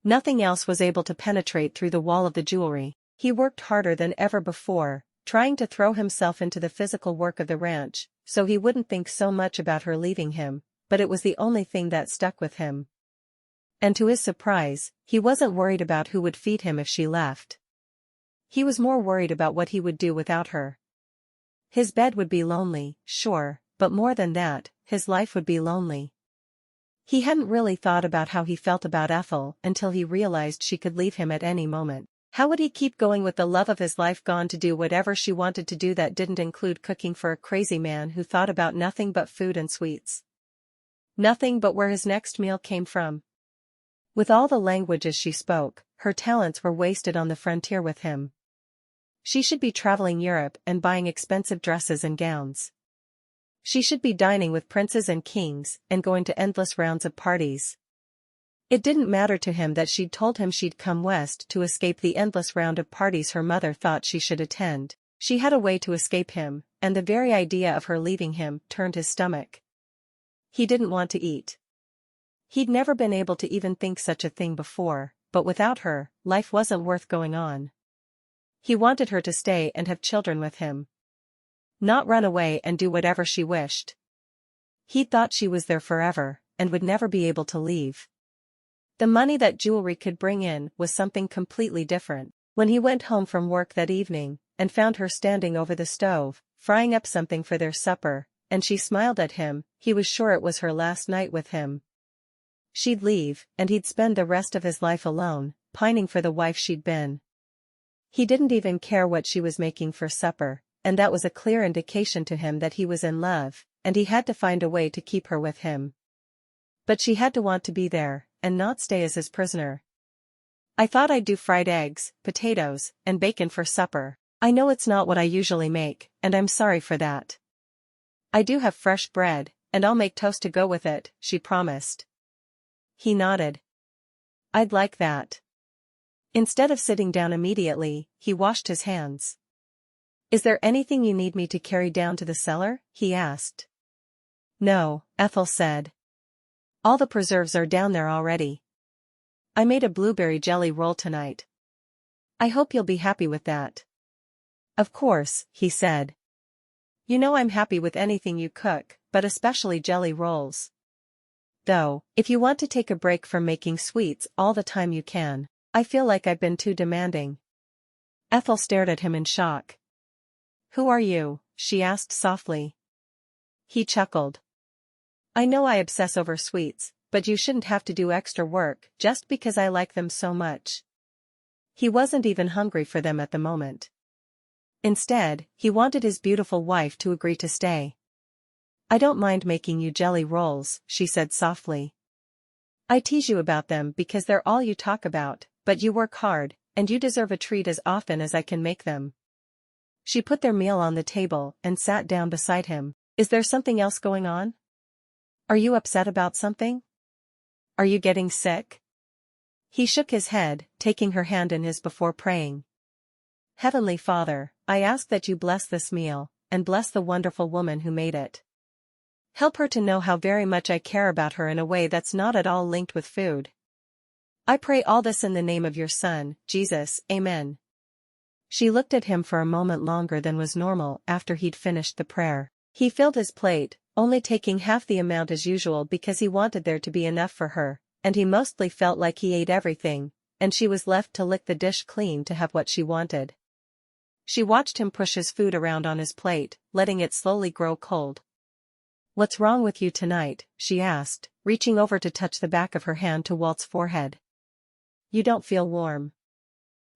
Nothing else was able to penetrate through the wall of the jewelry. He worked harder than ever before, trying to throw himself into the physical work of the ranch, so he wouldn't think so much about her leaving him, but it was the only thing that stuck with him. And to his surprise, he wasn't worried about who would feed him if she left. He was more worried about what he would do without her. His bed would be lonely, sure, but more than that, his life would be lonely. He hadn't really thought about how he felt about Ethel until he realized she could leave him at any moment. How would he keep going with the love of his life gone to do whatever she wanted to do that didn't include cooking for a crazy man who thought about nothing but food and sweets? Nothing but where his next meal came from. With all the languages she spoke, her talents were wasted on the frontier with him. She should be traveling Europe and buying expensive dresses and gowns. She should be dining with princes and kings and going to endless rounds of parties. It didn't matter to him that she'd told him she'd come west to escape the endless round of parties her mother thought she should attend. She had a way to escape him, and the very idea of her leaving him turned his stomach. He didn't want to eat. He'd never been able to even think such a thing before, but without her, life wasn't worth going on. He wanted her to stay and have children with him. Not run away and do whatever she wished. He thought she was there forever, and would never be able to leave. The money that jewelry could bring in was something completely different. When he went home from work that evening, and found her standing over the stove, frying up something for their supper, and she smiled at him, he was sure it was her last night with him. She'd leave, and he'd spend the rest of his life alone, pining for the wife she'd been. He didn't even care what she was making for supper, and that was a clear indication to him that he was in love, and he had to find a way to keep her with him. But she had to want to be there, and not stay as his prisoner. I thought I'd do fried eggs, potatoes, and bacon for supper. I know it's not what I usually make, and I'm sorry for that. I do have fresh bread, and I'll make toast to go with it, she promised. He nodded. I'd like that. Instead of sitting down immediately, he washed his hands. Is there anything you need me to carry down to the cellar? He asked. No, Ethel said. All the preserves are down there already. I made a blueberry jelly roll tonight. I hope you'll be happy with that. Of course, he said. You know I'm happy with anything you cook, but especially jelly rolls. Though, if you want to take a break from making sweets all the time you can. I feel like I've been too demanding. Ethel stared at him in shock. Who are you? She asked softly. He chuckled. I know I obsess over sweets, but you shouldn't have to do extra work just because I like them so much. He wasn't even hungry for them at the moment. Instead, he wanted his beautiful wife to agree to stay. I don't mind making you jelly rolls, she said softly. I tease you about them because they're all you talk about, but you work hard, and you deserve a treat as often as I can make them. She put their meal on the table and sat down beside him. Is there something else going on? Are you upset about something? Are you getting sick? He shook his head, taking her hand in his before praying. Heavenly Father, I ask that you bless this meal, and bless the wonderful woman who made it. Help her to know how very much I care about her in a way that's not at all linked with food. I pray all this in the name of your Son, Jesus, Amen. She looked at him for a moment longer than was normal after he'd finished the prayer. He filled his plate, only taking half the amount as usual because he wanted there to be enough for her, and he mostly felt like he ate everything, and she was left to lick the dish clean to have what she wanted. She watched him push his food around on his plate, letting it slowly grow cold. What's wrong with you tonight? She asked, reaching over to touch the back of her hand to Walt's forehead. You don't feel warm.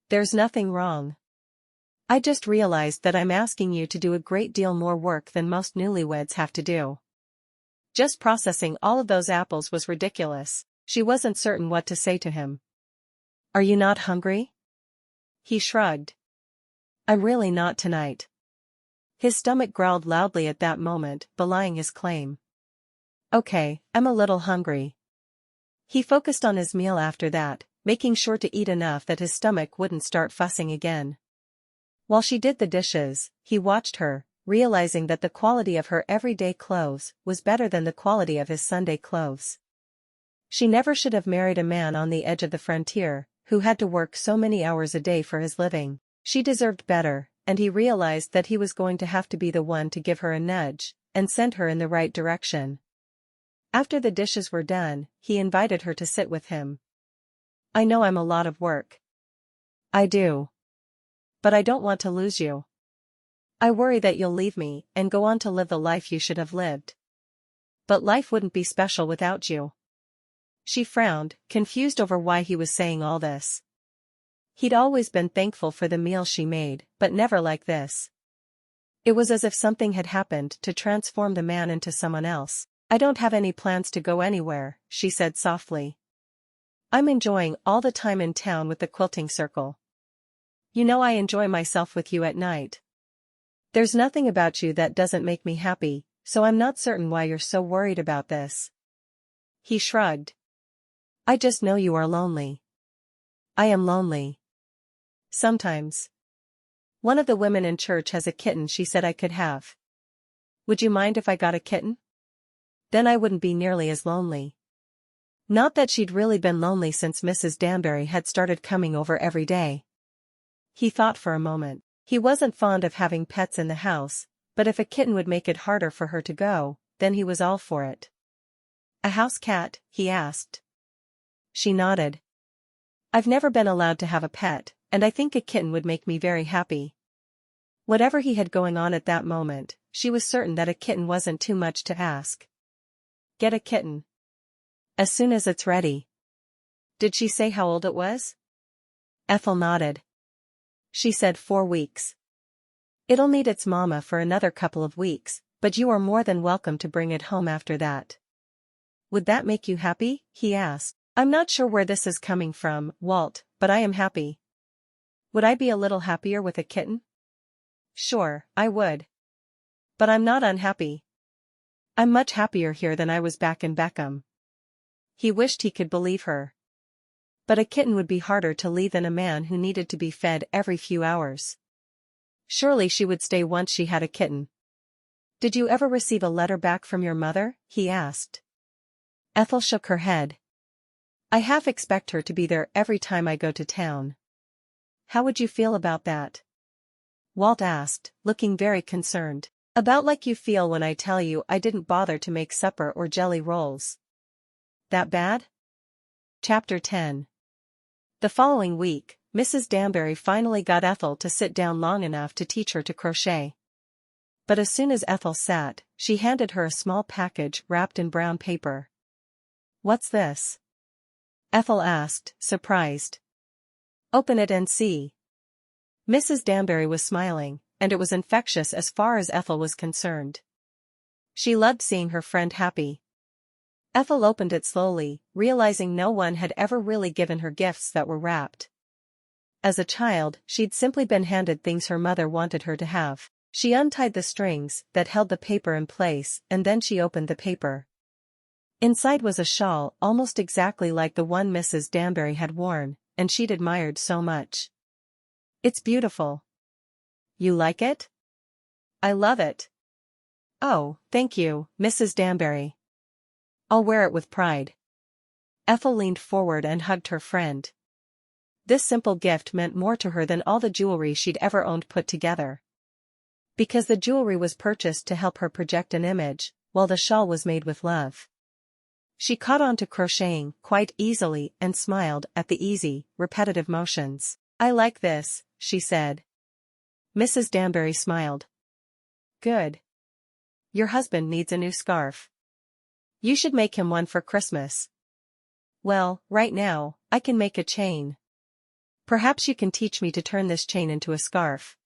There's nothing wrong. I just realized that I'm asking you to do a great deal more work than most newlyweds have to do. Just processing all of those apples was ridiculous. She wasn't certain what to say to him. Are you not hungry? He shrugged. I'm really not tonight. His stomach growled loudly at that moment, belying his claim. Okay, I'm a little hungry. He focused on his meal after that, making sure to eat enough that his stomach wouldn't start fussing again. While she did the dishes, he watched her, realizing that the quality of her everyday clothes was better than the quality of his Sunday clothes. She never should have married a man on the edge of the frontier, who had to work so many hours a day for his living. She deserved better, and he realized that he was going to have to be the one to give her a nudge, and send her in the right direction. After the dishes were done, he invited her to sit with him. I know I'm a lot of work. I do. But I don't want to lose you. I worry that you'll leave me and go on to live the life you should have lived. But life wouldn't be special without you. She frowned, confused over why he was saying all this. He'd always been thankful for the meal she made, but never like this. It was as if something had happened to transform the man into someone else. I don't have any plans to go anywhere, she said softly. I'm enjoying all the time in town with the quilting circle. You know I enjoy myself with you at night. There's nothing about you that doesn't make me happy, so I'm not certain why you're so worried about this. He shrugged. I just know you are lonely. I am lonely. Sometimes. One of the women in church has a kitten she said I could have. Would you mind if I got a kitten? Then I wouldn't be nearly as lonely. Not that she'd really been lonely since Mrs. Danbury had started coming over every day. He thought for a moment. He wasn't fond of having pets in the house, but if a kitten would make it harder for her to go, then he was all for it. A house cat? He asked. She nodded. I've never been allowed to have a pet, and I think a kitten would make me very happy. Whatever he had going on at that moment, she was certain that a kitten wasn't too much to ask. Get a kitten. As soon as it's ready. Did she say how old it was? Ethel nodded. She said 4 weeks. It'll need its mama for another couple of weeks, but you are more than welcome to bring it home after that. Would that make you happy? He asked. I'm not sure where this is coming from, Walt, but I am happy. Would I be a little happier with a kitten? Sure, I would. But I'm not unhappy. I'm much happier here than I was back in Beckham. He wished he could believe her. But a kitten would be harder to leave than a man who needed to be fed every few hours. Surely she would stay once she had a kitten. Did you ever receive a letter back from your mother? He asked. Ethel shook her head. I half expect her to be there every time I go to town. How would you feel about that? Walt asked, looking very concerned. About like you feel when I tell you I didn't bother to make supper or jelly rolls. That bad? Chapter 10. The following week, Mrs. Danbury finally got Ethel to sit down long enough to teach her to crochet. But as soon as Ethel sat, she handed her a small package wrapped in brown paper. "What's this?" Ethel asked, surprised. "Open it and see." Mrs. Danbury was smiling, and it was infectious as far as Ethel was concerned. She loved seeing her friend happy. Ethel opened it slowly, realizing no one had ever really given her gifts that were wrapped. As a child, she'd simply been handed things her mother wanted her to have. She untied the strings that held the paper in place, and then she opened the paper. Inside was a shawl almost exactly like the one Mrs. Danbury had worn, and she'd admired so much. "It's beautiful." "You like it?" "I love it." "Oh, thank you, Mrs. Danbury. I'll wear it with pride." Ethel leaned forward and hugged her friend. This simple gift meant more to her than all the jewelry she'd ever owned put together. Because the jewelry was purchased to help her project an image, while the shawl was made with love. She caught on to crocheting quite easily and smiled at the easy, repetitive motions. "I like this," she said. Mrs. Danbury smiled. "Good. Your husband needs a new scarf. You should make him one for Christmas." "Well, right now, I can make a chain. Perhaps you can teach me to turn this chain into a scarf."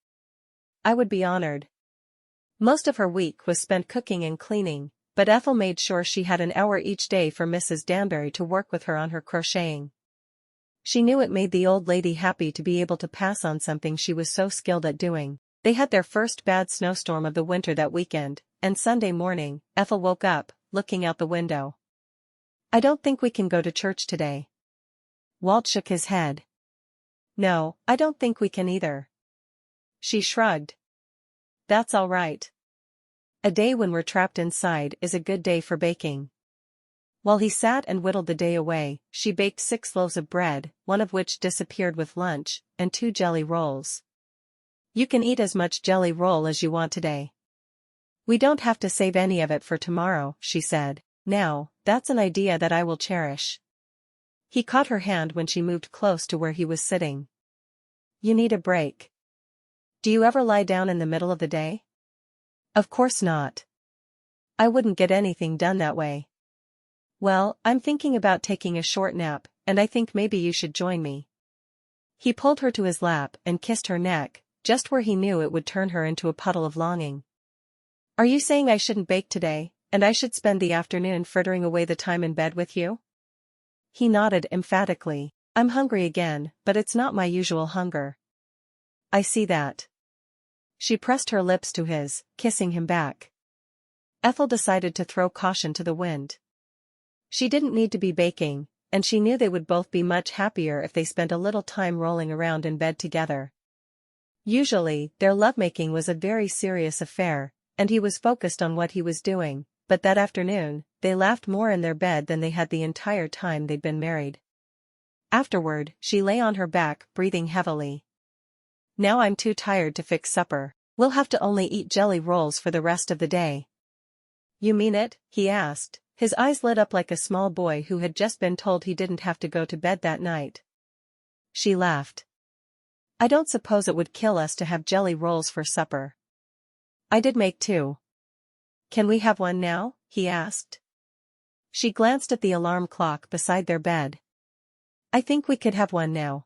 "I would be honored." Most of her week was spent cooking and cleaning, but Ethel made sure she had an hour each day for Mrs. Danbury to work with her on her crocheting. She knew it made the old lady happy to be able to pass on something she was so skilled at doing. They had their first bad snowstorm of the winter that weekend, and Sunday morning, Ethel woke up, looking out the window. "I don't think we can go to church today." Walt shook his head. "No, I don't think we can either." She shrugged. "That's all right. A day when we're trapped inside is a good day for baking." While he sat and whittled the day away, she baked 6 loaves of bread, one of which disappeared with lunch, and 2 jelly rolls. "You can eat as much jelly roll as you want today. We don't have to save any of it for tomorrow," she said. "Now, that's an idea that I will cherish." He caught her hand when she moved close to where he was sitting. "You need a break. Do you ever lie down in the middle of the day?" "Of course not. I wouldn't get anything done that way." "Well, I'm thinking about taking a short nap, and I think maybe you should join me." He pulled her to his lap and kissed her neck, just where he knew it would turn her into a puddle of longing. "Are you saying I shouldn't bake today, and I should spend the afternoon frittering away the time in bed with you?" He nodded emphatically. "I'm hungry again, but it's not my usual hunger." "I see that." She pressed her lips to his, kissing him back. Ethel decided to throw caution to the wind. She didn't need to be baking, and she knew they would both be much happier if they spent a little time rolling around in bed together. Usually, their lovemaking was a very serious affair, and he was focused on what he was doing, but that afternoon, they laughed more in their bed than they had the entire time they'd been married. Afterward, she lay on her back, breathing heavily. "Now I'm too tired to fix supper. We'll have to only eat jelly rolls for the rest of the day." "You mean it?" he asked. His eyes lit up like a small boy who had just been told he didn't have to go to bed that night. She laughed. "I don't suppose it would kill us to have jelly rolls for supper. I did make 2. Can we have one now?" he asked. She glanced at the alarm clock beside their bed. "I think we could have one now."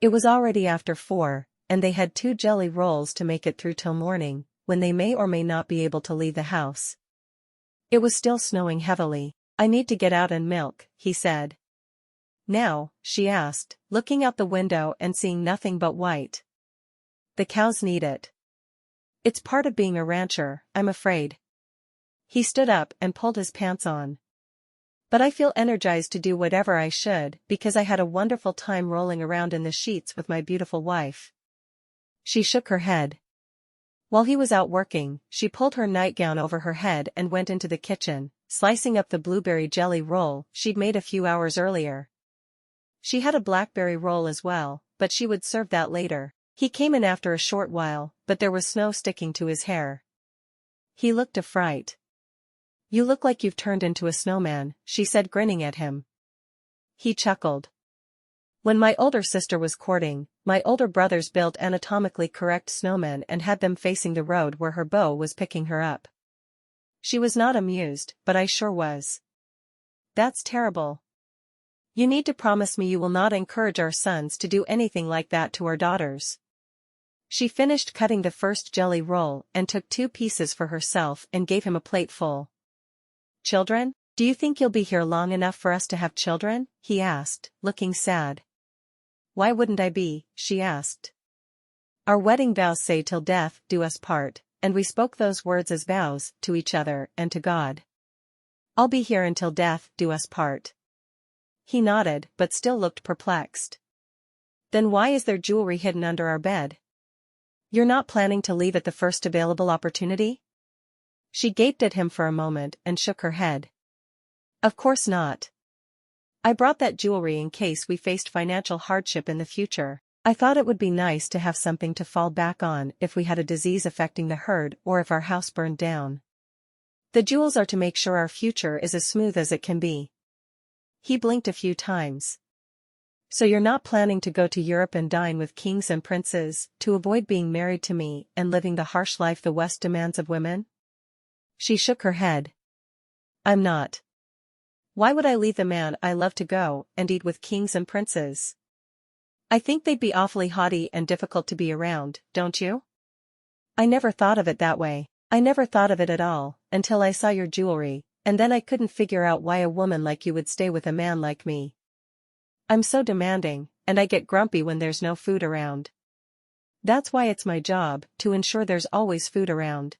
It was already after 4, and they had 2 jelly rolls to make it through till morning, when they may or may not be able to leave the house. It was still snowing heavily. "I need to get out and milk," he said. "Now?" she asked, looking out the window and seeing nothing but white. "The cows need it. It's part of being a rancher, I'm afraid." He stood up and pulled his pants on. "But I feel energized to do whatever I should because I had a wonderful time rolling around in the sheets with my beautiful wife." She shook her head. While he was out working, she pulled her nightgown over her head and went into the kitchen, slicing up the blueberry jelly roll she'd made a few hours earlier. She had a blackberry roll as well, but she would serve that later. He came in after a short while, but there was snow sticking to his hair. He looked a fright. "You look like you've turned into a snowman," she said, grinning at him. He chuckled. "When my older sister was courting, my older brothers built anatomically correct snowmen and had them facing the road where her beau was picking her up. She was not amused, but I sure was." "That's terrible. You need to promise me you will not encourage our sons to do anything like that to our daughters." She finished cutting the first jelly roll and took 2 pieces for herself and gave him a plate full. "Children? Do you think you'll be here long enough for us to have children?" he asked, looking sad. "Why wouldn't I be?" she asked. "Our wedding vows say till death do us part, and we spoke those words as vows to each other and to God. I'll be here until death do us part." He nodded but still looked perplexed. "Then why is there jewelry hidden under our bed? You're not planning to leave at the first available opportunity?" She gaped at him for a moment and shook her head. "Of course not. I brought that jewelry in case we faced financial hardship in the future. I thought it would be nice to have something to fall back on if we had a disease affecting the herd or if our house burned down. The jewels are to make sure our future is as smooth as it can be." He blinked a few times. "So you're not planning to go to Europe and dine with kings and princes, to avoid being married to me and living the harsh life the West demands of women?" She shook her head. "I'm not. Why would I leave the man I love to go and eat with kings and princes? I think they'd be awfully haughty and difficult to be around, don't you?" "I never thought of it that way. I never thought of it at all, until I saw your jewelry, and then I couldn't figure out why a woman like you would stay with a man like me. I'm so demanding, and I get grumpy when there's no food around. That's why it's my job to ensure there's always food around.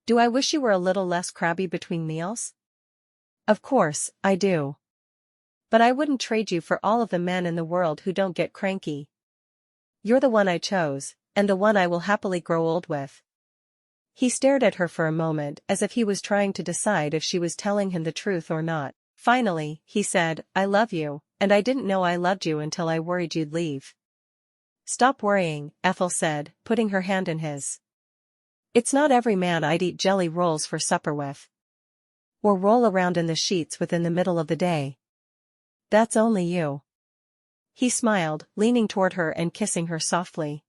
Do I wish you were a little less crabby between meals? Of course, I do. But I wouldn't trade you for all of the men in the world who don't get cranky. You're the one I chose, and the one I will happily grow old with." He stared at her for a moment as if he was trying to decide if she was telling him the truth or not. Finally, he said, "I love you, and I didn't know I loved you until I worried you'd leave." "Stop worrying," Ethel said, putting her hand in his. "It's not every man I'd eat jelly rolls for supper with. Or roll around in the sheets with in the middle of the day. That's only you." He smiled, leaning toward her and kissing her softly.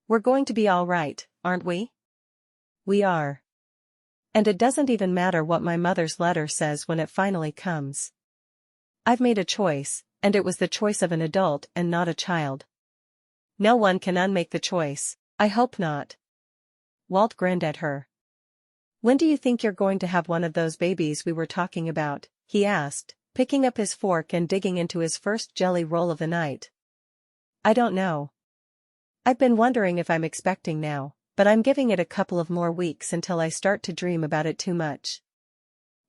"We're going to be all right, aren't we?" "We are. And it doesn't even matter what my mother's letter says when it finally comes. I've made a choice, and it was the choice of an adult and not a child. No one can unmake the choice." "I hope not." Walt grinned at her. "When do you think you're going to have one of those babies we were talking about?" he asked, picking up his fork and digging into his first jelly roll of the night. "I don't know. I've been wondering if I'm expecting now, but I'm giving it a couple of more weeks until I start to dream about it too much."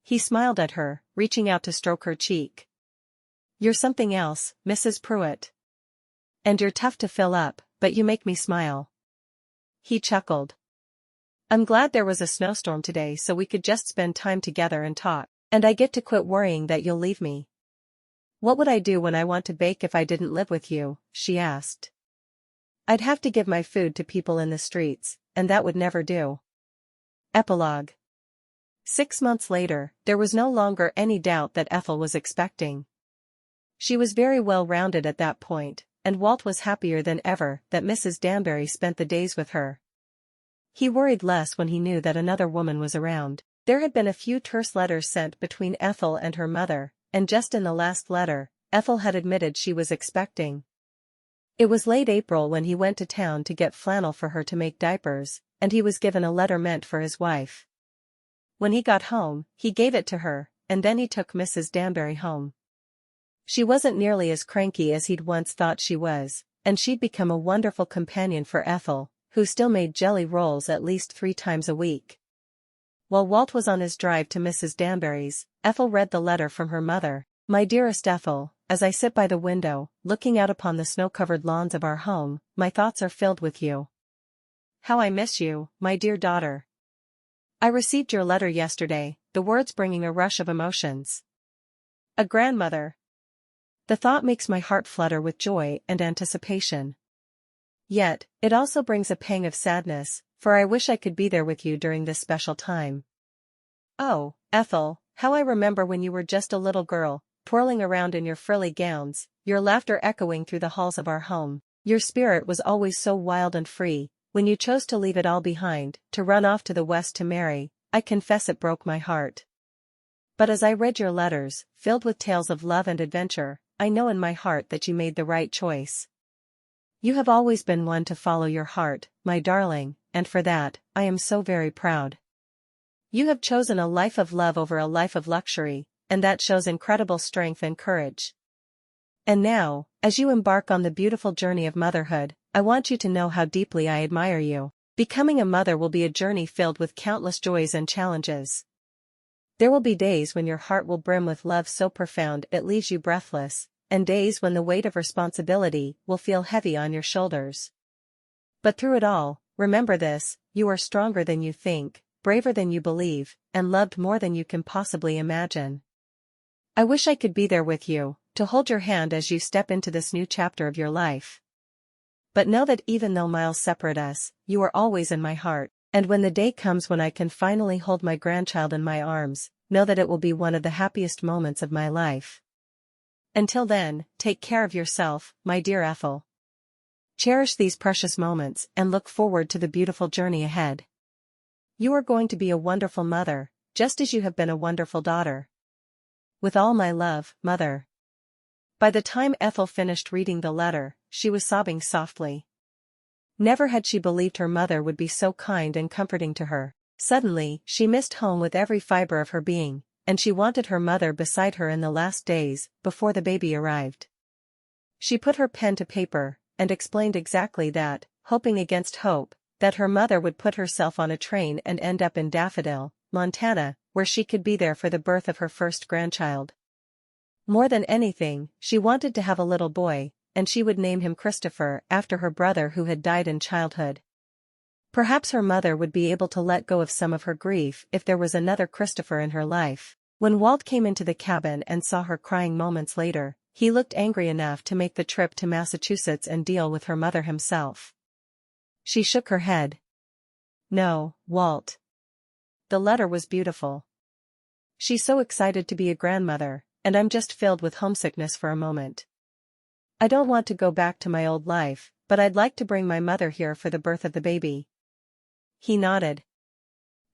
He smiled at her, reaching out to stroke her cheek. "You're something else, Mrs. Prewitt. And you're tough to fill up, but you make me smile." He chuckled. "I'm glad there was a snowstorm today so we could just spend time together and talk, and I get to quit worrying that you'll leave me." "What would I do when I want to bake if I didn't live with you?" she asked. "I'd have to give my food to people in the streets, and that would never do." Epilogue. 6 months later, there was no longer any doubt that Ethel was expecting. She was very well rounded at that point, and Walt was happier than ever that Mrs. Danbury spent the days with her. He worried less when he knew that another woman was around. There had been a few terse letters sent between Ethel and her mother, and just in the last letter, Ethel had admitted she was expecting. It was late April when he went to town to get flannel for her to make diapers, and he was given a letter meant for his wife. When he got home, he gave it to her, and then he took Mrs. Danbury home. She wasn't nearly as cranky as he'd once thought she was, and she'd become a wonderful companion for Ethel, who still made jelly rolls at least 3 times a week. While Walt was on his drive to Mrs. Danbury's, Ethel read the letter from her mother. "My dearest Ethel, as I sit by the window, looking out upon the snow-covered lawns of our home, my thoughts are filled with you. How I miss you, my dear daughter. I received your letter yesterday, the words bringing a rush of emotions. A grandmother. The thought makes my heart flutter with joy and anticipation. Yet, it also brings a pang of sadness, for I wish I could be there with you during this special time. Oh, Ethel, how I remember when you were just a little girl, twirling around in your frilly gowns, your laughter echoing through the halls of our home. Your spirit was always so wild and free. When you chose to leave it all behind, to run off to the west to marry, I confess it broke my heart. But as I read your letters, filled with tales of love and adventure, I know in my heart that you made the right choice. You have always been one to follow your heart, my darling, and for that, I am so very proud. You have chosen a life of love over a life of luxury, and that shows incredible strength and courage. And now, as you embark on the beautiful journey of motherhood, I want you to know how deeply I admire you. Becoming a mother will be a journey filled with countless joys and challenges. There will be days when your heart will brim with love so profound it leaves you breathless, and days when the weight of responsibility will feel heavy on your shoulders. But through it all, remember this: you are stronger than you think, braver than you believe, and loved more than you can possibly imagine. I wish I could be there with you, to hold your hand as you step into this new chapter of your life. But know that even though miles separate us, you are always in my heart, and when the day comes when I can finally hold my grandchild in my arms, know that it will be one of the happiest moments of my life. Until then, take care of yourself, my dear Ethel. Cherish these precious moments and look forward to the beautiful journey ahead. You are going to be a wonderful mother, just as you have been a wonderful daughter. With all my love, Mother. By the time Ethel finished reading the letter, she was sobbing softly. Never had she believed her mother would be so kind and comforting to her. Suddenly, she missed home with every fiber of her being, and she wanted her mother beside her in the last days, before the baby arrived. She put her pen to paper, and explained exactly that, hoping against hope, that her mother would put herself on a train and end up in Daffodil, Montana, where she could be there for the birth of her first grandchild. More than anything, she wanted to have a little boy, and she would name him Christopher after her brother who had died in childhood. Perhaps her mother would be able to let go of some of her grief if there was another Christopher in her life. When Walt came into the cabin and saw her crying moments later, he looked angry enough to make the trip to Massachusetts and deal with her mother himself. She shook her head. No, Walt. The letter was beautiful. She's so excited to be a grandmother, and I'm just filled with homesickness for a moment. I don't want to go back to my old life, but I'd like to bring my mother here for the birth of the baby. He nodded.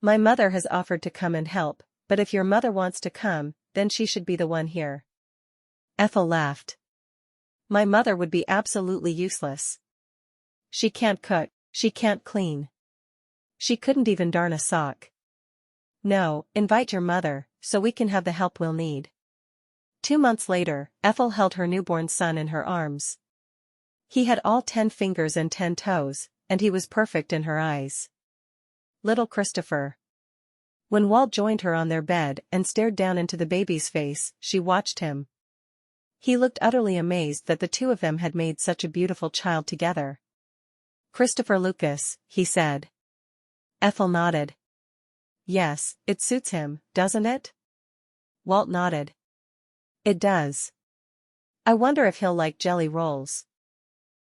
My mother has offered to come and help, but if your mother wants to come, then she should be the one here. Ethel laughed. My mother would be absolutely useless. She can't cook, she can't clean. She couldn't even darn a sock. No, invite your mother, so we can have the help we'll need. 2 months later, Ethel held her newborn son in her arms. He had all 10 fingers and 10 toes, and he was perfect in her eyes. Little Christopher. When Walt joined her on their bed and stared down into the baby's face, she watched him. He looked utterly amazed that the two of them had made such a beautiful child together. Christopher Lucas, he said. Ethel nodded. Yes, it suits him, doesn't it? Walt nodded. It does. I wonder if he'll like jelly rolls.